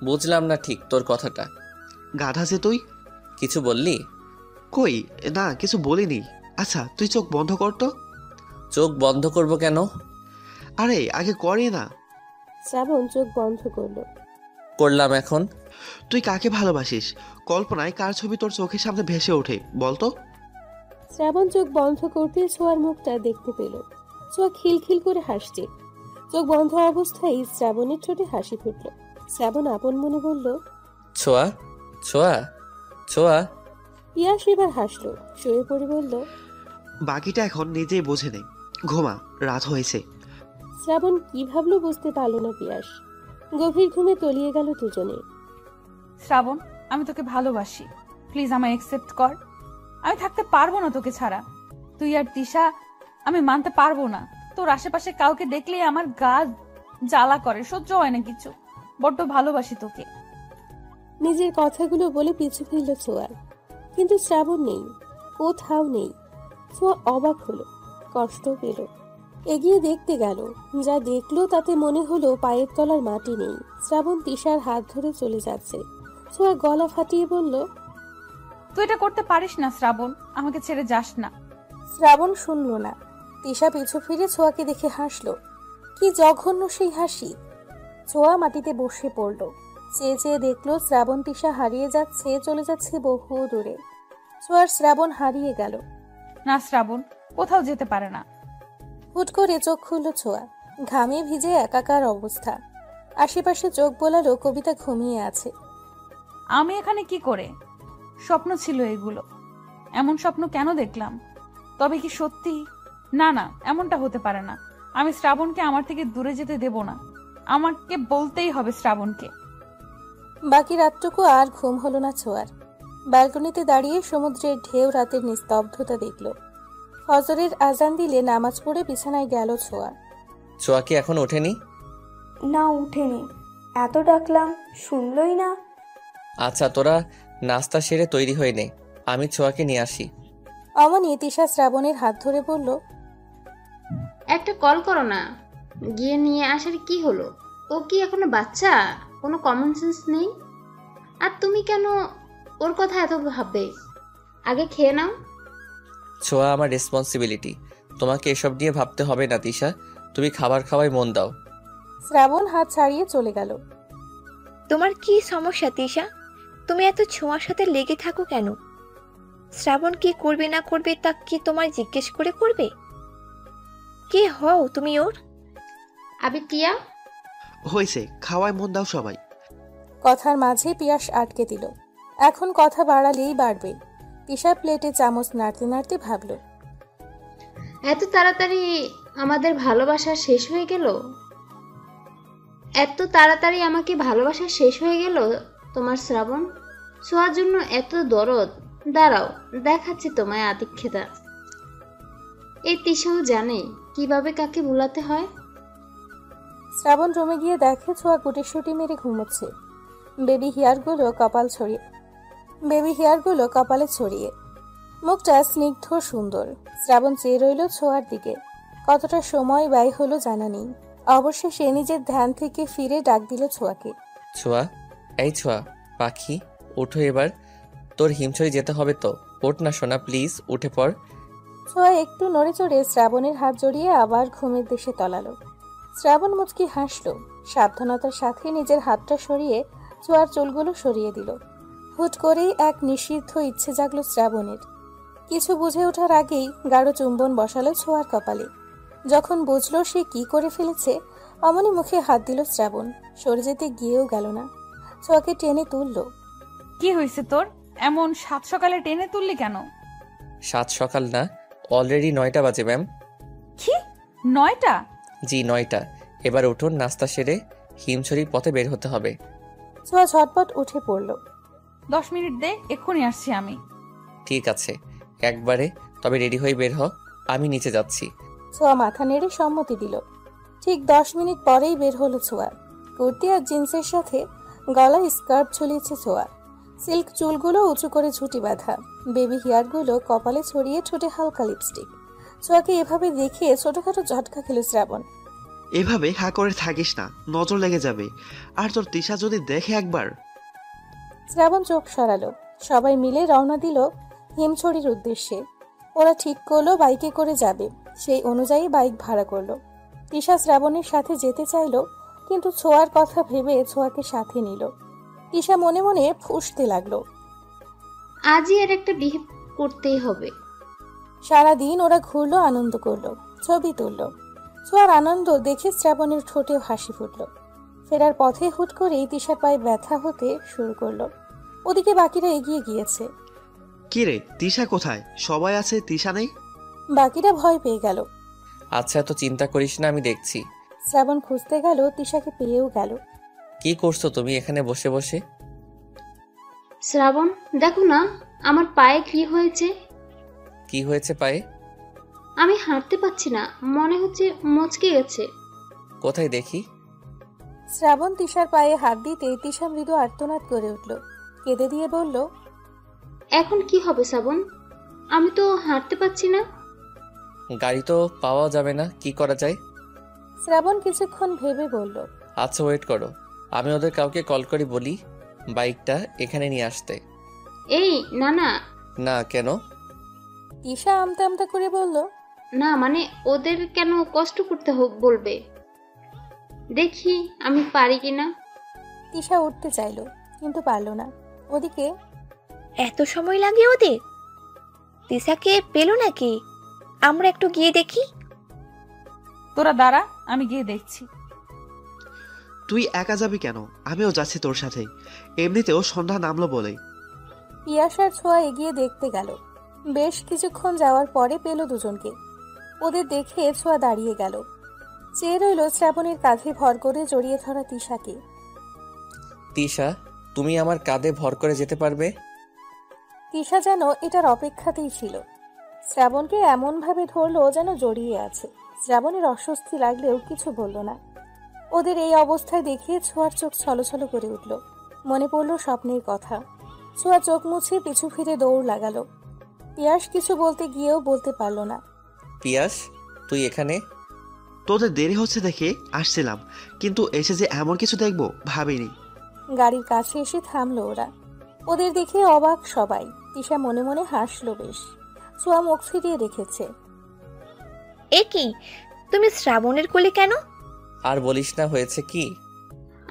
বুঝলাম না ঠিক তোর কথাটা। গাধা যে তুই। কিছু বললি? কই না, কিছু বলিনি। আচ্ছা তুই চোখ বন্ধ কর তো। চোখ বন্ধ করব কেন? আরে আগে করি না। শ্রাবণ চোখ বন্ধ করল। করলাম এখন। তুই কাকে ভালোবাসিস? কল্পনায় কার ছবি তোর চোখের সামনে ভেসে ওঠে বলতো? শ্রাবণ চোখ বন্ধ করতে ছোঁয়ার মুখটা দেখতে পেল। ছোঁয়া খিলখিল করে হাসছে। চোখ বন্ধ অবস্থায় শ্রাবণের ঠোঁটে হাসি ফুটল। শ্রাবণ আপন মনে বলল, ছোঁয়া, ছোঁয়া, ছোঁয়া। পিয়াস এবার হাসলো, শুয়ে পড়ে বলল, বাকিটা এখন নিজেই বোঝে নেই, ঘুমা, রাত হয়েছে। শ্রাবণ কি ভাবলো বুঝতে পারল না পিয়াস। গভীর ঘুমে তলিয়ে গেল দুজনে। শ্রাবণ, আমি তোকে ভালোবাসি, প্লিজ আমায় অ্যাকসেপ্ট কর। আমি থাকতে পারবো না তোকে ছাড়া। তুই আর তিশা, আমি মানতে পারবো না। তোর আশেপাশে কাউকে দেখলেই আমার গা জ্বালা করে, সহ্য হয় না কিছু। বড্ড ভালোবাসি তোকে। নিজের কথাগুলো বলে পিছু ফিরল ছোঁয়া, কিন্তু শ্রাবণ নেই, কোথাও নেই। ছোঁয়া অবাক হলো, কষ্ট পেল। এগিয়ে দেখতে গেল, যা দেখলো তাতে মনে হলো পায়ের তলার মাটি নেই। শ্রাবণ তিশার হাত ধরে চলে যাচ্ছে। ছোঁয়া গলা ফাটিয়ে বলল, তুই এটা করতে পারিস না শ্রাবণ, আমাকে ছেড়ে যাস না। শ্রাবণ শুনল না। তিশা পিছু ফিরে ছোঁয়াকে দেখে হাসলো। কি জঘন্য সেই হাসি! ছোঁয়া মাটিতে বসে পড়ল। চেয়ে চেয়ে দেখলো শ্রাবণ তিশা হারিয়ে যাচ্ছে, চলে যাচ্ছে বহু দূরে। ছোঁয়ার শ্রাবণ হারিয়ে গেল। না শ্রাবণ, কোথাও যেতে পারে না। হুট করে চোখ খুলল ছোঁয়া। ঘামে ভিজে একাকার অবস্থা। আশেপাশে চোখ বোলালো কবিতা ঘুমিয়ে আছে। আমি এখানে কি করে? স্বপ্ন ছিল এগুলো। এমন স্বপ্ন কেন দেখলাম? তবে কি সত্যি? না না, এমনটা হতে পারে না। আমি শ্রাবণকে আমার থেকে দূরে যেতে দেব না। আমাকে বলতেই হবে শ্রাবণকে। বাকি রাতটুকু আর ঘুম হলো না ছোঁয়ার। ব্যালকনিতে দাঁড়িয়ে সমুদ্রের ঢেউ রাতের নিস্তব্ধতা দেখল। ফজরের আজান দিলে নামাজ পড়ে বিছানায় গেল ছোঁয়া। ছোঁয়া কি এখন ওঠেনি? না, উঠেনি। এত ডাকলাম শুনলই না। আচ্ছা তোরা নাস্তা সেরে তৈরি হয়ে নে, আমি ছোঁয়াকে নিয়ে আসি। অমনি তিশা শ্রাবণের হাত ধরে বলল, একটা কল করো না, গিয়ে নিয়ে আসার কি হলো? ও কি এখনো বাচ্চা? কোনো কমন সেন্স নেই? আর তুমি কেন ওর কথা এত ভাববে? আগে খেয়ে নাও। ছোঁয়া আমার রেসপন্সিবিলিটি, তোমাকে এসব নিয়ে ভাবতে হবে না তিশা, তুমি খাবার খাওয়ায় মন দাও। শ্রাবণ হাত ছাড়িয়ে চলে গেল। তোমার কি সমস্যা তিশা? তুমি এত ছোঁয়ার সাথে লেগে থাকো কেন? শ্রাবণ কি করবে না করবে তা কি তোমার জিজ্ঞেস করে করবে? কে হও তুমি ওর? আবে টিয়া, হয়েছে, খাওয়ায় মন দাও সবাই। কথার মাঝে পিয়াস আটকে দিল। এখন কথা বাড়ালেই বাড়বে। তিশা প্লেটে চামচ নাড়তে নাড়তে ভাবল, এত তাড়াতাড়ি আমাদের ভালোবাসা শেষ হয়ে গেল? এত তাড়াতাড়ি আমাকে ভালোবাসা শেষ হয়ে গেল তোমার শ্রাবণ? ছোঁয়ার জন্য এত দরদ? দাঁড়াও, দেখাচ্ছি তোমায় আতিক্ষেতা। এই তিশাও জানে কিভাবে কাকে ভুলাতে হয়। শ্রাবণ রুমে গিয়ে দেখে ছোঁয়া গুটিসুটি মেরে ঘুমোচ্ছে। বেবি হেয়ারগুলো কপালে ছড়িয়ে, মুখটা স্নিগ্ধ সুন্দর। শ্রাবণ চেয়ে রইল ছোঁয়ার দিকে। কতটা সময় ব্যয় হলো জানা নেই। অবশেষে নিজের ধ্যান থেকে ফিরে ডাক দিল ছোঁয়াকে। ছোঁয়া, এই ছোঁয়া পাখি, উঠো এবার, তোর হিমছড়ি যেতে হবে তো। ওঠ না সোনা, প্লিজ উঠে পড়। ছোঁয়া একটু নড়ে চড়ে শ্রাবণের হাত জড়িয়ে আবার ঘুমের দেশে তলালো। শ্রাবণ মুচকি হাসল, সাবধানতার সাথে নিজের হাতটা সরিয়ে ছোঁয়ার চুলগুলো সরিয়ে দিল। হুট করেই এক নিষিদ্ধ ইচ্ছে জাগলো শ্রাবণের। কিছু বুঝে ওঠার আগেই গাঢ় চুম্বন বসালো ছোঁয়ার কপালে। যখন বুঝলো সে কি করে ফেলেছে, অমনি মুখে হাত দিল শ্রাবণ। সরে যেতে গিয়েও গেল না, ছোঁয়াকে টেনে তুলল। কি হয়েছে তোর? এমন সাত সকালে টেনে তুললি কেন? সাত সকাল না, অলরেডি 9টা বাজে ম্যাম। কি 9টা? জি 9টা। এবার উঠুন, নাস্তা সেরে হিমছড়ি পথে বের হতে হবে। ছোঁয়া ঝটপট উঠে পড়ল। 10 মিনিট দে, এক্ষুনি আসছি আমি। ঠিক আছে, একবারে। তবে রেডি হয়ে বের হ, আমি নিচে যাচ্ছি। ছোঁয়া মাথা নেড়ে সম্মতি দিল। ঠিক 10 মিনিট পরেই বের হলো ছোঁয়া। কুর্তি আর জিন্সের সাথে গলায় স্কার্ফ ঝুলিয়েছে ছোঁয়া। সিল্ক চুলগুলো উঁচু করে ঝুঁটি বাঁধা, বেবি হেয়ারগুলো কপালে ছড়িয়ে, ঠোঁটে হালকা লিপস্টিক। ছোঁয়াকে এভাবে দেখে ছোটখাটো ঝটকা খেল শ্রাবণ। এভাবে হা করে থাকিস না, নজর লেগে যাবে। আর তোর তিশা যদি দেখে একবার। শ্রাবণ চোখ সরালো। সবাই মিলে রওনা দিল হিমছড়ির উদ্দেশ্যে। ওরা ঠিক করলো বাইকে করে যাবে, সেই অনুযায়ী বাইক ভাড়া করলো। তিশা শ্রাবণের সাথে যেতে চাইলো, কিন্তু ছোঁয়ার কথা ভেবে ছোঁয়াকে সাথে নিল। তিশা মনে মনে ফুঁসতে লাগলো, আজই এর একটা বিহেভ করতেই হবে। সারাদিন ওরা ঘুরলো, আনন্দ করলো, ছবি তুললো। ছোঁয়ার আনন্দ দেখে শ্রাবণের ঠোঁটেও হাসি ফুটলো। ফেরার পথে হুট করেই তিশার পায়ে ব্যথা হতে শুরু করলো। ওদিকে বাকিরা এগিয়ে গিয়েছে। কি রে, তিশা কোথায়? সবাই আছে, তিশা নেই। বাকিরা ভয় পেয়ে গেল। আচ্ছা, এত চিন্তা করিস না, আমি দেখছি। শ্রাবণ খুঁজতে গেল, তিশাকে পেয়েও গেল। কি করছো তুমি এখানে বসে বসে? শ্রাবণ, দেখো না আমার পায়ে কি হয়েছে। কি হয়েছে পায়ে? আমি হাঁটতে পারছি না, মনে হচ্ছে মচকে গেছে। কোথায় দেখি? শ্রাবণ তিশার পায়ে হাত দিতে তিশা মৃদু আর্তনাদ করে উঠল। কেঁদে দিয়ে বলল, এখন কি হবে শ্রাবণ? আমি তো হাঁটতে পারছি না। গাড়ি তো পাওয়া যাবে না, কি করা যায়? শ্রাবণ কিছুক্ষণ ভেবে বলল, আচ্ছা ওয়েট করো, আমি ওদের কাউকে কল করে বলি বাইকটা এখানে নিয়ে আসতে। এই না না না, কেন? তিশা আমতা আমতা করে বলল, না মানে ওদের কেন কষ্ট করতে বলবে, দেখি আমি পারি কিনা। তিশা উঠতে চাইল, কিন্তু পারল না। ওদিকে এত সময় লাগে ওদের? তিশাকে পেলো নাকি? আমরা একটু গিয়ে দেখি। তোরা দাঁড়া, আমি গিয়ে দেখছি। তুই একা যাবি কেন? আমিও যাচ্ছি তোর সাথে। এমনিতেও সন্ধ্যা নামলো বলেই। পিয়াসার ছোঁয়া এগিয়ে দেখতে গেল। বেশ কিছুক্ষণ যাওয়ার পরে পেল দুজনকে। ওদের দেখে ছোঁয়া দাঁড়িয়ে গেল। চেয়ে রইল শ্রাবণের কাঁধে ভর করে জড়িয়ে ধরা তিশাকে। তিশা, তুমি আমার কাঁধে ভর করে যেতে পারবে? তিশা যেন এটার অপেক্ষাতেই ছিল। শ্রাবণকে এমনভাবে ধরলো যেন জড়িয়ে আছে। শ্রাবণের অস্বস্তি লাগলেও কিছু বলল না। ওদের এই অবস্থায় দেখে ছোঁয়ার চোখ ছলছল করে উঠল। মনে পড়ল স্বপ্নের কথা। ছোঁয়া চোখ মুছে পিছু ফিরে দৌড় লাগালো। পিয়াস কিছু বলতে গিয়েও বলতে পারল না। পিয়াস, তুই এখানে? তোদের দেরি হচ্ছে দেখে আসছিলাম, কিন্তু এসে যে এমন কিছু দেখবো ভাবিনি। গাড়ির কাছে এসে থামলো ওরা। ওদের দেখে অবাক সবাই। তিশা মনে মনে হাসলো বেশ। ছোঁয়া মুখ ফিরিয়ে রেখেছে। এ কি, তুমি শ্রাবণের কোলে কেন? আর বলিস না, হয়েছে কি?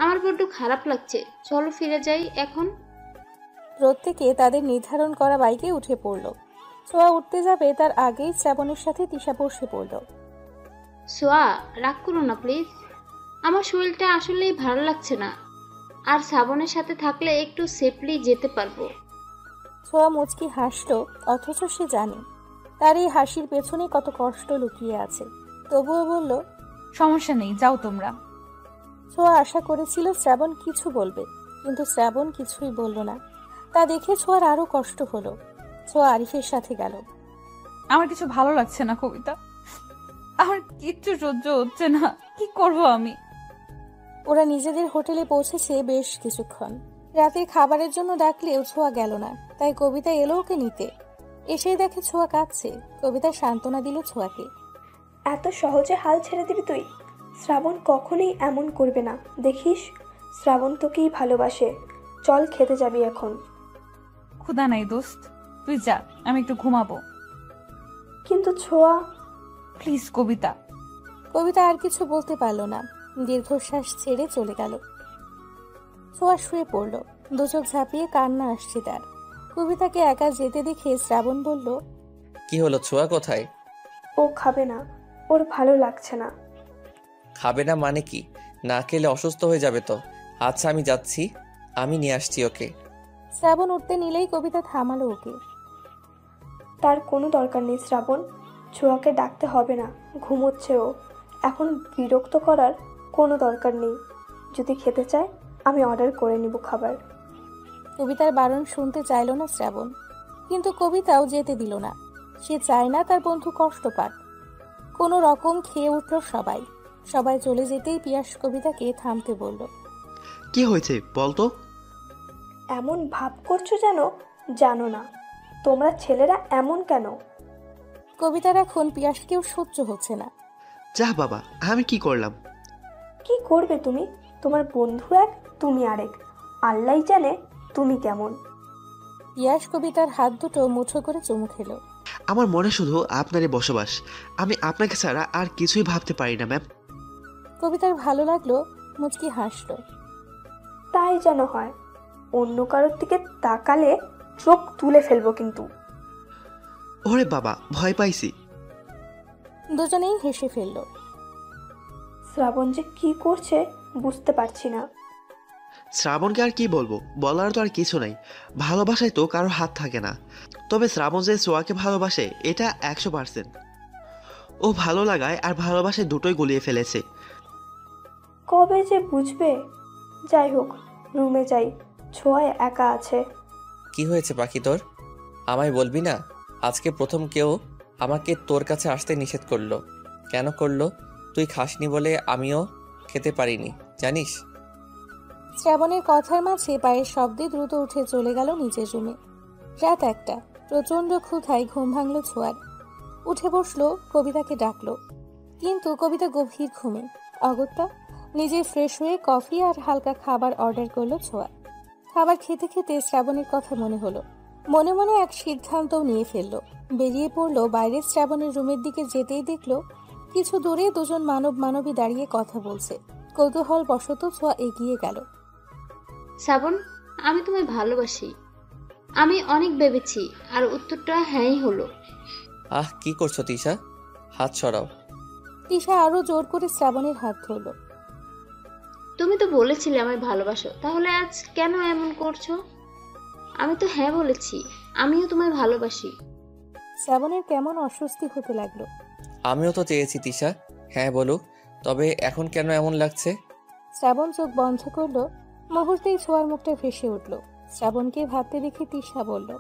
আমার বড্ড খারাপ লাগছে, চলো ফিরে যাই এখন। প্রত্যেকে তাদের নির্ধারণ করা বাইকে উঠে পড়ল। ছোঁয়া উঠতে যাবে তার আগেই শ্রাবণের সাথে তিশা বসে পড়ল। সোয়া, রাগ করো না প্লিজ, আমার শরীরটা আসলেই ভালো লাগছে না, আর শ্রাবণের সাথে থাকলে একটু সেফলি যেতে পারবো। ছোঁয়া মুচকি হাসলো, অথচ সে জানে তার এই হাসির পেছনে কত কষ্ট লুকিয়ে আছে। তবুও বলল, সমস্যা নেই, যাও তোমরা। ছোঁয়া আশা করেছিল শ্রাবণ কিছু বলবে, কিন্তু শ্রাবণ কিছুই বলল না। তা দেখে ছোঁয়ার আরো কষ্ট হলো। ছোঁয়া আরিফের সাথে গেল। আমার কিছু ভালো লাগছে না কবিতা, আমার কিচ্ছু সহ্য হচ্ছে না, কি করব আমি? ওরা নিজেদের হোটেলে পৌঁছেছে বেশ কিছুক্ষণ। রাতের খাবারের জন্য ডাকলেও ছোঁয়া গেল না, তাই কবিতা এলো ওকে নিতে। এসেই দেখে ছোঁয়া কাঁদছে। কবিতা সান্ত্বনা দিল ছোঁয়াকে। এত সহজে হাল ছেড়ে দিবি তুই? শ্রাবণ কখনোই এমন করবে না, দেখিস। শ্রাবণ তোকেই ভালোবাসে। চল, খেতে যাবি এখন। ক্ষুধা নাই দোস্ত, তুই যা, আমি একটু ঘুমাবো। কিন্তু ছোঁয়া। প্লিজ কবিতা। কবিতা আর কিছু বলতে পারল না, দীর্ঘশ্বাস ছেড়ে চলে গেল। ছোঁয়া শুয়ে পড়ল। দুচোখ ঝাঁপিয়ে কান্না আসছে তার। কবিতাকে একা যেতে দেখে শ্রাবণ বলল, কি হলো, ছোঁয়া কোথায়? ও খাবে না, ওর ভালো লাগছে না। খাবে না মানে কি? না খেলে অসুস্থ হয়ে যাবে তো। আচ্ছা, আমি যাচ্ছি, আমি নিয়ে আসছি ওকে। শ্রাবণ উঠতে নিলেই কবিতা থামালো ওকে। তার কোনো দরকার নেই শ্রাবণ, ছোঁয়াকে ডাকতে হবে না, ঘুমোচ্ছে ও। এখন বিরক্ত করার কোনো দরকার নেই। যদি খেতে চায় আমি অর্ডার করে নিব খাবার। কবিতার বারণ শুনতে চাইল না শ্রাবণ, কিন্তু কবিতাও যেতে দিল না। সে চায় না তার বন্ধু কষ্ট পাক। কোনো রকম খেয়ে উঠল সবাই। সবাই চলে যেতেই পিয়াস কবিতাকে থামতে বলল। কি হয়েছে বলতো? এমন ভাব করছো যেন জানো না। তোমরা ছেলেরা এমন কেন? কবিতার এখন পিয়াসকেও সহ্য হচ্ছে না। যা বাবা, আমি কি করলাম? কি করবে তুমি? তোমার বন্ধু এক, তুমি আরেক। আল্লাহ জানে তুমি কেমন। পিয়াস কবিতার হাত দুটো মুঠো করে চুমু খেলো। আমার মনে শুধু আপনারই বসবাস, আমি আপনাকে ছাড়া আর কিছুই ভাবতে পারি না ম্যাম। কবিতার ভালো লাগলো, মুচকি হাসলো। তাই যেন হয়। অন্য কারোর দিকে তাকালে চোখ তুলে ফেলবো কিন্তু। ওরে বাবা, ভয় পাইছি। দুজনেই হেসে ফেলল। শ্রাবণ যে কি করছে বুঝতে পারছি না। শ্রাবণকে আর কি বলবো, বলার তো আর কিছু নাই। ভালোবাসায় তো কারোর হাত থাকে না। তবে শ্রাবণ যে সোয়াকে ভালোবাসে এটা 100%। ও ভালো লাগায় আর ভালোবাসায় দুটোই গুলিয়ে ফেলেছে। কবে যে বুঝবে? যাই হোক, রুমে যাই, ছোঁয়া একা আছে। কি হয়েছে পাখি তোর? আমায় বলবি না? আজকে প্রথম কেউ আমাকে তোর কাছে আসতে নিষেধ করলো। কেন করলো? তুই খাসনি বলে আমিও খেতে পারিনি, জানিস? শ্রাবণের কথার মাঝে পায়ের শব্দে দ্রুত উঠে চলে গেল নিচের রুমে। রাত 1টা। প্রচন্ড ক্ষুধায় ঘুম ভাঙল ছোঁয়ার। উঠে বসলো, কবিতাকে ডাকলো, কিন্তু কবিতা গভীর ঘুমে। অগত্যা নিজে ফ্রেশ হয়ে কফি আর হালকা খাবার অর্ডার করলো ছোঁয়া। খাবার খেতে খেতে শ্রাবণের কথা মনে হলো। মনে মনে এক সিদ্ধান্তও নিয়ে ফেললো। বেরিয়ে পড়লো বাইরে। শ্রাবণের রুমের দিকে যেতেই দেখলো কিছু দূরে দুজন মানবী দাঁড়িয়ে কথা বলছে। কৌতূহল বশত ছোঁয়া এগিয়ে গেল। শ্রাবণ, আমি তোমায় ভালোবাসি। আমি অনেক ভেবেছি, আর উত্তরটা হ্যাঁই হলো। আহ, কি করছো তিশা? হাত সরাও। তিশা আরো জোর করে শ্রাবণের হাত ধরল। তুমি তো বলেছিলে আমায় ভালোবাসো, তাহলে আজ কেন এমন করছো? আমি তো হ্যাঁ বলেছি, আমিও তোমায় ভালোবাসি। শ্রাবণের কেমন অস্বস্তি হতে লাগলো। আমিও তো চেয়েছি তিশা হ্যাঁ বলুক, তবে এখন কেন এমন লাগছে? শ্রাবণ চোখ বন্ধ করলো। মুহূর্তেই ছোঁয়ার মুখটা ভেসে উঠল। শ্রাবণকে ভাবতে দেখে তিশা বলল,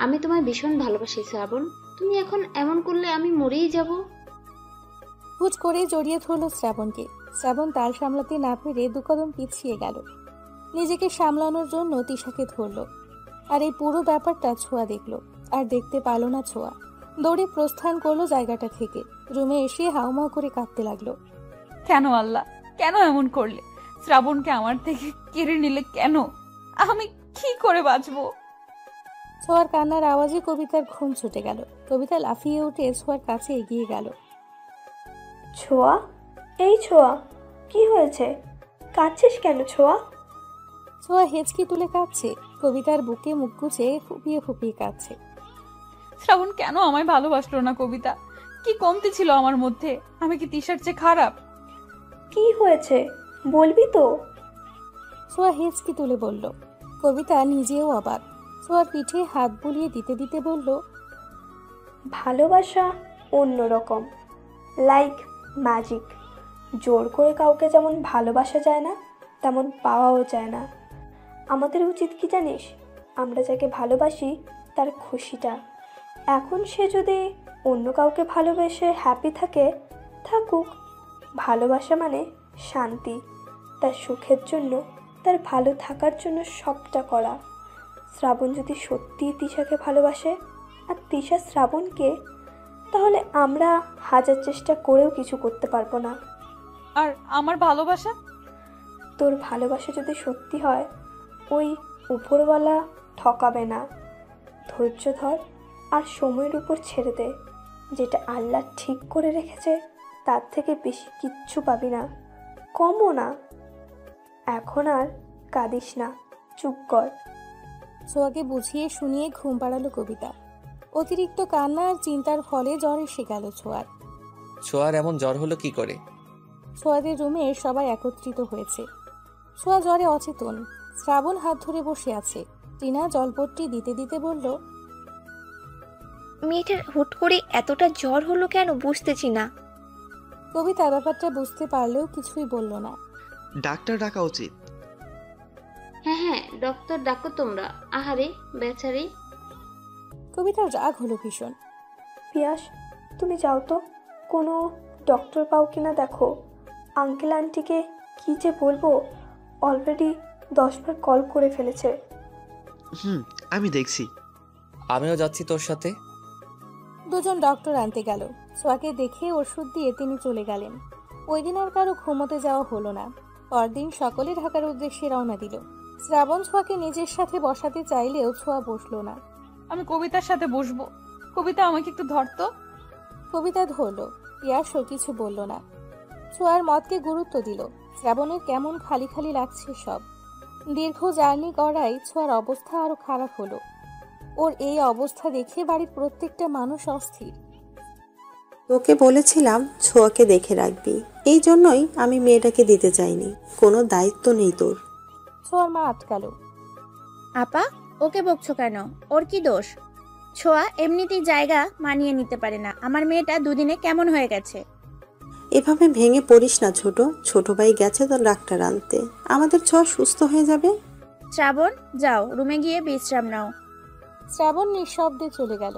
আমি তোমায় ভীষণ ভালোবাসি শ্রাবণ। তুমি এখন এমন করলে আমি মরেই যাব। হুট করে জড়িয়ে ধরল শ্রাবণকে। শ্রাবণ তাল সামলাতে না পেরে 2 কদম পিছিয়ে গেল। নিজেকে সামলানোর জন্য তিশাকে ধরল। আর এই পুরো ব্যাপারটা ছোঁয়া দেখলো, আর দেখতে পেল না ছোঁয়া। দৌড়ে প্রস্থান করলো জায়গাটা থেকে, রুমে এসে হাউমাউ করে কাঁদতে লাগলো। কেন আল্লাহ, কেন এমন করলে? শ্রাবণকে আমার থেকে কেড়ে নিলে কেন? আমি কি করে বাঁচবো? ছোঁয়ার কান্নার আওয়াজে কবিতার ঘুম ছুটে গেল। কবিতা লাফিয়ে উঠে ছোঁয়ার কাছে এগিয়ে গেল। ছোঁয়া, এই ছোঁয়া, কি হয়েছে? কাঁদছিস কেন ছোঁয়া? ছোঁয়া হেঁচকি তুলে কাঁদছে। কবিতার বুকে মুখ গুজে ফুপিয়ে ফুপিয়ে কাঁদছে। শ্রাবণ কেন আমায় ভালোবাসলো না? কবিতা, কি কমতি ছিল আমার মধ্যে? আমি কি তিশার চেয়ে খারাপ? কি হয়েছে বলবি তো? ছোঁয়া হেঁচকি তুলে বলল। কবিতা নিজেও অবাক। ছোঁয়ার পিঠে হাত বুলিয়ে দিতে দিতে বলল, ভালোবাসা অন্যরকম, লাইক ম্যাজিক। জোর করে কাউকে যেমন ভালোবাসা যায় না, তেমন পাওয়াও যায় না। আমাদের উচিত কি জানিস? আমরা যাকে ভালোবাসি তার খুশিটা। এখন সে যদি অন্য কাউকে ভালোবেসে হ্যাপি থাকে, থাকুক। ভালোবাসা মানে শান্তি, তার সুখের জন্য, তার ভালো থাকার জন্য সবটা করা। শ্রাবণ যদি সত্যিই তিশাকে ভালোবাসে আর তিশা শ্রাবণকে, তাহলে আমরা হাজার চেষ্টা করেও কিছু করতে পারবো না। আর আমার ভালোবাসা? তোর ভালোবাসা যদি সত্যি হয়, ওই উপরওয়ালা ঠকাবে না। ধৈর্য ধর আর সময়ের উপর ছেড়ে দে। যেটা আল্লাহ ঠিক করে রেখেছে তার থেকে বেশি কিচ্ছু পাবি না, কমও না। এখন আর কাঁদিস না, চুপ কর। ছোঁয়াকে বুঝিয়ে শুনিয়ে ঘুম পাড়ালো কবিতা। অতিরিক্ত কান্না আর চিন্তার ফলে জ্বর এসে গেল ছোঁয়ার। ছোঁয়ার এমন জ্বর হলো কি করে? ছোঁয়াদের রুমে সবাই একত্রিত হয়েছে। ছোঁয়া জ্বরে অচেতন। শ্রাবণ হাত ধরে বসে আছে। টিনা জলপট্টি দিতে দিতে বলল, মেয়েটার হুট করে এতটা জ্বর হলো কেন বুঝতেছি না। কবিতা ব্যাপারটা বুঝতে পারলেও কিছুই বলল না। ডাক্তার ডাকা উচিত। হ্যাঁ হ্যাঁ, ডক্টর ডাকো তোমরা। আহারে বেচারি। কবিতার রাগ হলো ভীষণ। পিয়াস, তুমি যাও তো, কোনো ডক্টর পাও কিনা দেখো। আঙ্কেল আন্টিকে কি যে বলবো, অলরেডি 10 বার কল করে ফেলেছে। আমি দেখছি। আমিও যাচ্ছি তোর সাথে। দুজন ডক্টর আনতে গেল। ছোঁয়াকে দেখে ওষুধ দিয়ে তিনি চলে গেলেন। ওই দিন আর কারো ঘুমোতে যাওয়া হলো না। পরদিন সকলে ঢাকার উদ্দেশ্যে রওনা দিল। শ্রাবণ ছোঁয়াকে নিজের সাথে বসাতে চাইলেও ছোঁয়া বসলো না। আমি কবিতার সাথে বসবো। কবিতা, আমাকে একটু ধরতো। কবিতা ধরলো। পিয়াসও কিছু বলল না। ছোঁয়ার মতকে গুরুত্ব দিল। শ্রাবণের কেমন খালি খালি লাগছে সব। দীর্ঘ জার্নি করায় ছোঁয়ার অবস্থা আরো খারাপ হলো। ওর এই অবস্থা দেখে বাড়ির প্রত্যেকটা মানুষ অস্থির। তোকে বলেছিলাম ছোঁয়াকে দেখে রাখবি, এই জন্যই আমি মেয়েটাকে দিতে চাইনি। কোনো দায়িত্ব নেই তোর। ছোঁয়ার মা আটকালো। আপা, ওকে বকছো কেন? ওর কি দোষ? ছোঁয়া এমনিতেই জায়গা মানিয়ে নিতে পারে না। আমার মেয়েটা দুদিনে কেমন হয়ে গেছে। এভাবে ভেঙে পড়িস না ছোট। ছোট ভাই গেছে তো ডাক্তার আনতে, আমাদের ছোঁয়া সুস্থ হয়ে যাবে। শ্রাবণ, যাও রুমে গিয়ে বিশ্রাম নাও। শ্রাবণ নিঃশব্দে চলে গেল।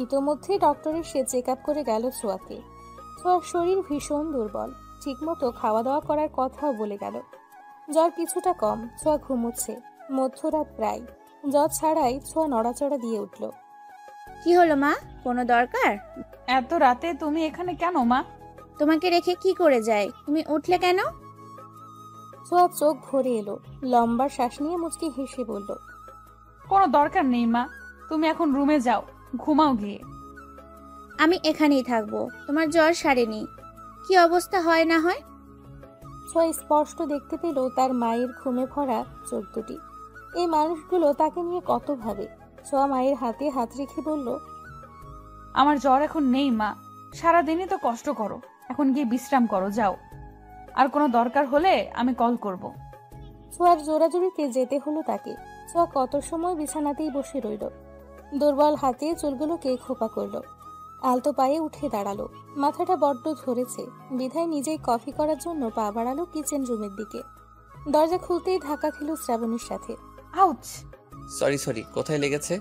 ইতোমধ্যে ডক্টরের সে চেক আপ করে গেল ছোঁয়াকে। ছোঁয়ার শরীর ভীষণ দুর্বল, ঠিকমতো খাওয়া দাওয়া করার কথাও বলে গেল। জ্বর কিছুটা কম, ছোঁয়া ঘুমোচ্ছে। মধ্যরাত প্রায়। জ্বর ছাড়াই ছোঁয়া নড়াচড়া দিয়ে উঠল। কি হলো মা, কোনো দরকার? এত রাতে তুমি এখানে কেন মা? তোমাকে রেখে কি করে যায়? তুমি উঠলে কেন? ছোঁয়া চোখ ভরে এলো। লম্বা শ্বাস নিয়ে মুচকি হেসে বলল, কোনো দরকার নেই মা, তুমি এখন রুমে যাও, ঘুমাও গিয়ে। আমি এখানেই থাকবো। তোমার জ্বর সারেনি, কি অবস্থা হয় না হয়। ছোঁয়া স্পষ্ট দেখতে পেল তার মায়ের ঘুমে ভরা চোখ দুটি। এই মানুষগুলো তাকে নিয়ে কত ভাবে। ছোঁয়া মায়ের হাতে হাত রেখে বলল, আমার জ্বর এখন নেই মা, সারাদিনই তো কষ্ট করো, এখন গিয়ে বিশ্রাম করো, যাও। আর কোনো দরকার হলে আমি কল করব। ছোঁয়ার জোরাজুরিতে যেতে হলো তাকে। ছোঁয়া কত সময় বিছানাতেই বসে রইল। দুর্বল হাতে চুলগুলোকে খোপা করলো। আলতো পায়ে উঠে দাঁড়ালো। মাথাটা বড্ড ধরেছে, বিধায় নিজেই কফি করার জন্য পা বাড়ালো কিচেন রুমের দিকে। দরজা খুলতেই ধাক্কা খেল শ্রাবণীর সাথে। আউচ! সরি, কোথায় লেগেছে?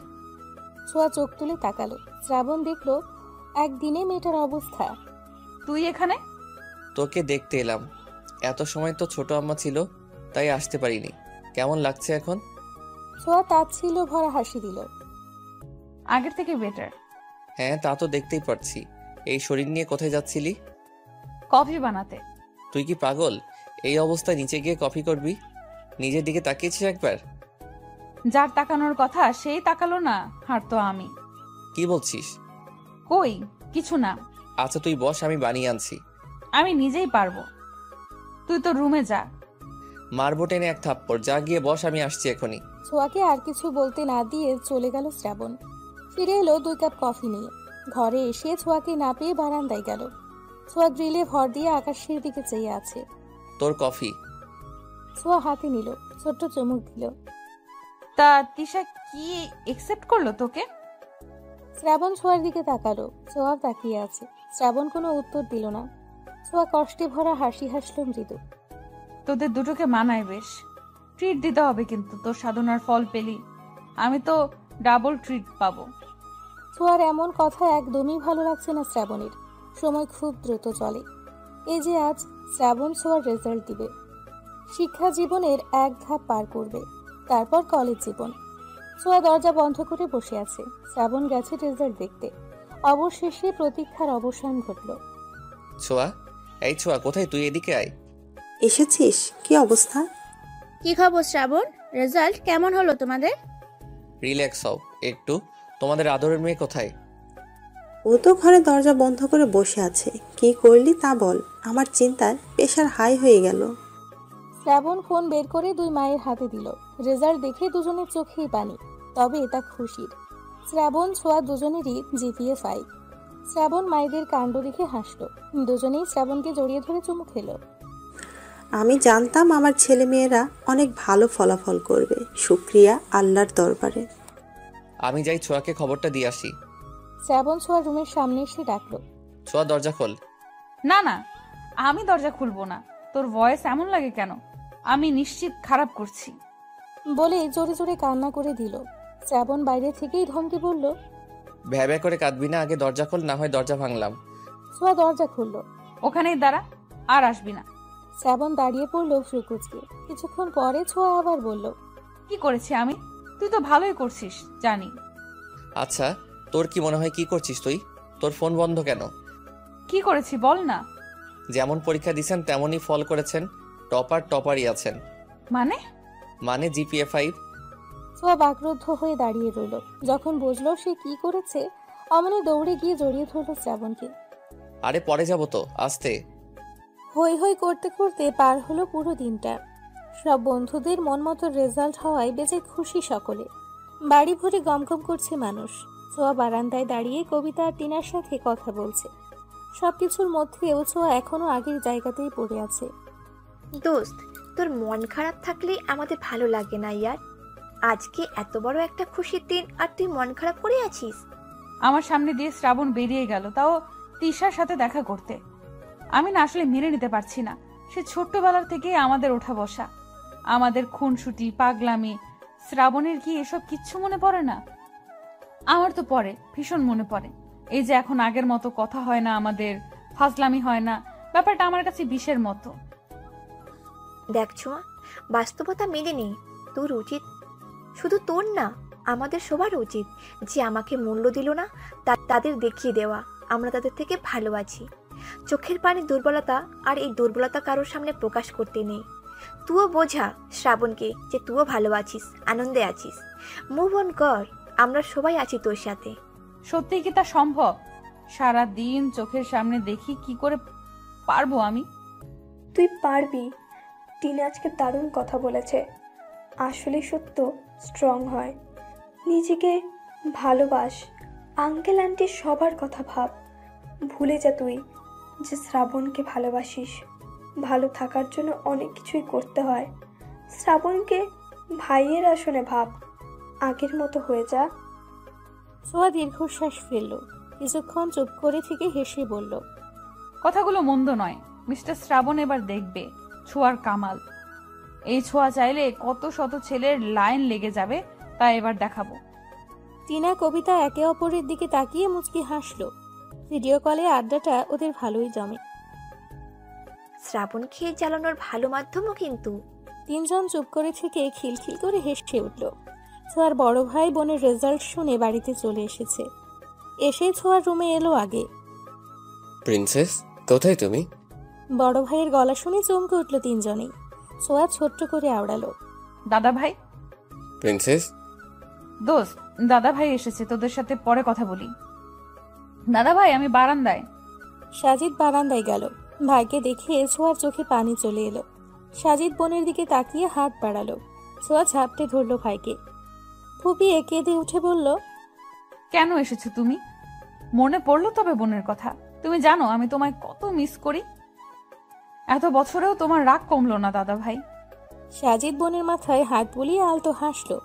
ছোঁয়া চোখ তুলে তাকালো। শ্রাবণ দেখলো একদিনে মেয়েটার অবস্থা। তুই এখানে? তোকে দেখতে এলাম। এত সময় তো ছোট আম্মা ছিল, তাই আসতে পারিনি। কেমন লাগছে এখন? ছোঁয়া তাচ্ছিল্য ভরা হাসি দিল। আগের থেকে বেটার। হ্যাঁ, তা তো দেখতেই পারছি। এই শরীর নিয়ে কোথায় যাচ্ছিলি? কফি বানাতে। তুই কি পাগল? এই অবস্থায় নিচে গিয়ে কফি করবি? নিজের দিকে তাকিয়েছিস একবার? যার তাকানোর কথা সেই তাকালো না, আর তো আমি। কি বলছিস? কই কিছু না। আচ্ছা তুই বস, আমি বানিয়ে আনছি। আমি নিজেই পারবো, তুই তো রুমে যা। মারবো টেনে এক থাপ্পড়। যা গিয়ে বস, আমি আসছি এখনই। ছোঁয়াকে আর কিছু বলতে না দিয়ে চলে গেল শ্রাবণ। ফিরে এলো 2 কাপ কফি নিয়ে। ঘরে এসে ছোঁয়াকে না পেয়ে বারান্দায় গেল। ছোঁয়া গ্রিলে ভর দিয়ে আকাশের দিকে চেয়ে আছে। তোর কফি। ছোঁয়া হাতে নিল, ছোট্ট চুমুক দিল। তা তিশা কি একসেপ্ট করলো তোকে? শ্রাবণ ছোঁয়ার দিকে তাকালো। ছোঁয়া তাকিয়ে আছে। শ্রাবণ কোনো উত্তর দিল না। ছোঁয়া কষ্টে ভরা হাসি হাসল মৃদু। তোদের দুটোকে মানায় বেশ। ট্রিট দিতে হবে কিন্তু, তোর সাধনার ফল পেলি। আমি তো ডাবল ট্রিট পাবো। ছোঁয়ার এমন কথা একদমই ভালো লাগছে না শ্রাবণের। সময় খুব দ্রুত চলে। এই যে আজ শ্রাবণ ছোঁয়ার রেজাল্ট দিবে। শিক্ষা জীবনের এক ধাপ পার করবে, তারপর কলেজ জীবন। ছোঁয়া দরজা বন্ধ করে বসে আছে। শ্রাবণ গেছে রেজাল্ট দেখতে। অবশেষে প্রতীক্ষার অবসান ঘটল। ছোঁয়া, এই ছোঁয়া, কোথায় তুই? এদিকে আয়। এসেছিস? কি অবস্থা? কি খবর শ্রাবণ? রেজাল্ট কেমন হলো তোমাদের? রিল্যাক্স হও একটু। তোমাদের আদরের মেয়ে কোথায়? ও তো ঘরে দরজা বন্ধ করে বসে আছে। কি করলি তা বল, আমার চিন্তায় প্রেশার হাই হয়ে গেল। শ্রাবণ ফোন বের করে 2 মায়ের হাতে দিল। রেজাল্ট দেখে দুজনের চোখেই পানি, তবে এটা খুশির। শ্রাবণ ছোঁয়া দুজনেরই জিপিএ 5। শ্রাবণ মায়েদের কাণ্ড দেখে হাসল। দুজনেই শ্রাবণকে জড়িয়ে ধরে চুমু খেলো। আমি জানতাম আমার ছেলে মেয়েরা অনেক ভালো ফলাফল করবে। শুক্রিয়া আল্লাহর দরবারে। আমি যাই ছোঁয়াকে খবরটা দিয়ে আসি। শ্রাবণ ছোঁয়া রুমের সামনে এসে ডাকলো। ছোঁয়া দরজা খোল। না না, আমি দরজা খুলবো না। তোর ভয়েস এমন লাগে কেন? আমি নিশ্চিত খারাপ করছি। বলে জোরে জোরে কান্না করে দিল। শ্রাবণ বাইরে থেকেই ধমকে বলল, ভ্যা ভ্যা করে কাঁদবি না, আগে দরজা খোল, না হয় দরজা ভাঙলাম। ছোঁয়া দরজা খুলল। ওখানেই দাঁড়া, আর আসবি না। শ্রাবণ দাঁড়িয়ে পড়লো ফ্রুকুচকে। কিছুক্ষণ পরে ছোঁয়া আবার বলল, কি করেছি আমি? তুই তো ভালোই করছিস জানি। আচ্ছা তোর কি মনে হয় কি করছিস তুই? তোর ফোন বন্ধ কেন? কি করেছি বল না। যেমন পরীক্ষা দিয়েছেন তেমনই ফল করেছেন। টপারই আছেন। মানে জিপিএ 5। ছোঁয়া বাকরুদ্ধ হয়ে দাঁড়িয়ে রইল। যখন বুঝলো সে কি করেছে, অমনি দৌড়ে গিয়ে জড়িয়ে ধরল শ্রাবণকে। আরে পরে যাবো তো, আস্তে। হই হই করতে করতে পার হলো পুরো দিনটা। সব বন্ধুদের মন মতো রেজাল্ট হওয়ায় বেজে খুশি সকলে। বাড়ি ভরে গমগম করছে মানুষ। ছোঁয়া বারান্দায় দাঁড়িয়ে কবিতা আর টিনার সাথে কথা বলছে। সবকিছুর মধ্যেও ছোঁয়া এখনো আগের জায়গাতেই পড়ে আছে। দোস্ত, তোর মন খারাপ থাকলে আমাদের ভালো লাগে না ইয়ার। আজকে এত বড় একটা খুশির দিন আর তুই মন খারাপ করে আছিস। আমার সামনে দিয়ে শ্রাবণ বেরিয়ে গেল, তাও তিশার সাথে দেখা করতে। আমি না আসলে মেনে নিতে পারছি না। সে ছোট্টবেলার থেকে আমাদের ওঠা বসা, আমাদের খুনসুটি, পাগলামি। শ্রাবণের কি এসব কিচ্ছু মনে পড়ে না? আমার তো পড়ে, ভীষণ মনে পড়ে। এই যে এখন আগের মতো কথা হয় না আমাদের, ফাজলামি হয় না, ব্যাপারটা আমার কাছে বিষের মতো। দেখ ছোঁয়া, বাস্তবতা মেনে নেই। তোর উচিত, শুধু তোর না, আমাদের সবার উচিত যে আমাকে মূল্য দিল না তাদের দেখিয়ে দেওয়া আমরা তাদের থেকে ভালো আছি। চোখের পানি দুর্বলতা, আর এই দুর্বলতা কারোর সামনে প্রকাশ করতে নেই। তুইও বোঝা শ্রাবণকে যে তুইও ভালো আছিস, আনন্দে আছিস। মুভ অন কর, আমরা সবাই আছি তোর সাথে। সত্যি কি তা সম্ভব? সারা দিন চোখের সামনে দেখি, কি করে পারবো আমি? তুই পারবি। টিনা আজকে দারুণ কথা বলেছে। আসলে সত্য স্ট্রং হয়। নিজেকে ভালোবাস। আঙ্কেল আন্টি সবার কথা ভাব। ভুলে যা তুই যে শ্রাবণকে ভালোবাসিস। ভালো থাকার জন্য অনেক কিছুই করতে হয়। শ্রাবণকে ভাইয়ের আসনে ভাব। আগের মতো হয়ে যা। ছোঁয়া দীর্ঘশ্বাস ফেলল। কিছুক্ষণ চুপ করে থেকে হেসে বলল, কথাগুলো মন্দ নয়। মিস্টার শ্রাবণ এবার দেখবে ছোঁয়ার কামাল। এই ছোঁয়া চাইলে কত শত ছেলের লাইন লেগে যাবে, তা এবার দেখাবো। টিনা কবিতা একে অপরের দিকে তাকিয়ে মুচকি হাসলো। ভিডিও কলে আড্ডাটা ওদের ভালোই জমে। শ্রাবণ খেয়ে জ্বালানোর ভালো মাধ্যমও কিন্তু। 3জন চুপ করে থেকে খিলখিল করে হেসে উঠল। ছোঁয়ার বড় ভাই বোনের রেজাল্ট শুনে বাড়িতে চলে এসেছে। এসে ছোঁয়ার রুমে এলো আগে। প্রিন্সেস, কোথায় তুমি? বড় ভাইয়ের গলা শুনে চমকে উঠল তিনজনেই। ছোঁয়া ছোট্ট করে আওড়ালো, দাদা ভাই। প্রিন্সেস, দোস্ত, দাদা ভাই এসেছে, তোদের সাথে পরে কথা বলি। দাদা ভাই, আমি বারান্দায়। সাজিদ বারান্দায় গেল। ভাইকে দেখে ছোঁয়ার চোখে পানি চলে এলো। সাজিদ বোনের দিকে তাকিয়ে হাত বাড়ালো। ছোঁয়া ঝাপটে ধরলো ভাইকে। ফুপিয়ে কেঁদে উঠে বলল, কেন এসেছো তুমি? মনে পড়লো তবে বোনের কথা? তুমি জানো আমি তোমায় কত মিস করি। এত বছরেও তোমার রাগ কমলো না দাদা ভাই। সাজিদ বোনের মাথায় হাত বুলিয়ে আলতো হাসলো।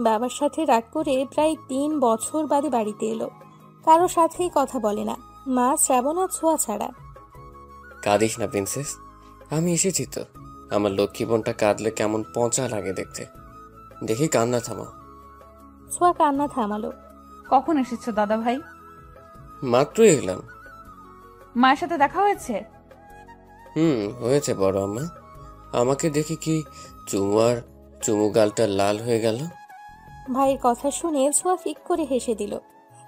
বাবার সাথে রাগ করে প্রায় 3 বছর বাদে বাড়িতে এলো। কারো সাথেই কথা বলে না, মা, শ্রাবণ আর ছোঁয়া ছাড়া। কাঁদিস না প্রিন্সেস, আমি এসেছি তো। আমার লক্ষ্মী বোনটা কাঁদলে কেমন পচা লাগে দেখতে। দেখি কান্না থামাও। ছোঁয়া কান্না থামালো। কখন এসেছো দাদা ভাই? মাত্রই এলাম। মায়ের সাথে দেখা হয়েছে? হয়েছে বড় আম্মা। আমাকে দেখে কি চুমু গালটা লাল হয়ে গেল। ভাইয়ের কথা শুনে ছোঁয়া ফিক করে হেসে দিল।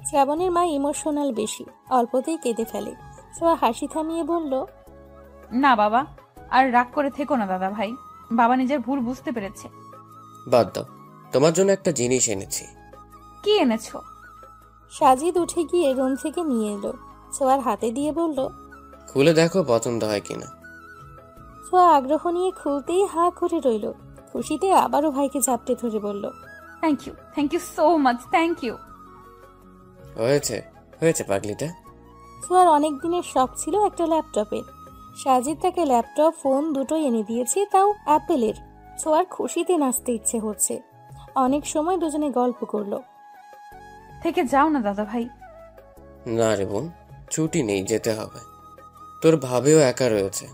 শ্রাবণের মা ইমোশনাল বেশি, অল্পতেই কেঁদে ফেলে। ছোঁয়া হাসি থামিয়ে বলল, না বাবা, আর রাগ করে থেকো না দাদা ভাই। বাবা নিজের ভুল বুঝতে পেরেছে। বাদ দাও, তোমার জন্য একটা জিনিস এনেছি। কি এনেছো? সাজিদ উঠে গিয়ে রুম থেকে নিয়ে এলো। ছোঁয়ার হাতে দিয়ে বলল, খুলে দেখো পছন্দ হয় কিনা। ছোঁয়া আগ্রহ নিয়ে খুলতেই হা করে রইল। খুশিতে আবারও ভাইকে ঝাপটে ধরে বলল, thank you so much, thank you. হয়েছে পাগলিটা। ছোঁয়ার অনেক দিনের শখ ছিল একটা ল্যাপটপের। সাজিদ তাকে ল্যাপটপ, ফোন দুটোই এনে দিয়েছে, তাও অ্যাপেলের। ছোঁয়ার খুশিতে নাচতে ইচ্ছে হচ্ছে। অনেক সময় দুজনে গল্প করলো। থেকে যাও না দাদা ভাই। না রে বোন, ছুটি নেই, যেতে হবে। তোর ভাবিও একা রয়েছে।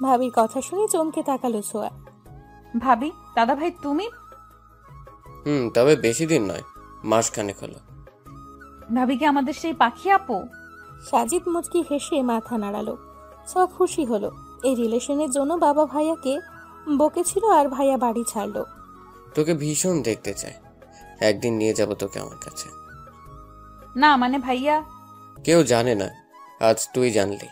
ভাবির কথা শুনে চমকে তাকালো ছোঁয়া। ভাবি? দাদা ভাই তুমি? তবে বেশি দিন নয়, মাসখানেক হলো। ভাবি কি আমাদের সেই পাখি আপু? সাজিদ মুচকি হেসে মাথা নাড়ালো। ছোঁয়া খুশি হলো। এই রিলেশনের জন্য বাবা ভাইয়াকে বকেছিল আর ভাইয়া বাড়ি ছাড়লো। তোকে ভীষণ দেখতে চাই, একদিন নিয়ে যাব তোকে আমার কাছে। না মানে ভাইয়া। কেউ জানে না, আজ তুই জানলি।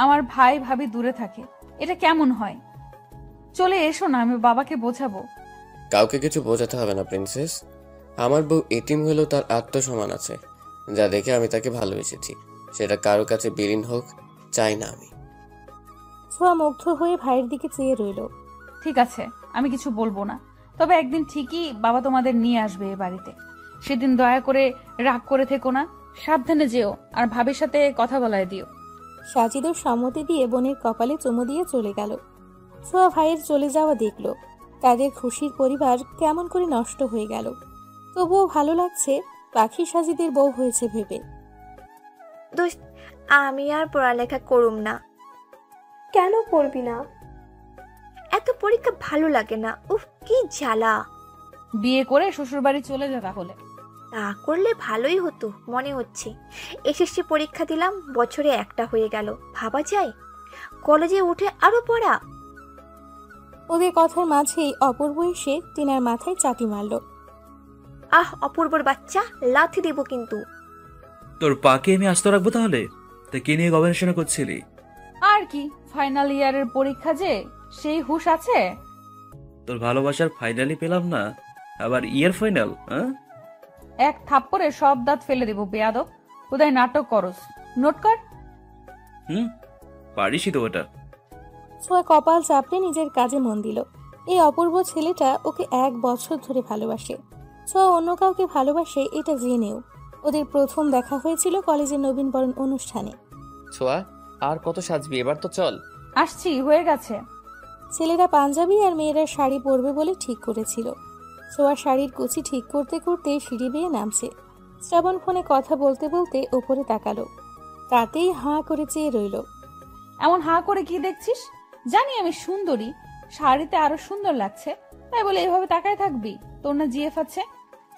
আমার ভাই ভাবি দূরে থাকে, এটা কেমন হয়? চলে এসো না, আমি বাবাকে বোঝাবো। কাউকে কিছু বোঝাতে হবে না প্রিন্সেস। আমার বউ এতিম হলেও তার আত্মসম্মান আছে, যা দেখে আমি তাকে ভালোবেসেছি। সেটা কারো কাছে বিলীন হোক চাই না আমি। ছোঁয়া মুগ্ধ হয়ে ভাইয়ের দিকে চেয়ে রইল। ঠিক আছে, আমি কিছু বলবো না, তবে একদিন ঠিকই বাবা তোমাদের নিয়ে আসবে এ বাড়িতে। সেদিন দয়া করে রাগ করে থেকো না, সাবধানে যেও, আর ভাবির সাথে কথা বলায় দিও। সাজিদও সম্মতি দিয়ে বোনের কপালে চুমু দিয়ে চলে গেল। ছোঁয়া ভাইয়ের চলে যাওয়া দেখল। তাদের খুশির পরিবার কেমন করে নষ্ট হয়ে গেল। তবুও ভালো লাগছে পাখি সাজিদের বউ হয়েছে ভেবে। দোস্ত, আমি আর পড়ালেখা করুম না। কেন পড়বি না? এত পরীক্ষা ভালো লাগে না, উফ কি জ্বালা। বিয়ে করে শ্বশুর বাড়ি চলে যা তাহলে। তা করলে ভালোই হতো মনে হচ্ছে। এসএসসি পরীক্ষা দিলাম, বছরে একটা হয়ে গেল। ভাবা যায়, কলেজে উঠে আরো পড়া। ওদের কথার মাঝেই অপূর্ব এসে টিনার মাথায় চাটি মারল। অপূর্বর বাচ্চা, লাথি দেব কিন্তু। তোর পাকে আমি আস্ত রাখবো তাহলে? তা কি নিয়ে গবেষণা করছিলি? আর কি, ফাইনাল ইয়ারের পরীক্ষা যে, সেই হুশ আছে? তোর ভালোবাসার ফাইনালি পেলাম না, আবার ইয়ার ফাইনাল? এক থাপ্পড়ে সব দাঁত ফেলে দেব বেয়াদব। কোথায় নাটক করস, নোট কর। পারিসই তো ওটা। ছোঁয়া কপাল চাপড়ে নিজের কাজে মন দিল। এই অপূর্ব ছেলেটা ওকে 1 বছর ধরে ভালোবাসে। ছোঁয়া অন্য কাউকে ভালোবাসে এটা জেনেও। ওদের প্রথম দেখা হয়েছিল কলেজের নবীনবরণ অনুষ্ঠানে। ছোঁয়া, আর কত সাজবি, এবার তো চল। আসছি, হয়ে গেছে। ছেলেরা পাঞ্জাবি আর মেয়েরা শাড়ি পরবে বলে ঠিক করেছিল। ছোঁয়া শাড়ির কুচি ঠিক করতে করতে সিঁড়ি বেয়ে নামছে। শ্রাবণ ফোনে কথা বলতে বলতে ওপরে তাকালো। তাতেই হাঁ করে চেয়ে রইল। এমন হাঁ করে কি দেখছিস? জানি আমি সুন্দরী, শাড়িতে আরো সুন্দর লাগছে, তাই বলে এভাবে তাকায় থাকবি? তোর না জিএফ আছে?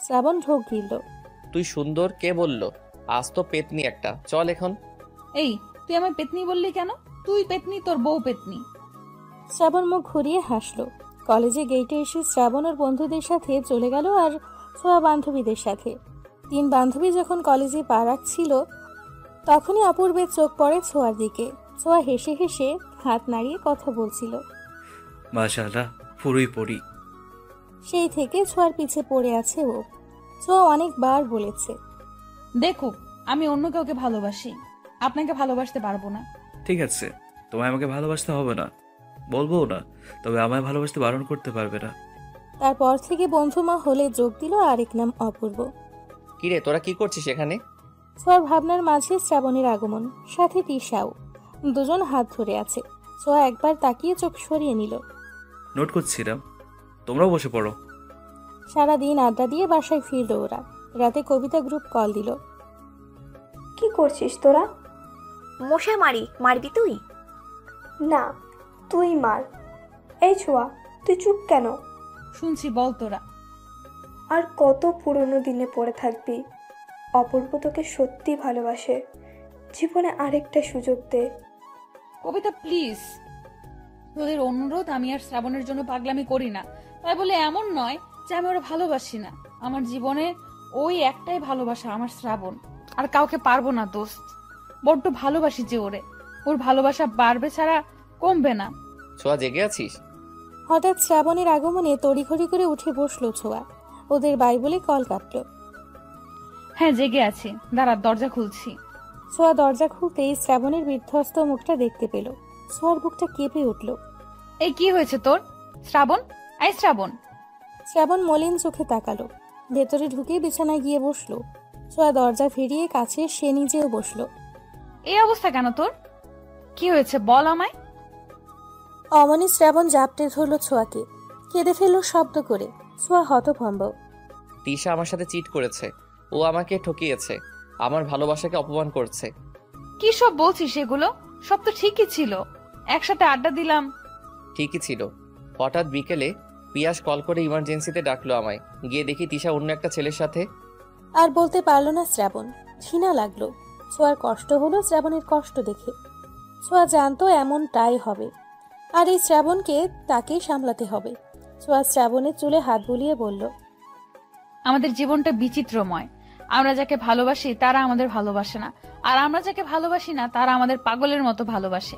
শ্রাবণ ঢোক গিলল। তুই সুন্দর কে বললো? আজ তো পেতনি একটা, চল এখন। এই, তুই আমায় পেতনি বললি কেন? তুই পেতনি, তোর বউ পেতনি। শ্রাবণ মুখ ঘুরিয়ে হাসলো। কলেজে গেটে এসে শ্রাবণ ওর বন্ধুদের সাথে চলে গেল আর ছোঁয়া বান্ধবীদের সাথে। 3 বান্ধবী যখন কলেজে পা রাখছিল তখনই অপূর্বের চোখ পড়ে ছোঁয়ার দিকে। ছোঁয়া হেসে হেসে হাত নাড়িয়ে কথা বলছিল। মাশাআল্লাহ, পুরোই পড়ি। সেই থেকে ছোঁয়ার পিছে পড়ে আছে ও। ছোঁয়া অনেকবার বলেছে, দেখুক আমি অন্য কাউকে ভালোবাসি, আপনাকে ভালোবাসতে পারবো না। ঠিক আছে, তোমায় আমাকে ভালোবাসতে হবে না, বলবো না, তবে আমায় ভালোবাসতে বারণ করতে পারবে না। তারপর থেকে বন্ধুমা হলে যোগ দিল আরেক নাম অপূর্ব। কিরে তোরা কি করছিস এখানে? ছোঁয়ার ভাবনার মাঝে শ্রাবণের আগমন, সাথে তিশাও। দুজন হাত ধরে আছে। ছোঁয়া একবার তাকিয়ে চোখ সরিয়ে নিল। নোট করছিলাম, তোমরাও বসে পড়ো। সারাদিন আড্ডা দিয়ে বাসায় ফিরল ওরা। রাতে কবিতা গ্রুপ কল দিল। কি করছিস তোরা? মশা মারবি তুই? না, তুই মার। এই ছোঁয়া, তুই চুপ কেন? শুনছি, বল তোরা। আর কত পুরনো দিনে পড়ে থাকবি? অপূর্ব তোকে সত্যি ভালোবাসে। জীবনে আরেকটা সুযোগ দে। কবিতা প্লিজ, তোদের অনুরোধ, আমি আর শ্রাবণের জন্য পাগলামি করি না। তাই বলে এমন নয় যে আমি ওরা ভালোবাসি না। আমার জীবনে ওই একটাই ভালোবাসা, আমার শ্রাবণ। আর কাউকে পারবো না দোস্ত। বড্ড ভালোবাসি যে ওরে। ওর ভালোবাসা বাড়বে ছাড়া কমবে না। ছোঁয়া জেগে আছিস? হঠাৎ শ্রাবণের আগমনে তড়িঘড়ি করে উঠে বসলো ছোঁয়া। ওদের বাই বলে কল কাটলো। হ্যাঁ জেগে আছি, দাঁড়া দরজা খুলছি। ছোঁয়া দরজা খুলতেই শ্রাবণের বিধ্বস্ত মুখটা দেখতে পেল। ছোঁয়ার বুকটা কেঁপে উঠল। এই কি হয়েছে তোর? শ্রাবণ, আই শ্রাবণ। শ্রাবণ মলিন চোখে তাকালো। ভেতরে ঢুকে বিছানায় গিয়ে বসলো। ছোঁয়া দরজা ফিরিয়ে কাছে সে নিজেও বসলো। এই অবস্থা কেন তোর? কি হয়েছে বল আমায়। অমনি শ্রাবণ জাপটে ধরলো ছোঁয়াকে। কেঁদে ফেললো শব্দ করে। ছোঁয়া হতভম্ব। তিশা আমার সাথে চিট করেছে। ও আমাকে ঠকিয়েছে, আমার ভালোবাসাকে অপমান করছে। কি সব বলছিস এগুলো? সব তো ঠিকই ছিল, একসাথে আড্ডা দিলাম। ঠিকই ছিল। হঠাৎ বিকেলে পিয়াস কল করে ইমার্জেন্সিতে ডাকলো আমায়। গিয়ে দেখি তিশা অন্য একটা ছেলের সাথে। আর বলতে পারলো না শ্রাবণ। ঘৃণা লাগলো। ছোঁয়ার কষ্ট হলো শ্রাবণের কষ্ট দেখে। ছোঁয়া জানতো এমনটাই হবে, আর এই শ্রাবণকে তাকেই সামলাতে হবে। ছোঁয়া শ্রাবণের চুলে হাত বুলিয়ে বলল, আমাদের জীবনটা বিচিত্রময়। আমরা যাকে ভালোবাসি তারা আমাদের ভালোবাসে না, আর আমরা যাকে ভালোবাসি না তারা আমাদের পাগলের মতো ভালোবাসে।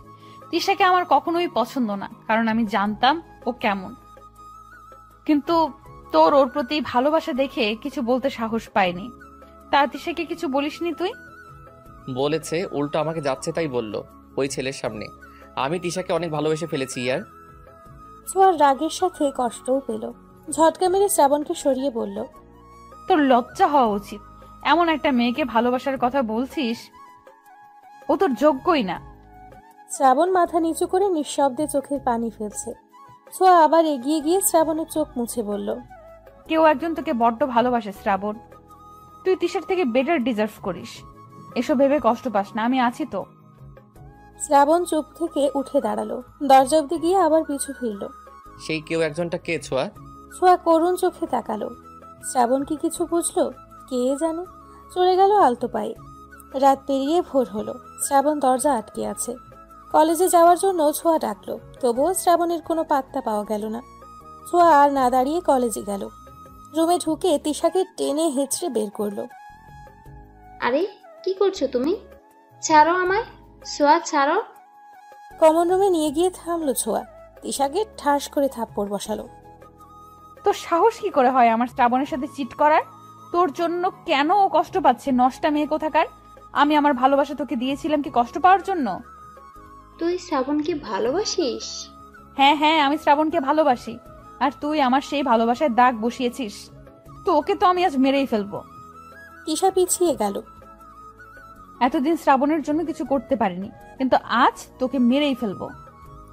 তিশাকে আমার কখনোই পছন্দ না, কারণ আমি জানতাম ও কেমন। কিন্তু তোর ওর প্রতি ভালোবাসা দেখে কিছু বলতে সাহস পাইনি। তা তিশাকে কিছু বলিসনি তুই? বলেছে, উল্টো আমাকে যাচ্ছে তাই বলল ওই ছেলের সামনে। আমি তিশাকে অনেক ভালোবেসে ফেলেছি ইয়ার। ছোঁয়ার রাগের সাথে কষ্টও পেল। ঝটকা মেরে শ্রাবণকে সরিয়ে বলল, তোর লজ্জা হওয়া উচিত। এমন একটা মেয়েকে ভালোবাসার কথা বলছিস, ও তোর যোগ্যই না। শ্রাবণ মাথা নিচু করে নিঃশব্দে চোখের পানি ফেলছে। ছোঁয়া আবার এগিয়ে গিয়ে শ্রাবণের চোখ মুছে বলল, কেউ একজন তোকে বড্ড ভালোবাসে শ্রাবণ। তুই তিশার থেকে বেটার ডিজার্ভ করিস। এসব ভেবে কষ্ট পাস না, আমি আছি তো। শ্রাবণ চুপ থেকে উঠে দাঁড়ালো। দরজা অব্দি গিয়ে আবার পিছু ফিরল। সেই কেউ একজনটা কে ছোঁয়া? ছোঁয়া করুণ চোখে তাকালো। শ্রাবণ কি কিছু বুঝলো? কে জানে। চলে গেল আলতো পায়ে। রাত পেরিয়ে ভোর হলো। শ্রাবণ দরজা আটকে আছে। কলেজে যাওয়ার জন্য ছোঁয়া ডাকলো, তবুও শ্রাবণের কোনো পাত্তা পাওয়া গেল না। ছোঁয়া আর না দাঁড়িয়ে কলেজে গেল। রুমে ঢুকে তিশাকে টেনে হেঁচড়ে বের করলো। আরে কি করছো তুমি? ছাড়ো আমায়, সোয়া ছাড়ো। কমন রুমে নিয়ে গিয়ে থামলো ছোঁয়া। তিশাকে ঠাস করে থাপ্পড় বসালো। তোর সাহস কি করে হয় আমার শ্রাবণের সাথে চিট করার? তোর জন্য কেন ও কষ্ট পাচ্ছে, নষ্টা মেয়ে কোথাকার? আমি আমার ভালোবাসা তোকে দিয়েছিলাম কি কষ্ট পাওয়ার জন্য? তুই শ্রাবণকে ভালোবাসিস? হ্যাঁ হ্যাঁ, আমি শ্রাবণকে ভালোবাসি। আর তুই আমার সেই ভালোবাসায় দাগ বসিয়েছিস। তো ওকে তো আমি আজ মেরেই ফেলবো। তিশা পিছিয়ে গেল। এতদিন শ্রাবণের জন্য কিছু করতে পারিনি, কিন্তু আজ তোকে মেরেই ফেলবো।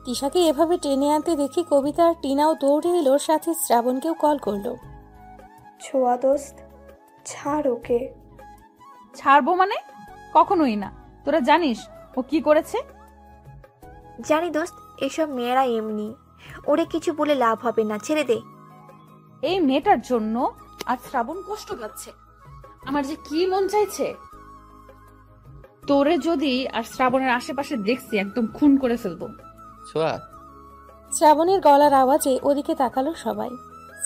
তিশাকে এভাবে টেনে আনতে দেখি কবিতা আর টিনাও দৌড়ে এলো, সাথে শ্রাবণকেও কল করলো। ছোঁয়া দোস্ত, ছাড় ওকে। ছাড়বো মানে? কখনোই না। তোরা জানিস ও কি করেছে? জানি দোস্ত, এসব মেয়েরা এমনি। ওরে কিছু বলে লাভ হবে না, ছেড়ে দে। এই মেয়েটার জন্য আজ শ্রাবণ কষ্ট পাচ্ছে। আমার যে কি মন চাইছে, তোরে যদি আর শ্রাবণের আশেপাশে দেখছি একদম খুন করে ফেলবো। ছোঁয়া। শ্রাবণের গলার আওয়াজে ওদিকে তাকালো সবাই।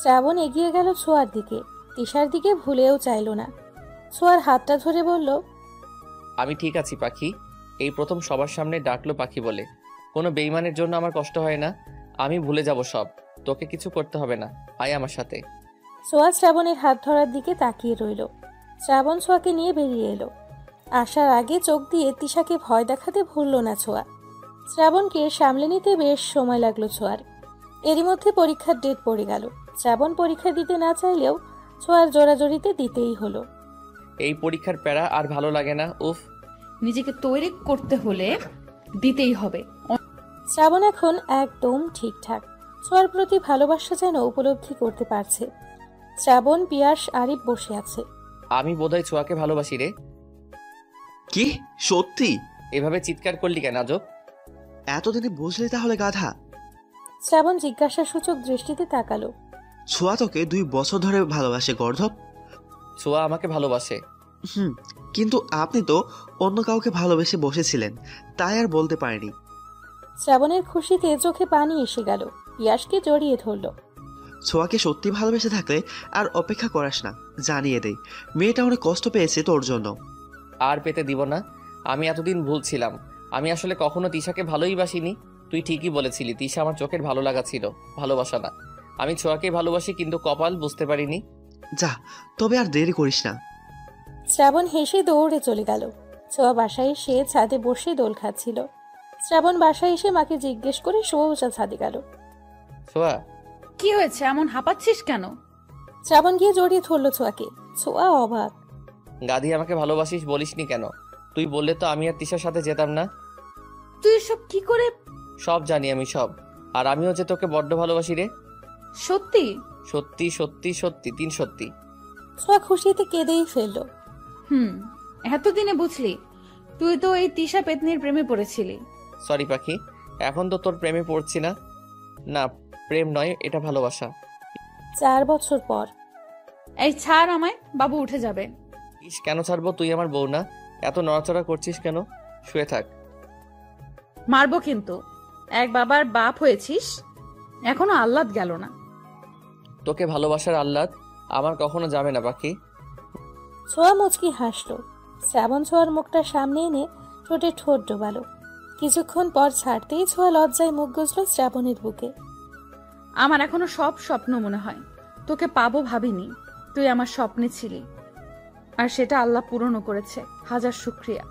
শ্রাবণ এগিয়ে গেল ছোঁয়ার দিকে। তিশার দিকে ভুলেও চাইল না। ছোঁয়ার হাতটা ধরে বলল, আমি ঠিক আছি পাখি। এই প্রথম সবার সামনে ডাকলো পাখি বলে। কোনো বেইমানের জন্য আমার কষ্ট হয় না। আমি ভুলে যাব সব। তোকে কিছু করতে হবে না, আয় আমার সাথে। ছোঁয়া শ্রাবণের হাত ধরার দিকে তাকিয়ে রইল। শ্রাবণ ছোঁয়াকে নিয়ে বেরিয়ে এলো। আসার আগে চোখ দিয়ে তিশাকে ভয় দেখাতে ভুলল না ছোঁয়া। শ্রাবণকে সামলে নিতে বেশ সময় লাগলো ছোঁয়ার। এরই মধ্যে পরীক্ষার ডেট পড়ে গেল। শ্রাবণ পরীক্ষা দিতে না চাইলেও ছোঁয়ার জোরাজোরিতে দিতেই হলো। এই পরীক্ষার প্যারা আর ভালো লাগে না, উফ। নিজেকে তৈরি করতে হলে দিতেই হবে। শ্রাবণ এখন একদম ঠিকঠাক। ছোঁয়ার প্রতি ভালোবাসা যেন উপলব্ধি করতে পারছে। শ্রাবণ, পিয়াস, আরিফ বসে আছে। আমি বোধহয় ছোঁয়াকে ভালোবাসি রে। কি সত্যি? এভাবে চিৎকার করলি কেন আজব? এতদিনে বুঝলি তাহলে গাধা? শ্রাবণ জিজ্ঞাসাসূচক দৃষ্টিতে তাকালো। ছোঁয়া তোকে 2 বছর ধরে ভালোবাসে গর্ধব। ছোঁয়া আমাকে ভালোবাসে। কিন্তু আপনি তো অন্য কাউকে ভালোবেসে বসেছিলেন, তাই আর বলতে পারেনি। শ্রাবণের খুশিতে চোখে পানি এসে গেল। পিয়াসকে জড়িয়ে ধরল। ছোঁয়াকে সত্যি ভালোবেসে থাকলে আর অপেক্ষা করাস না, জানিয়ে দেই মেয়েটা অনেক কষ্ট পেয়েছে তোর জন্য। আর পেতে দিব না। আমি এতদিন ভুলছিলাম। আমি আসলে কখনো তিশাকে ভালোই বাসিনি। তুই ঠিকই বলেছিলি, তিশা আমার চোখের ভালো লাগা ছিল, ভালোবাসা না। আমি ছোঁয়াকে ভালোবাসি, কিন্তু কপাল বুঝতে পারিনি। যা, তবে আর দেরি করিস না। শ্রাবণ হেসে দৌড়ে চলে গেল। ছোঁয়া বাসায় এসে ছাদে বসে দোল খাচ্ছিল। শ্রাবণ বাসায় এসে মাকে জিজ্ঞেস করে সোজা ছাদে গেল। ছোঁয়া, কি হয়েছে? এমন হাঁপাচ্ছিস কেন? শ্রাবণ গিয়ে জড়িয়ে ধরল ছোঁয়াকে। ছোঁয়া অবাক। গাধি, আমাকে ভালোবাসিস বলিসনি কেন? তুই বললে তো আমি আর তিশার সাথে যেতাম না। তুই সব কি করে? সব জানি আমি, সব। আর আমিও যে তোকে বড্ড ভালোবাসি রে। সত্যি? সত্যি সত্যি সত্যি, 3 সত্যি। ছোঁয়া খুশিতে কেঁদেই ফেলল। এতদিনে বুঝলি? তুই তো এই তিশা পেতনির প্রেমে পড়েছিলি। সরি পাখি, এখন তো তোর প্রেমে পড়ছি না। না, প্রেম নয়, এটা ভালোবাসা। 4 বছর পর। এই ছাড় আমায়, বাবু উঠে যাবে। ইস, কেন ছাড়বো? তুই আমার বউ না? এত নড়াচড়া করছিস কেন? শুয়ে থাক। মারবো কিন্তু। এক বাবার বাপ হয়েছিস, এখনো আহ্লাদ গেল না। তোকে ভালোবাসার আহ্লাদ আমার কখনো যাবে না পাখি। ছোঁয়া মুচকি হাসলো। শ্রাবণ ছোঁয়ার মুখটা সামনে এনে ঠোঁটে ঠোঁট ডোবালো। কিছুক্ষণ পর ছাড়তেই ছোঁয়া লজ্জায় মুখ গুজল শ্রাবণের বুকে। আমার এখনো সব স্বপ্ন মনে হয়। তোকে পাবো ভাবিনি। তুই আমার স্বপ্নে ছিলি, আর সেটা আল্লাহ পূরণও করেছে। হাজার শুকরিয়া।